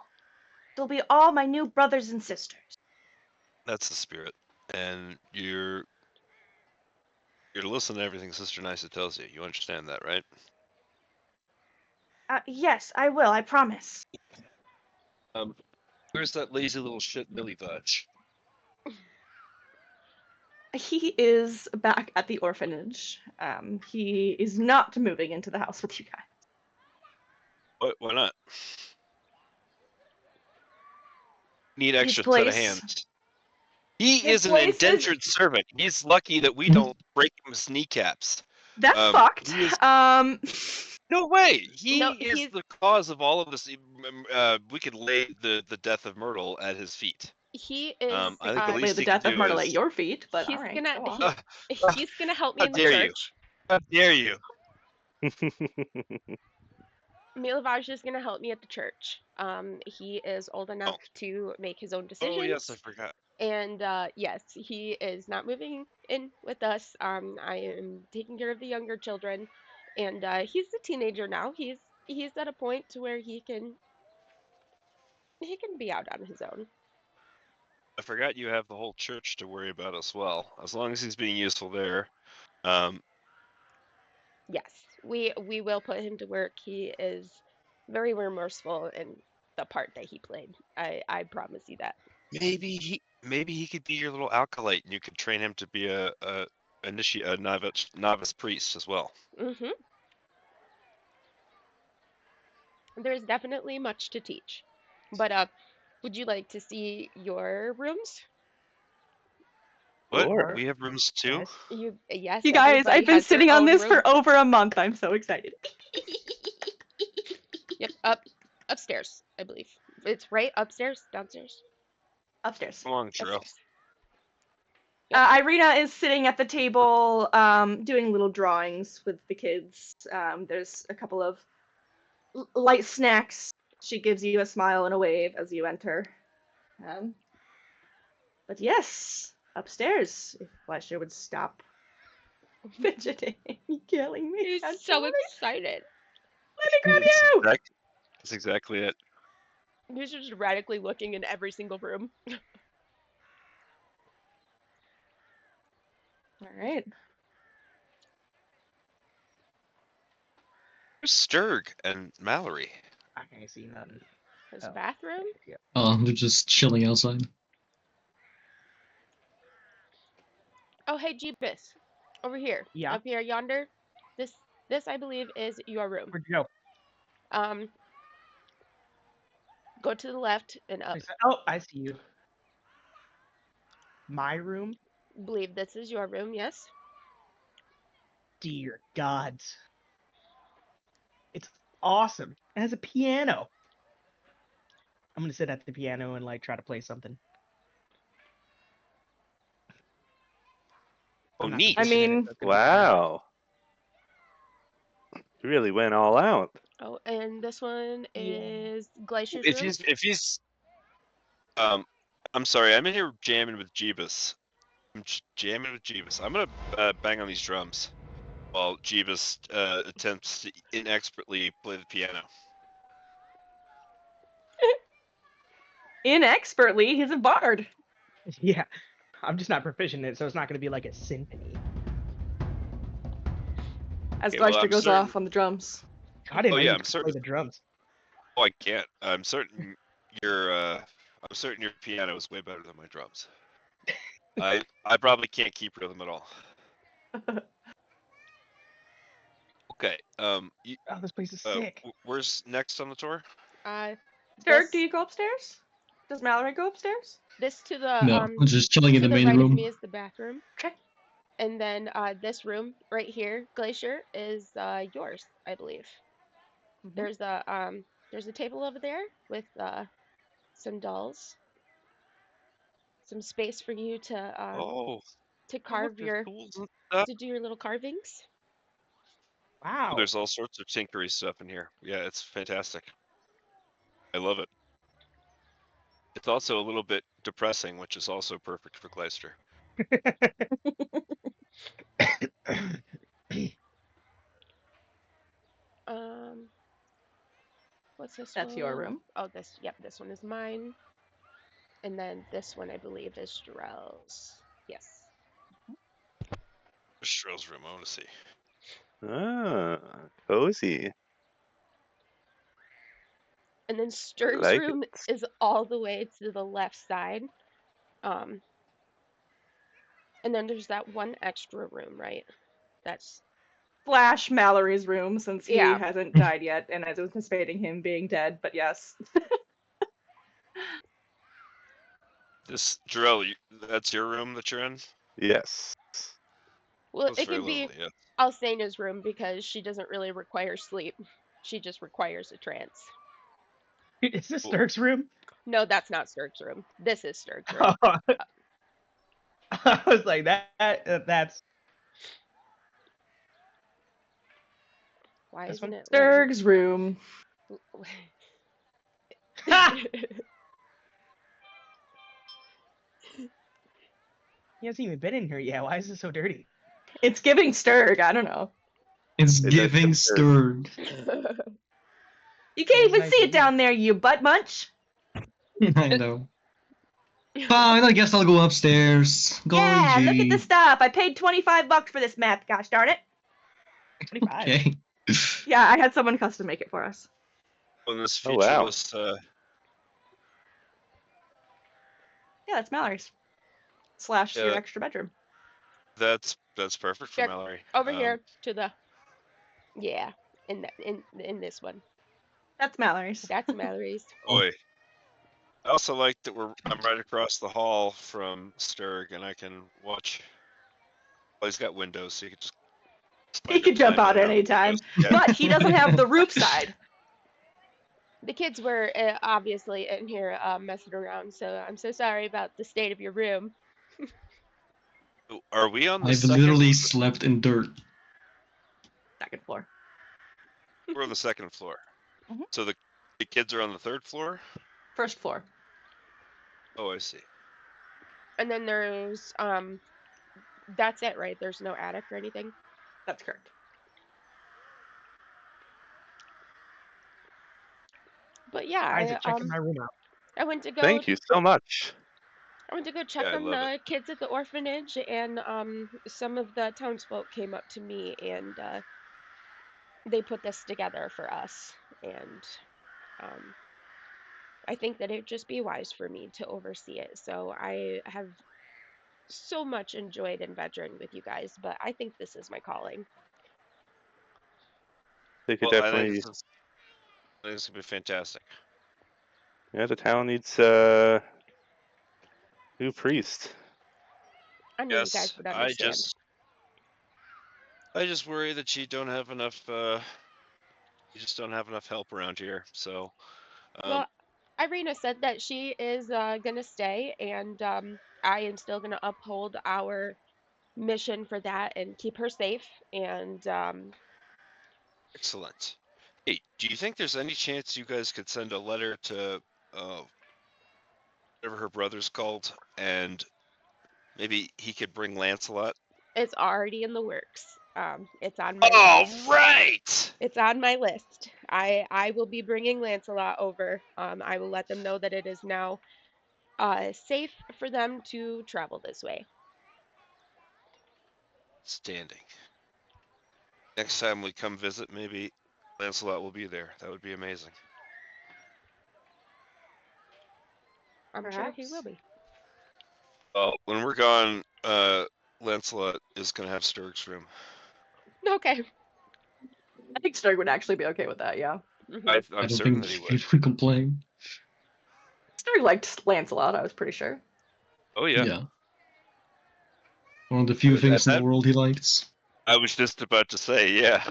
They'll be all my new brothers and sisters. That's the spirit. And you're to listen to everything Sister Nysa tells you. You understand that, right? Yes, I will. I promise. Where's that lazy little shit Millie Vudge? He is back at the orphanage. He is not moving into the house with you guys. Why not? Need His extra set of place. hands. He His is an place is- indentured servant. He's lucky that we don't break his kneecaps. That's fucked. he is- Um, No way. He No, is he's- the cause of all of this. We could lay the death of Myrtle at his feet. He is. I think the lay least the he death could of do Myrtle is. at your feet, but he's all right, gonna go on. he's gonna help me How in the dare you. church. How dare you? Milavage is gonna help me at the church. He is old enough to make his own decisions. Oh yes, I forgot. And yes, he is not moving in with us. I am taking care of the younger children, and he's a teenager now. He's at a point to where he can be out on his own. I forgot you have the whole church to worry about as well. As long as he's being useful there. Um, Yes, we will put him to work. He is very remorseful in the part that he played. I promise you that. maybe he could be your little acolyte, and you could train him to be a novice priest as well. Mm-hmm. There's definitely much to teach. But would you like to see your rooms? What? Sure. We have rooms too? Yes. Yes, You guys, everybody I've been has their sitting on own this room. for over a month. I'm so excited. Yep, upstairs, I believe. It's right upstairs, downstairs. Upstairs. Come along, Cheryl. Upstairs. Yep. Irina is sitting at the table, doing little drawings with the kids. There's a couple of light snacks. She gives you a smile and a wave as you enter. But yes, upstairs. If Fleischer would stop fidgeting, killing me. He's I'm so sorry. excited. Let me grab you. That's exactly it. He's just radically looking in every single room. All right. Where's Sturg and Mallory? I can't see nothing. His Oh. bathroom? Yeah. Oh, they're just chilling outside. Oh, hey, Jeebus. Over here. Yeah. Up here, yonder. This I believe is your room. Where'd you go? Go to the left and up. Oh, I see you. My room? Believe this is your room, yes? Dear gods. It's awesome. It has a piano. I'm gonna sit at the piano and like try to play something. I'm not neat. I proficient in it, mean, so it's gonna be hard. Wow. You really went all out. Oh, and this one Yeah. is Glacier's If room. he's I'm sorry, I'm in here jamming with Jeebus. Jamming with Jeebus. I'm gonna bang on these drums while Jeebus attempts to inexpertly play the piano. inexpertly, he's a bard. Yeah. I'm just not proficient in it, so it's not gonna be like a symphony. As Okay, well, Gleister I'm goes certain. off on the drums. I didn't Oh know yeah, you I'm could play certain. the drums. Oh, I can't. I'm certain your piano is way better than my drums. I probably can't keep rhythm at all. Okay. Oh, this place is sick. Where's next on the tour? Dirk, This do you go upstairs? Does Mallory go upstairs? this to the No, I'm just chilling in to the the main right of room. me is the bathroom. Okay. And then this room right here, Glacier, is yours, I believe. Mhm. There's a table over there with some dolls, some space for you Oh, to look, carve there's your tools and stuff. to do your little carvings. Wow. There's all sorts of tinkery stuff in here. Yeah, it's fantastic. I love it. It's also a little bit depressing, which is also perfect for Gleister. What's this That's your one? room. Oh, this one is mine. And then this one, I believe, is Jarrell's. Yes. Strill's room, I want to see. Ah, cozy. And then Sturg's Like room it. is all the way to the left side. And then there's that one extra room, right? That's Slash Mallory's room, since he yeah. hasn't died yet, and I was anticipating him being dead, but yes. This Jarrell, that's your room that you're in. Yes. Well, That's it very could be lovely. Yeah. Alcena's room because she doesn't really require sleep. She just requires a trance. Is this Dirk's room? No, that's not Sturg's room. This is Sturg's room. I was like, that's Why this isn't one? it Sturg's room. He hasn't even been in here yet. Why is it so dirty? It's giving Sturg, I don't know. It's It does giving give stirred. You can't It's even nice see to it down there, you butt munch. I know. Fine, I guess I'll go upstairs. Golly Yeah, look at gee. the stuff. I paid $25 for this map, gosh darn it. 25. Okay. Yeah, I had someone custom make it for us. On this Oh, wow. featureless, Yeah, that's Mallory's. Slash your Yeah. extra bedroom. that's perfect for Yeah, Mallory. over here to the in this one. That's Mallory's. That's Mallory's. Boy. I also like that I'm right across the hall from Sturg, and I can watch. Well, he's got windows, so you can just. He can jump out anytime, Yeah. but he doesn't have the roof side. The kids were obviously in here messing around, so I'm so sorry about the state of your room. Are we on the I've second? literally slept in dirt. Second floor. We're on the second floor. Mhm. So the kids are on the third floor. First floor. Oh, I see. And then there's that's it, right? There's no attic or anything. That's correct. But yeah, Isaac, checking my room out. I went to go Thank you so much. I went to go check Yeah, I on love the kids at the orphanage, and some of the townsfolk came up to me, and they put this together for us. And I think that it'd just be wise for me to oversee it. So I have so much enjoyed adventuring with you guys, but I think this is my calling. They could Well, I think definitely. this is gonna be fantastic. Yeah, the town needs new priest. I knew you guys Yes, would understand. I just worry that you don't have enough. You just don't have enough help around here. So, Well, Irina said that she is gonna stay, and I am still gonna uphold our mission for that and keep her safe. And Excellent. Hey, do you think there's any chance you guys could send a letter to whatever her brother's called, and maybe he could bring Lancelot? it's already in the works. It's on my All list. right. It's on my list. I will be bringing Lancelot over. I will let them know that it is now safe for them to travel this way. Standing. Next time we come visit, maybe Lancelot will be there. That would be amazing. I'm sure he will Perhaps. be. Oh, when we're gone, Lancelot is gonna have Sturg's room. Okay. I think Strahd would actually be okay with that, yeah. Mhm. I'm I don't certain think that he he would. would complain. Strahd liked Lancelot, I was pretty sure. Oh yeah. Yeah. One of the few At things in the that, world he likes. I was just about to say, yeah.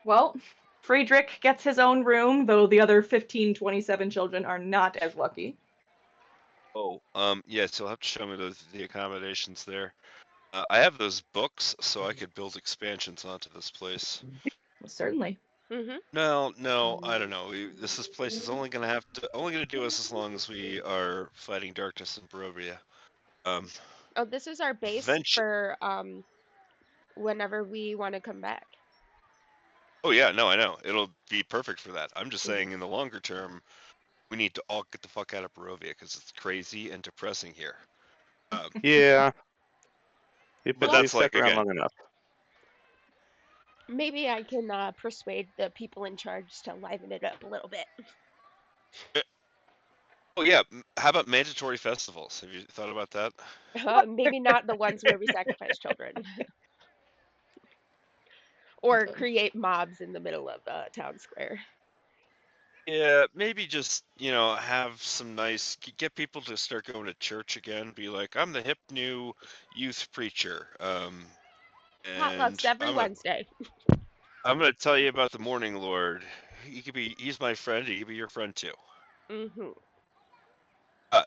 Well, Friedrich gets his own room, though the other 1527 children are not as lucky. Oh, yes, you'll have to show me the accommodations there. I have those books, so I could build expansions onto this place. Well, certainly. Mhm. No, I don't know. This place is only gonna do us as long as we are fighting darkness in Barovia. Oh, this is our base Venture. for whenever we want to come back. Oh yeah, no, I know. It'll be perfect for that. I'm just Mhm. saying, in the longer term, we need to all get the fuck out of Barovia because it's crazy and depressing here. Yeah, But but Well, we've that's like stuck around again. long enough. maybe I can persuade the people in charge to liven it up a little bit. Oh yeah, how about mandatory festivals? Have you thought about that? Maybe not the ones where we sacrifice children or create mobs in the middle of town square. Yeah, maybe just, have some nice, get people to start going to church again. Be like, I'm the hip new youth preacher. Potlucks And every Wednesday. I'm gonna tell you about the Morning Lord. He's my friend. He could be your friend too. Mhm.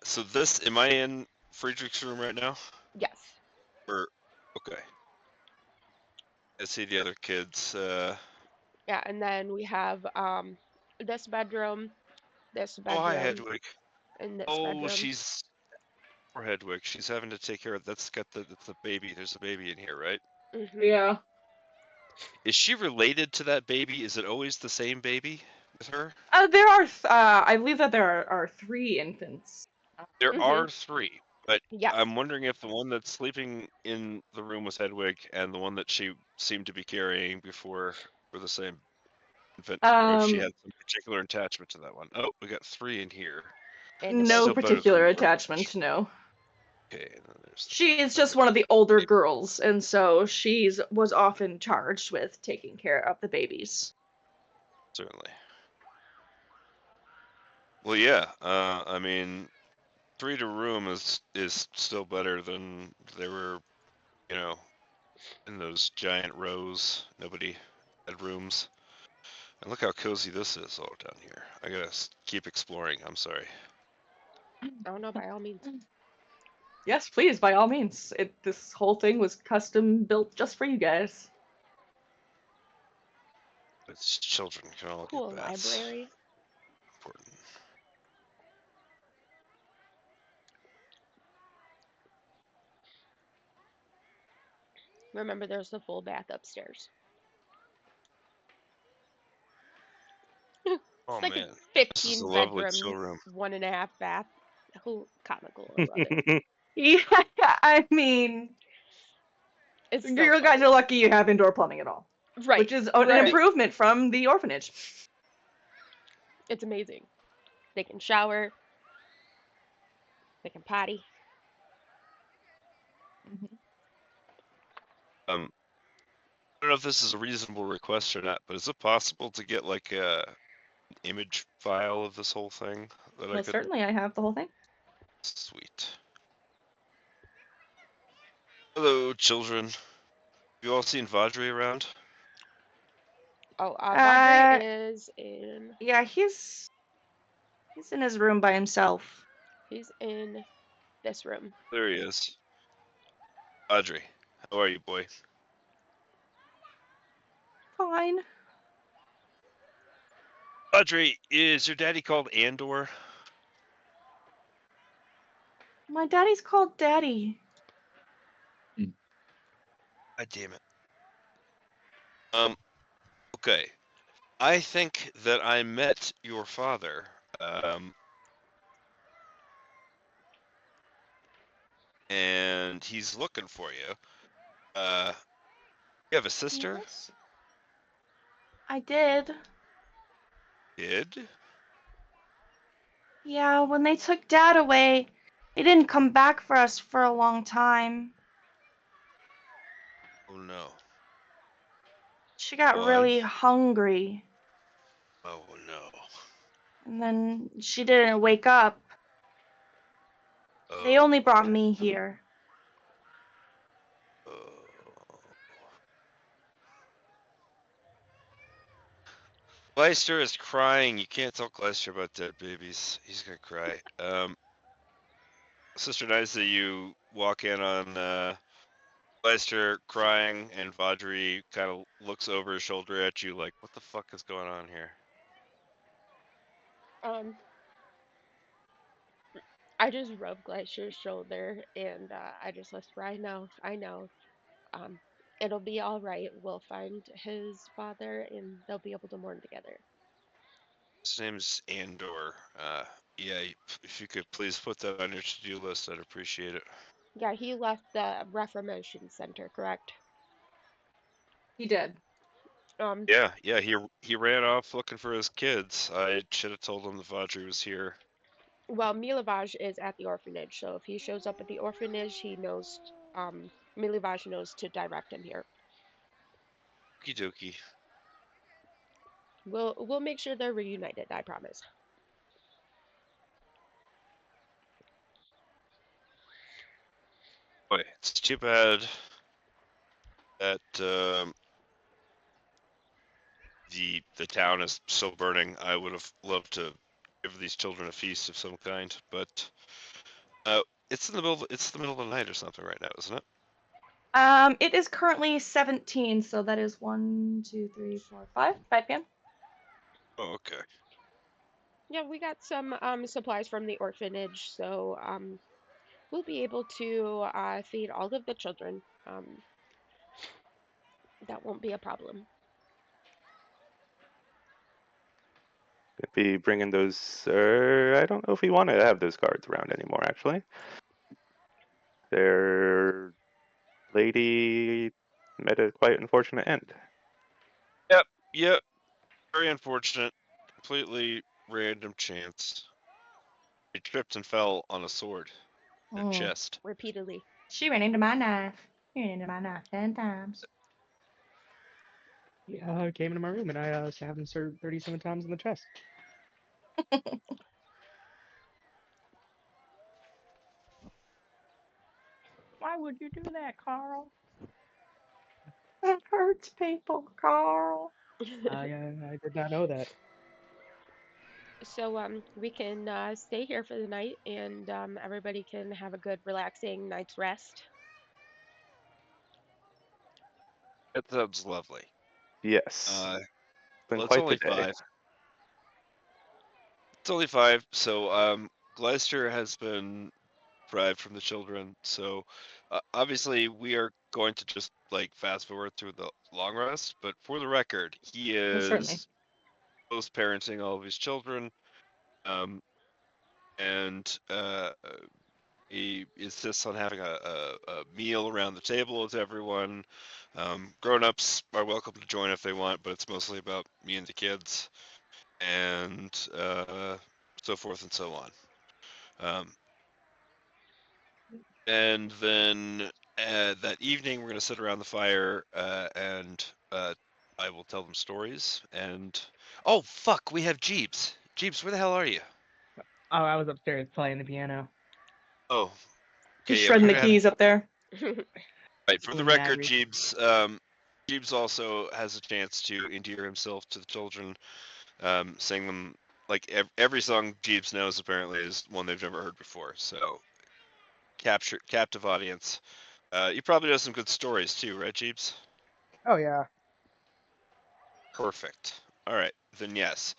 So am I in Friedrich's room right now? Yes. Or, okay. I see the other kids. Yeah, and then we have this bedroom, this Oh, hi, bedroom, Hedwig. and this Oh, bedroom. poor Hedwig. She's having to take care of, that's the baby. There's a baby in here, right? Mhm. Yeah. Is she related to that baby? Is it always the same baby with her? There are, I believe that there are 3 infants. There Mhm. are 3, but Yes. I'm wondering if the one that's sleeping in the room with Hedwig and the one that she seemed to be carrying before were the same infant, or if she Um, had some particular attachment to that one. Oh, we got 3 in here. And a no Still baby. better than particular the attachment, orphanage. no. Okay, and then there's She is the just one of the older girls, and so was often charged with taking care of the babies. certainly. Well, yeah. I mean, 3 to room is still better than they were, you know, in those giant rows. Nobody had rooms. And look how cozy this is all down here. I gotta keep exploring. I'm sorry. Oh no, by all means. Yes, please, by all means. This whole thing was custom built just for you guys. Its children can all get Cool baths. library. Important. Remember, there's the full bath upstairs. Oh It's like a man, this is a 15 lovely chill bedroom, room. 1.5 bath. Oh, comical. I love it. Yeah, I mean, It's so you guys funny. are lucky you have indoor plumbing at all, Right. which is an Right. improvement from the orphanage. It's amazing. They can shower. They can potty. I don't know if this is a reasonable request or not, but is it possible to get like a image file of this whole thing that I Well, could? certainly I have the whole thing. Sweet. Hello, children. You all seen Vadri around? Oh, Uh, Vajre is in. Yeah, he's in his room by himself. He's in this room. There he is. Audrey, how are you, boy? Fine. Audrey, is your daddy called Andor? My daddy's called Daddy. God damn it. Okay. I think that I met your father. And he's looking for you. You have a sister? Yes. I did. Kid? Yeah, when they took Dad away, they didn't come back for us for a long time. Oh no. She got Go on. really hungry, Oh no. and then she didn't wake up. They Oh. only brought me here. Oh. Gleister is crying. You can't tell Gleister about dead babies. He's gonna cry. Sister Nysa, you walk in on Gleister crying, and Vaudry kind of looks over his shoulder at you like, what the fuck is going on here? I just rub Glacier's shoulder and I just whisper, I know. Um, it'll be all right. We'll find his father and they'll be able to mourn together. His name's Andor. Yeah, if you could please put that on your to-do list, I'd appreciate it. Yeah, he left the Reformation Center, correct? He did. Yeah, he ran off looking for his kids. I should have told him the Vaudry was here. Well, Milovaj is at the orphanage, so if he shows up at the orphanage, he knows, Milovaj knows to direct him here. Okie dokie. We'll make sure they're reunited, I promise. Boy, it's too bad that the town is so burning. I would have loved to give these children a feast of some kind, but it's the middle of the night or something right now, isn't it? It is currently 17, so that is 1, 2, 3, 4, 5 p.m. Oh, okay. Yeah, we got some supplies from the orphanage, so we'll be able to feed all of the children. That won't be a problem. Could be bringing those. I don't know if we want to have those guards around anymore. Actually, their lady met a quite unfortunate end. Yep. Very unfortunate. Completely random chance. He tripped and fell on a sword. In the chest. Repeatedly. She ran into my knife. She ran into my knife 10 times. Yeah, I came into my room and I stabbed him 37 times in the chest. Why would you do that, Carl? That hurts people, Carl. I did not know that. So we can stay here for the night and everybody can have a good relaxing night's rest. That sounds lovely. Yes, been Well, it's quite the only day. 5. It's only 5, so Gleister has been deprived from the children, so obviously we are going to just like fast forward through the long rest, but for the record, he certainly. is post parenting all of his children, and he insists on having a meal around the table with everyone. Grown-ups are welcome to join if they want, but it's mostly about me and the kids, and so forth and so on. And then that evening, we're going to sit around the fire and I will tell them stories. And oh, fuck, we have Jeeps. Jeeps, where the hell are you? Oh, I was upstairs playing the piano. Oh, Just okay. Yeah, shredding we're the gonna have keys up there. right for the Doing record, mad Jeeps. Jeeps also has a chance to endear himself to the children, sing them like every song Jeeves knows apparently is one they've never heard before. So captive audience. You probably know some good stories too, right, Jeeves? Oh yeah. Perfect. All right, then yes.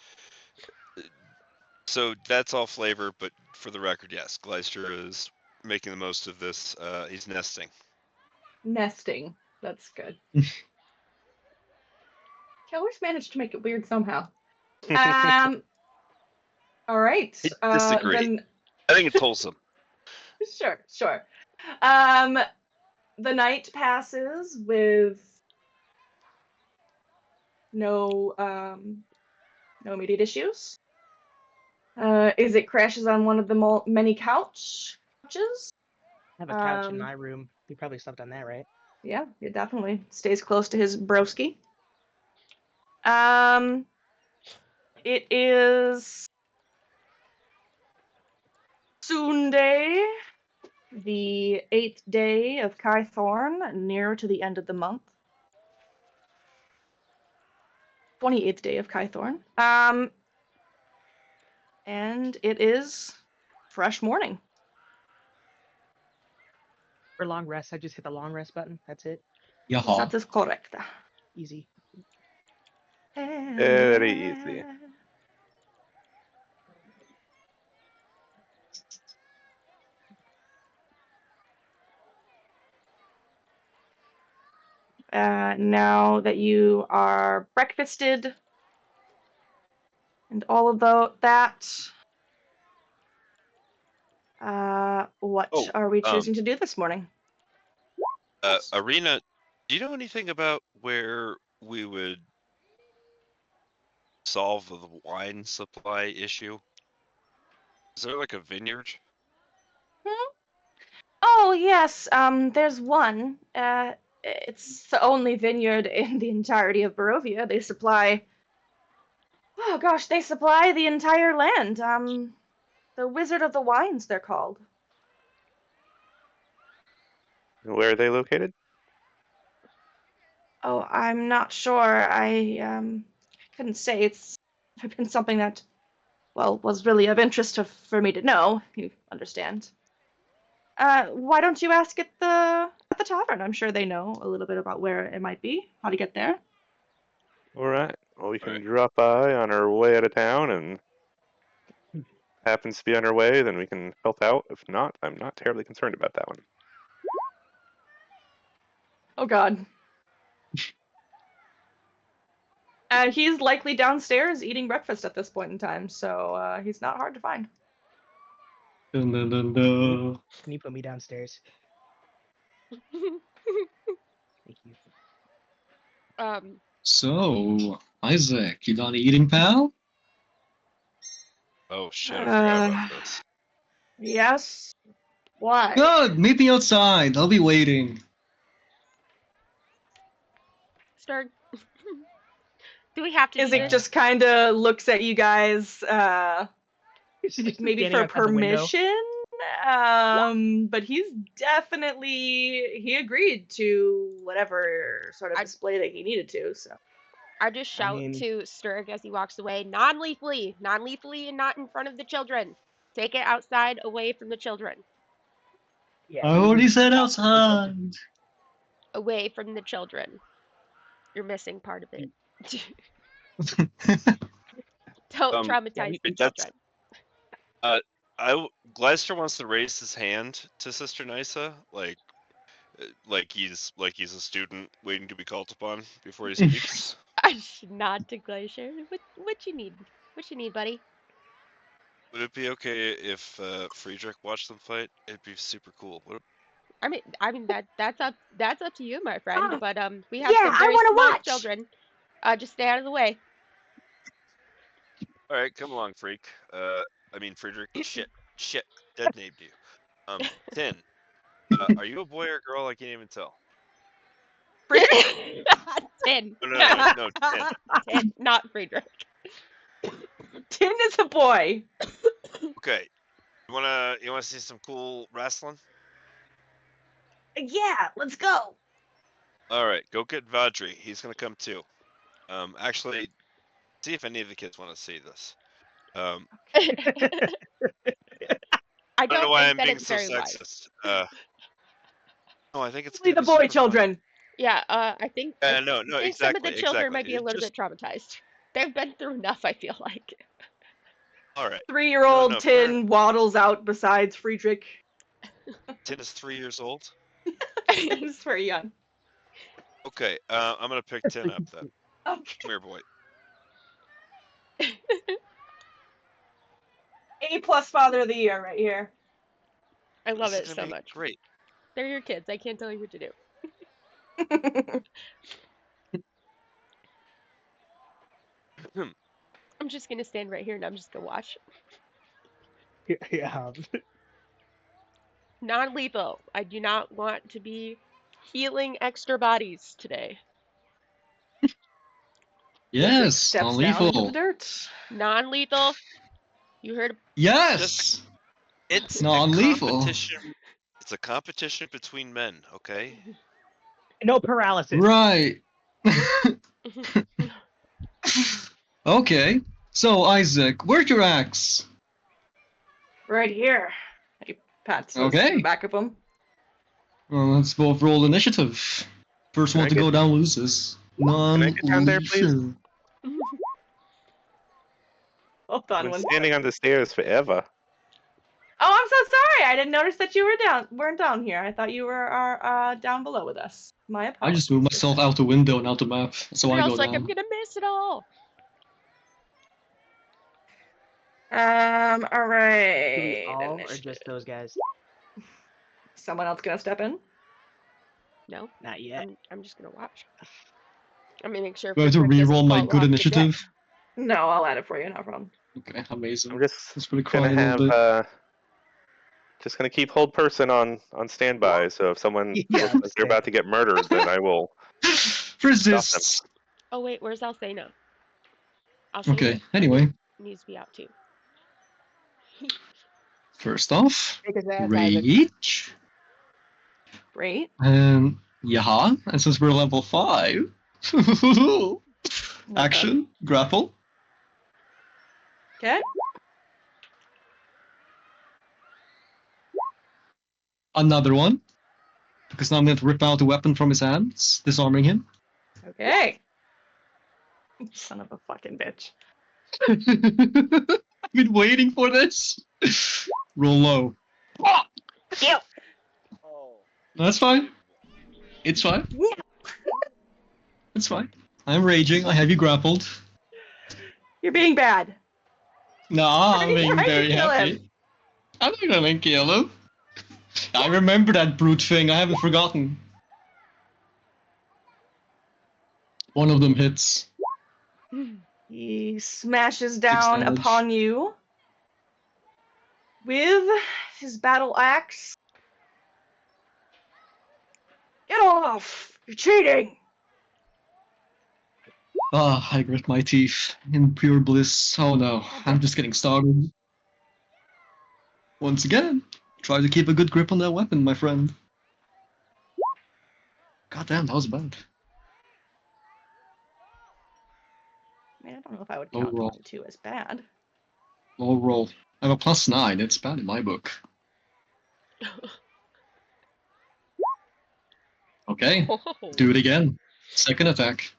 So that's all flavor, but for the record, yes, Gleister is making the most of this. He's nesting. Nesting. That's good. Keller's managed to make it weird somehow. All right. I disagree. Then I think it's wholesome. sure. The night passes with no immediate issues. Is it crashes on one of the many couches? I have a couch in my room. He probably slept on that, right? Yeah, it definitely stays close to his broski. It is Sunday, the 8th day of Kythorn, near to the end of the month. 28th day of Kythorn. And it is fresh morning. For long rest, I just hit the long rest button. That's it. Yaha. That is correct. Easy. Very easy. Now that you are breakfasted and all of that, what are we choosing to do this morning? Arena, do you know anything about where we would solve the wine supply issue? Is there like a vineyard? Oh yes, there's one. It's the only vineyard in the entirety of Barovia. They supply. Oh gosh, they supply the entire land. The Wizard of the Wines, they're called. Where are they located? Oh, I'm not sure. I couldn't say. It's been something that, well, was really of interest for me to know. You understand. Why don't you ask at the tavern? I'm sure they know a little bit about where it might be, how to get there. All right. Well, we can drop by on our way out of town, and happens to be on our way, then we can help out. If not, I'm not terribly concerned about that one. Oh God. And he's likely downstairs eating breakfast at this point in time, so he's not hard to find. Dun, dun, dun, dun. Can you put me downstairs? Thank you. So, Isaac, you done eating, pal? Oh shit, I forgot about this. Yes. Why? Good, meet me outside. I'll be waiting. Start. Do we have to do Isaac this? just kind of looks at you guys, Just maybe standing for outside the window. permission. But he agreed to whatever sort of display that he needed to. So I just shout to Sturg as he walks away, non-lethally, and not in front of the children. Take it outside, away from the children. Yeah. I already said outside. Away from the children. You're missing part of it. Don't traumatize the children. Gleister wants to raise his hand to Sister Nysa, like he's a student waiting to be called upon before he speaks. I should nod to Glacier. What you need? What you need, buddy? Would it be okay if Friedrich watched them fight? It'd be super cool. I mean that's up to you, my friend. But we have yeah, some very I wanna small watch. children. Just stay out of the way. All right, come along, freak. I mean Friedrich. Shit, dead named you. Tin. Are you a boy or a girl? I can't even tell. Tin. No, Tin. Tin, not Friedrich. Tin is a boy. Okay. You wanna see some cool wrestling? Yeah, let's go. All right, go get Vadri. He's gonna come too. Actually, see if any of the kids want to see this. I I don't know don't why think I'm that being it's so very wise. sexist. No, I think it's Only gonna the be boy super fun. children. Yeah, I think No, I think some of the exactly, children might exactly. be a It little just bit traumatized. They've been through enough, I feel like. all right. 3-year-old No, Tin waddles out besides Friedrich. Tin is 3 years old. It's very young. Okay, I'm gonna pick Tin up then. Okay. Come here, boy. A+ father of the year right here. I love This it is so gonna be much. great. They're your kids. I can't tell you what to do. I'm just gonna stand right here and I'm just gonna watch. Yeah. Non-lethal. I do not want to be healing extra bodies today. Friedrich Yes, steps down into the non-lethal. dirt. Non-lethal. You heard? Yes, It's a non-lethal. competition. It's a competition between men, okay? No paralysis. Right. Okay. So Isaac, where's your axe? Right here. He pats us to Okay. the back of him. Well, let's both roll initiative. First Can one I to get- go down loses. I get down there, please? Non-lethal. Hold I've on been one standing on the stairs forever. Oh, I'm so sorry. I didn't notice that you weren't down here. I thought you were down below with us. My I apologies. just moved myself out the window and out the map, so I Girl's go like, I'm down. gonna miss it all. All Do right. we all, or Initiative. just those guys? Someone else gonna step in? No, Not yet. I'm just gonna watch. I'm gonna make sure. Do I have to Friedrich doesn't re-roll my fall good off the jet. initiative? No, I'll add it for you. No problem. Okay, amazing. I'm just Just gonna cry gonna a little have bit. just gonna keep hold person on standby. So if someone Yeah, looks like they're about to get murdered, then I will. Resists. Oh wait, where's Alcena? Alcena Okay, anyway. needs to be out too. First off, Take his ass, Isaac. rage. Great. And yeah, and since we're level 5, action, grapple. Okay. Another one. Because now I'm going to rip out the weapon from his hands, disarming him. Okay. Son of a fucking bitch. I've been waiting for this. Roll low. Ew. That's fine. It's fine. It's fine. I'm raging. I have you grappled. You're being bad. Nah, I'm You're being trying to very kill happy. him. I'm not gonna kill him. I remember that brute thing. I haven't forgotten. One of them hits. He smashes down damage. upon you with his battle axe. Get off! You're cheating! Ah, I grit my teeth in pure bliss. Oh no, I'm just getting started. Once again, try to keep a good grip on that weapon, my friend. God damn, that was bad. I mean, I don't know if I would Low count roll. 22 as bad. Low roll. I have a +9. It's bad in my book. Okay, do it again. Second attack.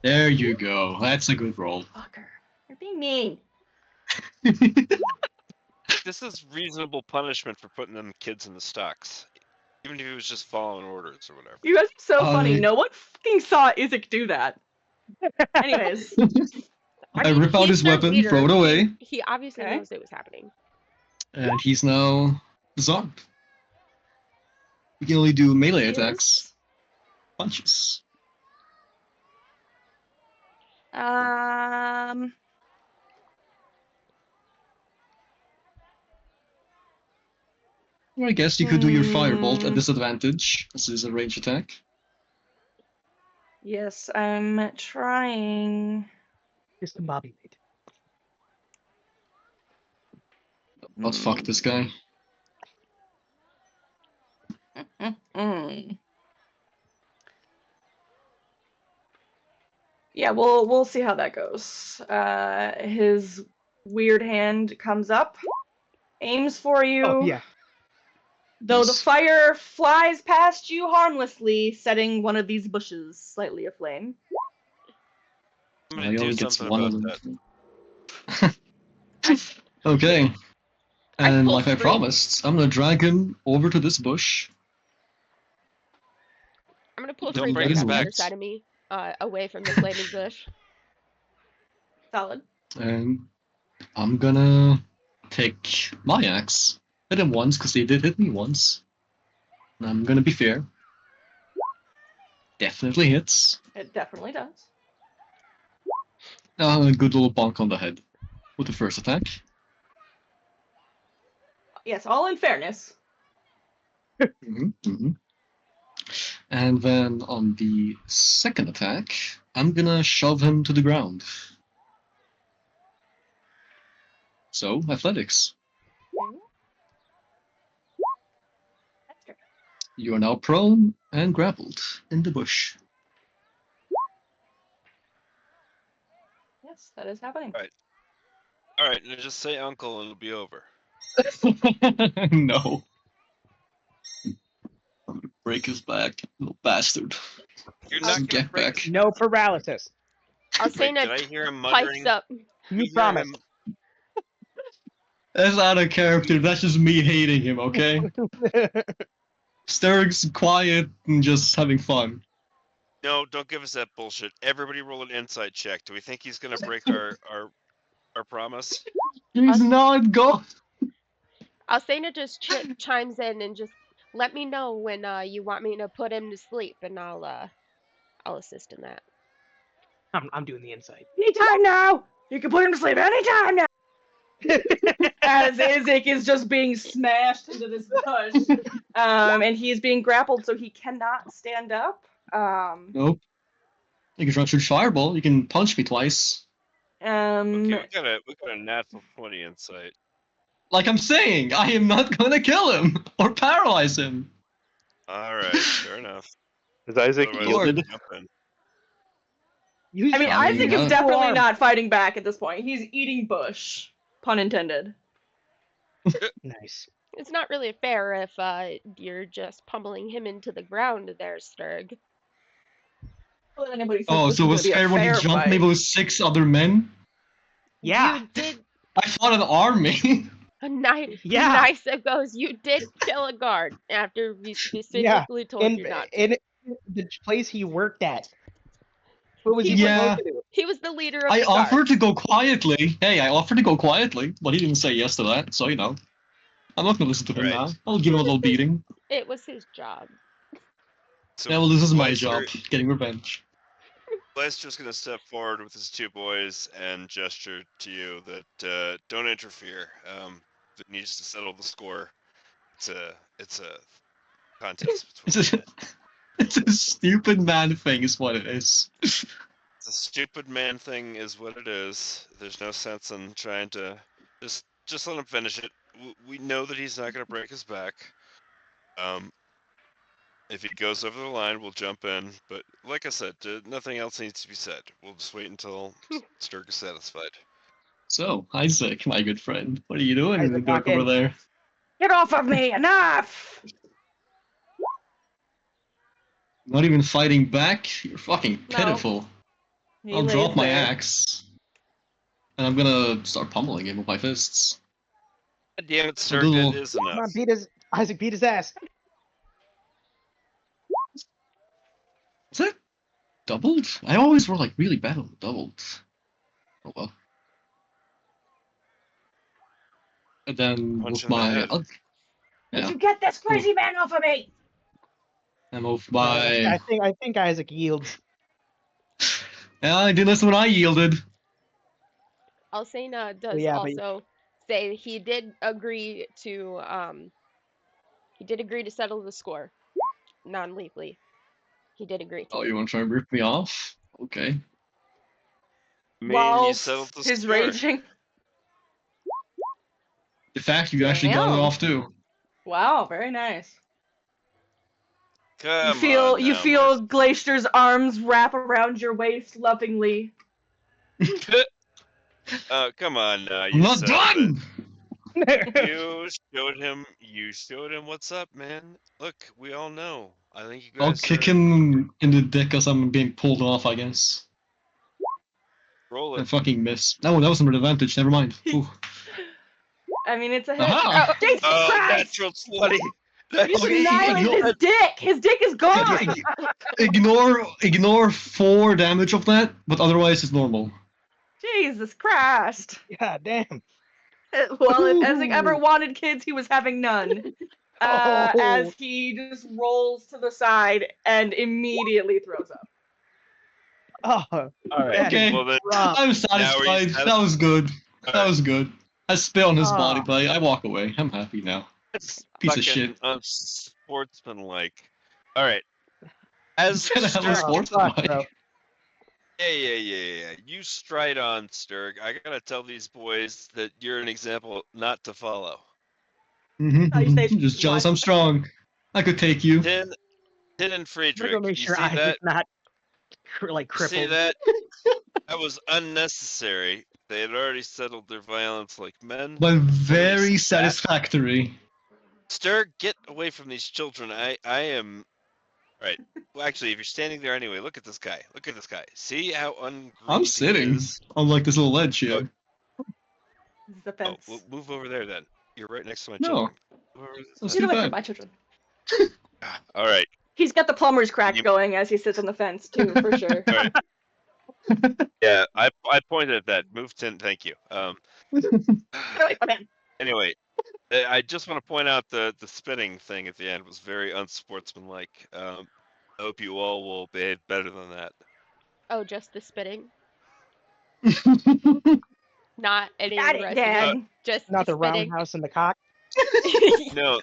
There you go. That's a good roll. Fucker. You're being mean. This is reasonable punishment for putting them kids in the stocks. Even if he was just following orders or whatever. You guys are so funny. I- No one fucking saw Isaac do that. Anyways. I rip out he's his their weapon, leader. throw it away, He obviously Okay. knows it was happening. and he's now disarmed. We can only do melee Yes. attacks. Punches. Or I guess you could do your firebolt at disadvantage. This is a range attack. Yes, I'm trying. Discombobulated. But fuck this guy. Yeah, Yeah, we'll see how that goes. His weird hand comes up, aims for you. Oh yeah. Though the Yes. fire flies past you harmlessly, setting one of these bushes slightly aflame. Somebody I do only gets something one about of that. them. Okay. And pull like I through. promised, I'm gonna drag him over to this bush. I'm gonna pull Don't Strahd break back his on the other back. side of me, away from the flaming bush. Solid. And I'm gonna take my axe. Hit him once, because he did hit me once. And I'm gonna be fair. Definitely hits. It definitely does. A good little bonk on the head with the first attack. Yes, all in fairness. And then on the second attack, I'm gonna shove him to the ground. So, athletics. Okay. That's good. You are now prone and grappled in the bush. Yes, that is happening. All right, now just say uncle and it'll be over. No. I'm gonna break his back, little bastard. You're I'll- not gonna Get break back. his No paralysis. Alcina did I hear him pipes muttering? up. You hear promised. him- That's not a character, that's just me hating him, okay? Sturg's quiet and just having fun. No, don't give us that bullshit. Everybody roll an insight check. Do we think he's gonna break our promise? He's not gone. Alcina just chimes in and just let me know when you want me to put him to sleep, and I'll assist in that. I'm doing the insight. Anytime now! You can put him to sleep anytime now! As Isaac is just being smashed into this bush. And he's being grappled, so he cannot stand up. Nope. You can shoot fireball, you can punch me twice. Okay, we got a natural 20 insight. Like I'm saying, I am not gonna kill him or paralyze him. All right, fair enough. Is Isaac Otherwise, yielded? jump in. You I mean, should I Isaac mean, is definitely arm. not fighting back at this point. He's eating bush. Pun intended. Nice. It's not really fair if you're just pummeling him into the ground there, Sturg. Well, anybody says Oh, this so is it gonna was be a fair when he fair jumped fight. maybe with 6 other men? Yeah. You did I fought an army. Yeah. nice it goes. You did kill a guard after we specifically told you not to. In the place he worked at. What was he He was supposed Yeah. to do? he was the leader of I the guard. offered to go quietly. Hey, I offered to go quietly, but he didn't say yes to that, so you know. I'm not gonna listen to him Right. now. I'll give him a little beating. It was his job. So Yeah, well, this is my Gleister- job, getting revenge. Gleister's gonna step forward with his two boys and gesture to you that don't interfere. It needs to settle the score. It's a contest It's between. a, it's a stupid man thing, is what it is. It's a stupid man thing, is what it is. There's no sense in trying to just let him finish it. We know that he's not gonna break his back. If he goes over the line, we'll jump in. But like I said, nothing else needs to be said. We'll just wait until Sturg is satisfied. So, Isaac, my good friend, what are you doing in the Isaac, dark walk in. over there? Get off of me! Enough! Not even fighting back? You're fucking No. pitiful. He I'll lays drop my there. axe. And I'm gonna start pummeling him with my fists. God damn it, A Sturg, little- that is Come enough. on, Isaac beat his ass. Is that doubled? I always roll like really bad on doubled. Oh well. And then Punch with in the my head. Did yeah, you get this crazy man off of me? and with No, my I think Isaac yields. yeah, I did listen when I yielded. Alcina does yeah, but- also say he did agree to settle the score non-lethally. He did agree to. Oh, you want to try and rip me off? Okay. I mean, you Whilst settled the his score. raging. The fact you actually got it Damn. off too. Wow, very nice. Come you on now, feel Glacier's arms wrap around your waist lovingly. Come on now. I'm You not said done! that. You showed him what's up, man. Look, we all know. I think you guys I'll kick him in the dick as I'm being pulled off, I guess. roll I it. fucking miss. No, that was an advantage. Never mind. Ooh. I mean, it's a hit. Aha! Jesus Christ! Natural 20. You just Okay, annihilated his dick! His dick is gone! Ignore 4 damage of that, but otherwise it's normal. Jesus Christ! God damn. Well, if Ezek ever wanted kids, he was having none. As he just rolls to the side and immediately throws up. Oh, All right. Okay, Well, then, I'm now satisfied. he's That was good. All That right. was good. I spit on his body, Ah. but I walk away. I'm happy now. That's Piece of fucking shit. unsportsmanlike. All right. As Can I have a Sturg, sports fuck, bike? bro. yeah. You stride on, Sturg. I gotta tell these boys that you're an example not to follow. You say I'm just jealous what? I'm strong. I could take you. Tin and I'm gonna Friedrich. go make You sure see Isaac's that? not like You see crippled. that? That was unnecessary. They had already settled their violence like men. But At very least that- satisfactory. Sturg, get away from these children. I am. Right. Well, actually, if you're standing there anyway, look at this guy. Look at this guy. See how ungreedy I'm he sitting is? on like this little ledge here. This is the Oh, fence. well, move over there then. You're right next to my No. children. Move over to this Let's side. Get do away from that. my children. All right. He's got the plumber's crack You- going as he sits on the fence, too, for sure. All right. Yeah, I pointed at that. Move 10. Thank you. Get away from him. Anyway, I just want to point out the spitting thing at the end was very unsportsmanlike. I hope you all will behave better than that. Oh, just the spitting, not any Got of the it, rest of it. Dad. Just Not the spitting. roundhouse and the cock. No.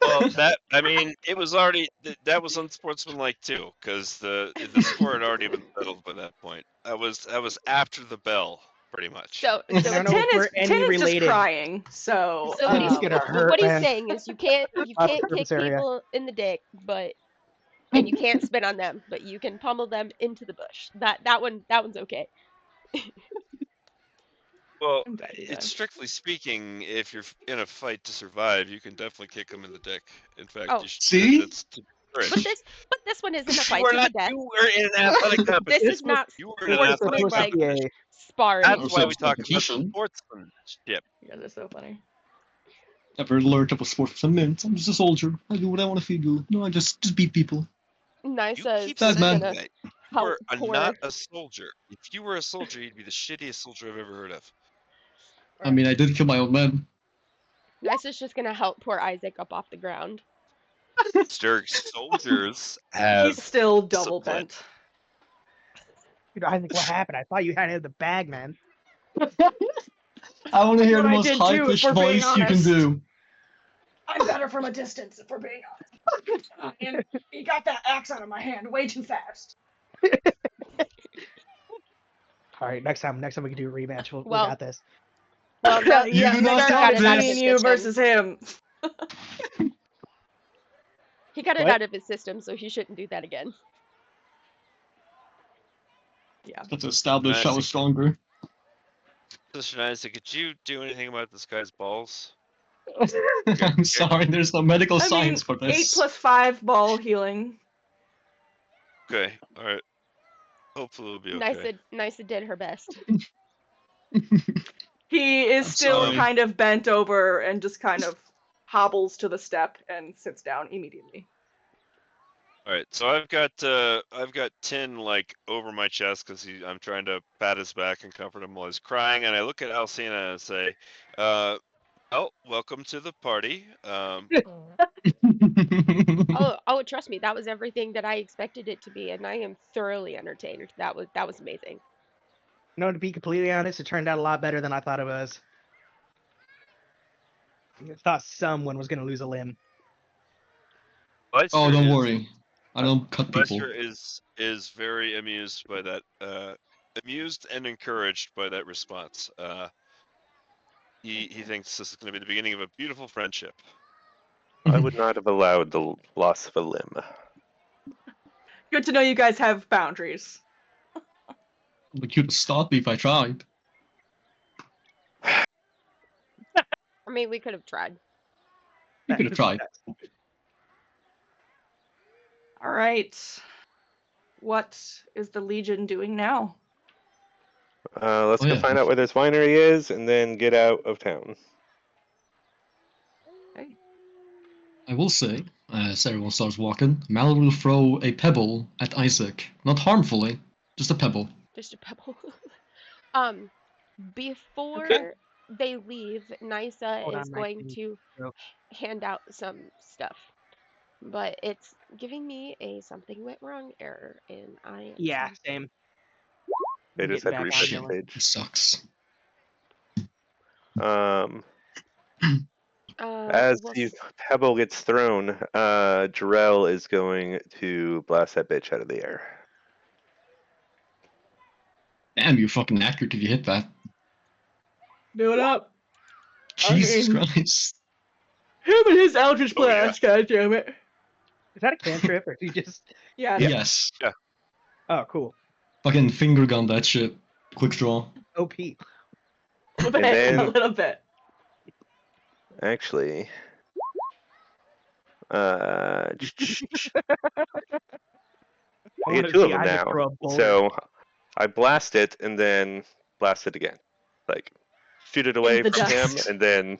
Well, I mean, it was already that was unsportsmanlike too, because the score had already been settled by that point. That was after the bell, pretty much. So, I don't know Tin if we're is, any Tin is just related. crying, so... So what He's he's, gonna what hurt, he's man. saying is you can't Up kick surface area. people in the dick, and you can't spit on them, but you can pummel them into the bush. That one's okay. Well, I'm dead, it's strictly speaking, if you're in a fight to survive, you can definitely kick them in the dick. In fact, Oh. you should, See? that's to But encourage. this one isn't a You fight were to the not. death. You were in an athletic competition. This is not You were in an It's athletic supposed to like be a competition. sparring. That's why we Sports talk about competition. sportsmanship. You guys are so funny. Never learned about sports with a mint. I'm just a soldier. I do what I want to feel. No, I just beat people. Nysa is keep Sad just man. gonna that. You help were pour. not a soldier. If you were a soldier, you'd be the shittiest soldier I've ever heard of. I mean, I did kill my own man. Nysa's just gonna help pour Isaac up off the ground. Sturg soldiers have He's still double discipline. bent. Dude, Isaac, what happened? I thought you had it in the bag, man. I want to hear What the I most did too, if high-pitched we're being voice you can honest. do. I'm better from a distance, if we're being honest. And he got that axe out of my hand way too fast. All right, next time we can do a rematch. We Well, got this. Well, no, You do not next got time it's this. me and you versus him. he got it What? out of his system, so he shouldn't do that again. Let's establish I Nice. was stronger. Listen, Isaac, could you do anything about this guy's balls? I'm sorry, there's no medical I mean, science for 8 this. plus 5 ball healing. Okay, all right. Hopefully it'll be okay. Nysa did her best. He is I'm still sorry. kind of bent over and just kind of hobbles to the step and sits down immediately. All right, so I've got Tin like over my chest because I'm trying to pat his back and comfort him while he's crying, and I look at Alcina and say, "Well, welcome to the party." Oh, trust me, that was everything that I expected it to be, and I am thoroughly entertained. That was amazing. No, to be completely honest, it turned out a lot better than I thought it was. I thought someone was gonna lose a limb. Oh, don't worry. I don't cut people. Lester is very amused by that. Amused and encouraged by that response. He thinks this is going to be the beginning of a beautiful friendship. I would not have allowed the loss of a limb. Good to know you guys have boundaries. You could stop me if I tried. I mean, we could have tried. You could have tried. All right. What is the Legion doing now? Let's Oh, go yeah. find out where this winery is, and then get out of town. Okay. I will say, as everyone starts walking, Mal will throw a pebble at Isaac. Not harmfully, just a pebble. Just a pebble. Before Okay. they leave, Nisa Hold is on, going to hand out some stuff. But it's giving me a something went wrong error, and I am Yeah, same. They just Getting had back on refresh Shit. Dylan. page. It sucks. As we'll the pebble gets thrown, Jarrell is going to blast that bitch out of the air. Damn, you're fucking accurate if you hit that. Do it up. Jesus mean- Christ. Him and his Eldritch Oh, yeah. Blast, goddammit. Is that a cantrip, or do you just? Yeah. Yes. Oh, cool. Fucking finger gun that shit. Quick draw. OP. A And then- little bit. Actually, I I wanted get to two of see them Isaac now. throw a boulder. So I blast it and then blast it again. Like, shoot it away the from him, dust. and then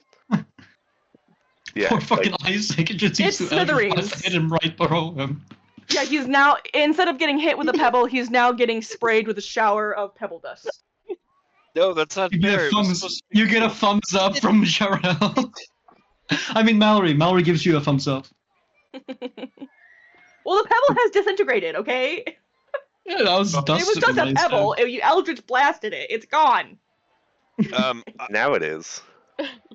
yeah, Poor fucking like, Isaac. It just seems It's to smithereens. hit him right below him. Yeah, he's now, instead of getting hit with a pebble, he's now getting sprayed with a shower of pebble dust. No, that's not You get fair. a It was thumbs, supposed to be you get a cool. thumbs up from Jarrell. I mean, Mallory. Mallory gives you a thumbs up. Well, the pebble has disintegrated, okay? Yeah, that was It dust. It was just a pebble. You Eldritch blasted it. It's gone. now it is.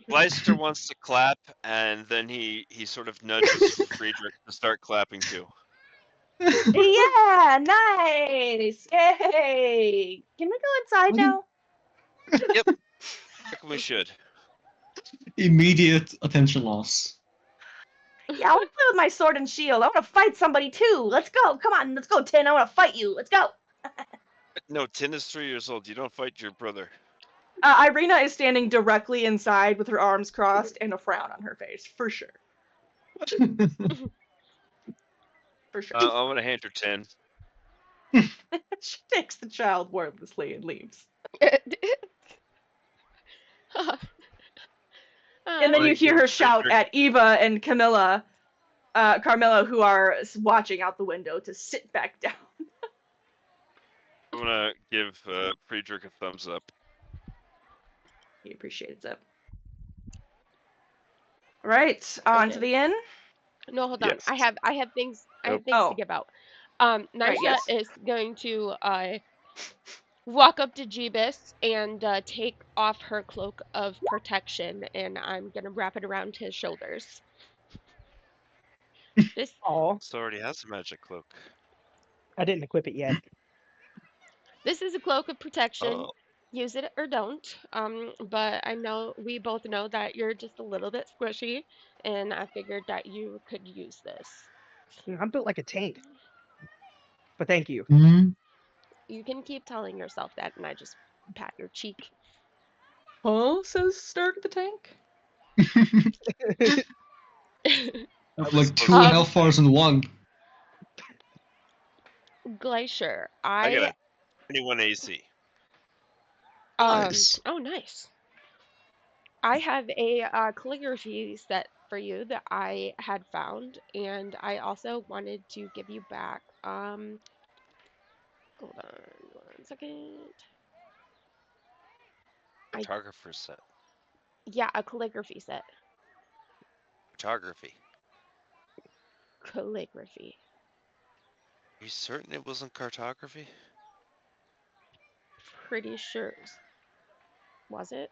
Leister wants to clap, and then he sort of nudges Friedrich to start clapping too. Yeah, nice. Yay. Can we go inside now? Yep. I reckon we should. Immediate attention loss. Yeah, I want to play with my sword and shield. I want to fight somebody too. Let's go. Come on, let's go, Tin. I want to fight you. Let's go. No, Tin is 3 years old. You don't fight your brother. Irina is standing directly inside with her arms crossed and a frown on her face, for sure. For sure. I'm gonna hand her 10. She takes the child wordlessly and leaves. And then you hear her shout at Eva and Carmilla, who are watching out the window, to sit back down. I'm gonna give Friedrich a thumbs up. He appreciates it. All right, on to Okay. the inn. No, hold on. Yes. I have things. I have Nope. things Oh. to give out. Nisha yes. is going to walk up to Jeebus and take off her cloak of protection, and I'm gonna wrap it around his shoulders. This Oh, This already has a magic cloak. I didn't equip it yet. this is a cloak of protection. Oh, Use it or don't. But I know we both know that you're just a little bit squishy, and I figured that you could use this. I'm built like a tank. But thank you. Hmm? You can keep telling yourself that, and I just pat your cheek. Huh? Says Stark the tank. Like two Um, health bars in one. Glacier, I got a 21 AC. Nice. Oh, nice. I have a calligraphy set for you that I had found, and I also wanted to give you back. Hold on 1 second. Photographer set. Yeah, a calligraphy set. Photography. Calligraphy. Are you certain it wasn't cartography? Pretty sure. Was it?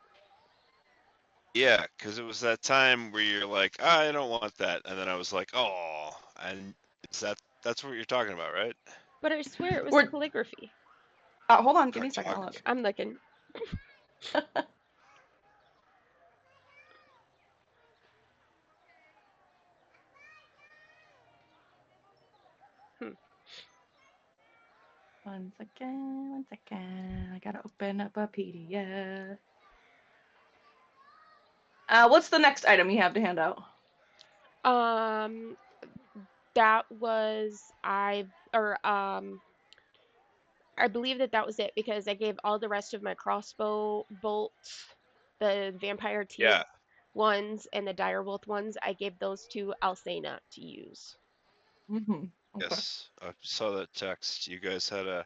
Yeah, because it was that time where you're like, I don't want that, and then I was like, oh, and that's what you're talking about, right? But I swear it was We're- calligraphy. Hold on, give me a second. I'll look. I'm looking. One second, one second. I gotta open up a PDF. What's the next item you have to hand out? That was I believe that was it because I gave all the rest of my crossbow bolts, the vampire teeth Yeah. ones, and the direwolf ones. I gave those to Alcena to use. Mm-hmm. Okay. Yes, I saw that text. You guys had a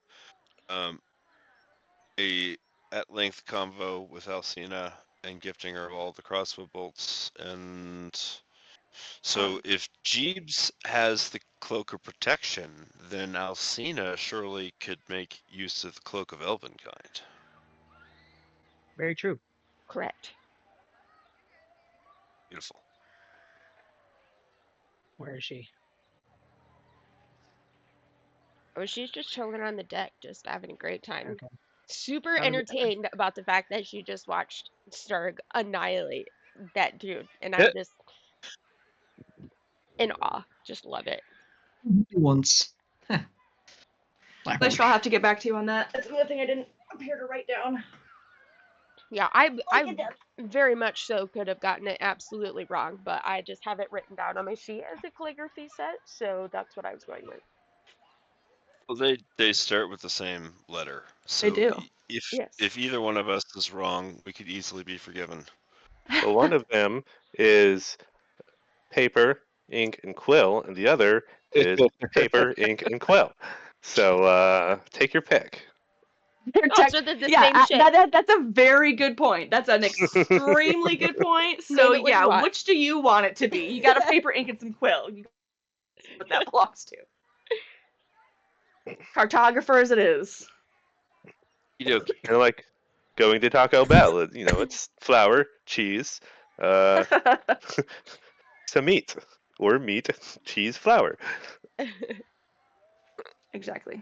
at-length convo with Alcina and gifting her all the crossbow bolts. And so if Jeeves has the cloak of protection, then Alcina surely could make use of the cloak of Elvenkind. Very true. Correct. Beautiful. Where is she? Oh, she's just chilling on the deck, just having a great time. Okay. Super How does it- entertained about the fact that she just watched Strahd annihilate that dude, and I'm just in awe. Just love it. Once. Black Glacier, I'll Orc. have to get back to you on that. That's another thing I didn't appear to write down. Yeah, I very much so could have gotten it absolutely wrong, but I just have it written down on my sheet as a calligraphy set, so that's what I was going with. Well, they start with the same letter. So They do. Yes. if either one of us is wrong, we could easily be forgiven. Well, one of them is paper, ink, and quill, and the other is paper, ink, and quill. So take your pick. Oh, so they're the yeah, same shit. that's a very good point. That's an extremely good point. So Name it what you yeah, want. which do you want it to be? You got a paper, ink, and some quill. You what that belongs to. Cartographers it is. Okey-dokey. Kind of like going to Taco Bell. It's flour, cheese, some meat, or meat, cheese, flour. Exactly.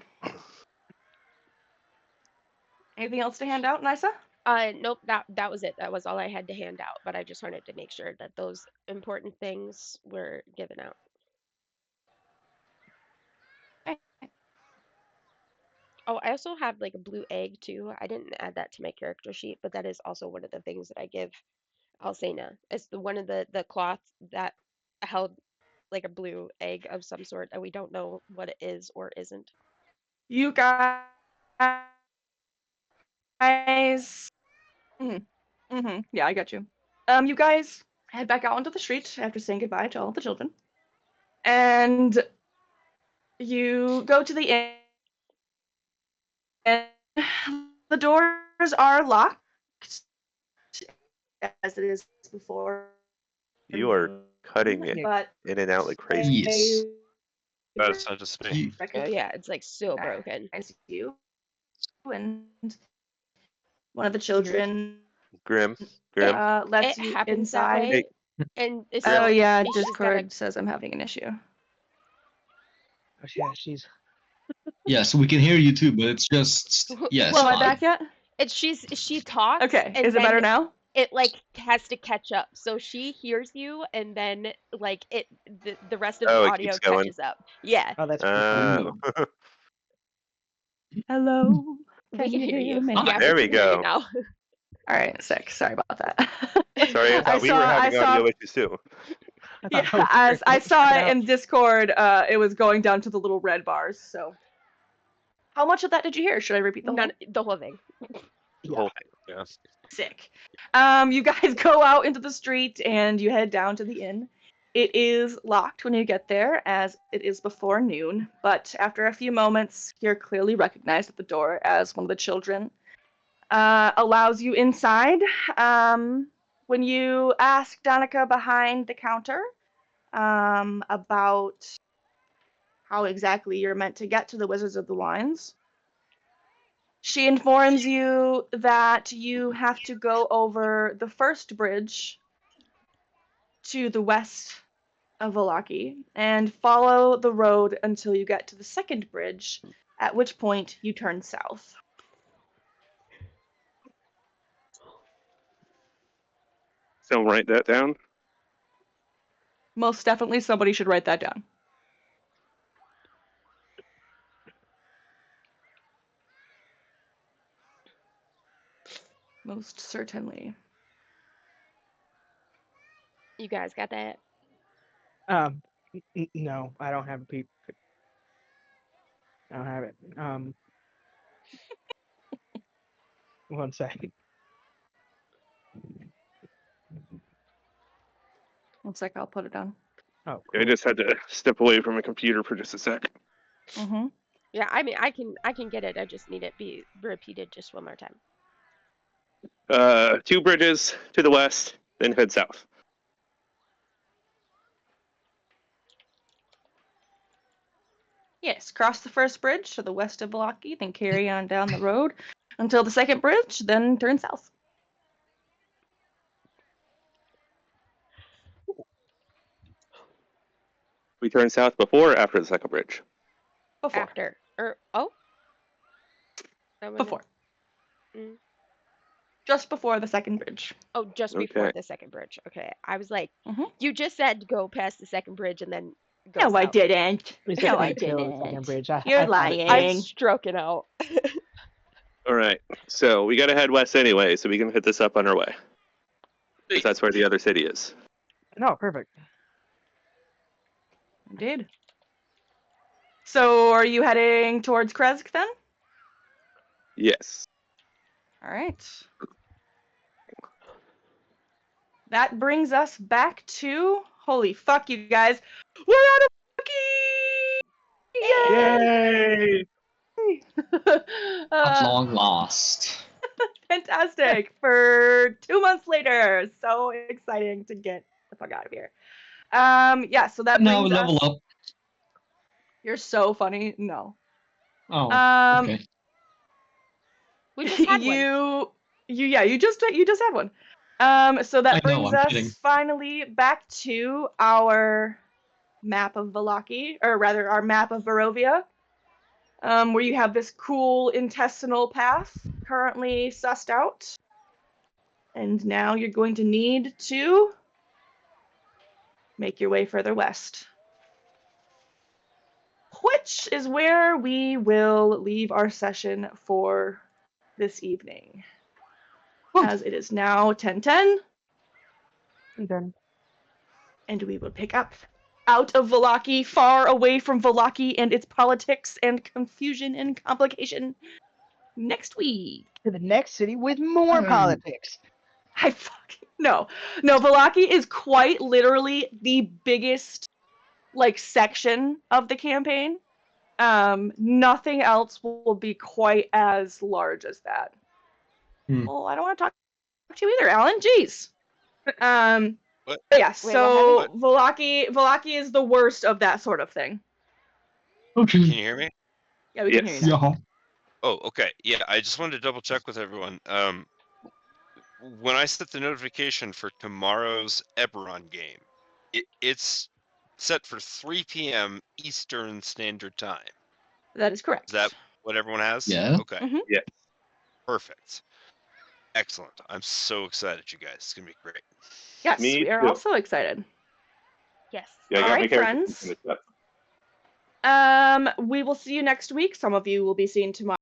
Anything else to hand out, Nisa? Nope, that was it. That was all I had to hand out, but I just wanted to make sure that those important things were given out. Oh, I also have like a blue egg too. I didn't add that to my character sheet, but that is also one of the things that I give Alcena. It's one of the cloth that held like a blue egg of some sort that we don't know what it is or isn't. You guys. Yeah, I got you. You guys head back out onto the street after saying goodbye to all the children. And you go to the inn. And the doors are locked as it is before. You are cutting it But in and out like crazy. Yes. That's not just me. Oh yeah, it's like so broken. You and one of the children Grim. lets It you happens that inside. way, and Oh yeah, she's gotta- Discord says I'm having an issue. Oh, yeah, she's. Yeah, so we can hear you too, but it's just yes. Well, am I back yet? She talks. Okay, and is it better then now? It like has to catch up, so she hears you, and then like the rest of the it audio keeps going. catches up. Yeah, Oh, that's Oh. Hello. we can hear you. me? Yeah, There we can hear you go. now. All right, sick. Sorry about that. Sorry, I thought we were having audio issues too. Yeah, as I saw it in Discord, it was going down to the little red bars. So, how much of that did you hear? Should I repeat the whole? The whole thing. The whole thing. Yeah. Sick. You guys go out into the street and you head down to the inn. It is locked when you get there, as it is before noon. But after a few moments, you're clearly recognized at the door as one of the children. Allows you inside. When you ask Danica behind the counter about how exactly you're meant to get to the Wizards of the Wines, she informs you that you have to go over the first bridge to the west of Valaki and follow the road until you get to the second bridge, at which point you turn south. So write that down. Most definitely somebody should write that down. Most certainly. You guys got that? No, I don't have a peep. I don't have it. 1 second. Looks like I'll put it on. Oh, I cool. just had to step away from my computer for just a sec. Mm-hmm. Yeah, I mean, I can get it. I just need it be repeated just one more time. 2 bridges to the west, then head south. Yes, cross the first bridge to the west of Valaki, then carry on down the road until the second bridge, then turn south. We turn south before or after the second bridge? Before. After. Oh. That wasn't- Before. Mm. Just before the second bridge. Oh, just before Okay. the second bridge. Okay. I was like, Mhm. you just said go past the second bridge and then go No, I south. didn't. We said No, I until the second didn't. bridge. You're I thought it lying. I'm stroking out. All right. So we got to head west anyway, so we can hit this up on our way. Because that's where the other city is. No, perfect. Indeed. So, are you heading towards Kresk then? Yes. All right. That brings us back to holy fuck, you guys! We're out of Yay! Yay! At long last. Fantastic for 2 months later. So exciting to get the fuck out of here. Yeah. So that Now brings level us. up. You're so funny. No. Oh, okay. We just had one. You just had one. So that I know, brings I'm us kidding. finally back to our map of Valaki, or rather our map of Barovia, where you have this cool intestinal path currently sussed out. And now you're going to need to make your way further west. Which is where we will leave our session for this evening. As it is now 10:10. Okay. And we will pick up out of Valaki, far away from Valaki and its politics and confusion and complication next week. To the next city with more politics. I fucking no. Valaki is quite literally the biggest section of the campaign. Nothing else will be quite as large as that. Well, I don't want to talk to you either, Alan. Jeez. What? Yeah, Wait, so Valaki is the worst of that sort of thing. Okay. Can you hear me? Yeah, we can hear you now. Yeah. Oh, okay. Yeah, I just wanted to double check with everyone. When I set the notification for tomorrow's Eberron game, it's set for 3 p.m. Eastern Standard Time. That is correct. Is that what everyone has? Yeah. Okay. Mhm. Yeah. Perfect. Excellent. I'm so excited, you guys. It's gonna be great. Yes, Me we are too. also excited. Yes. Yeah, I All got my right, character friends. We will see you next week. Some of you will be seen tomorrow.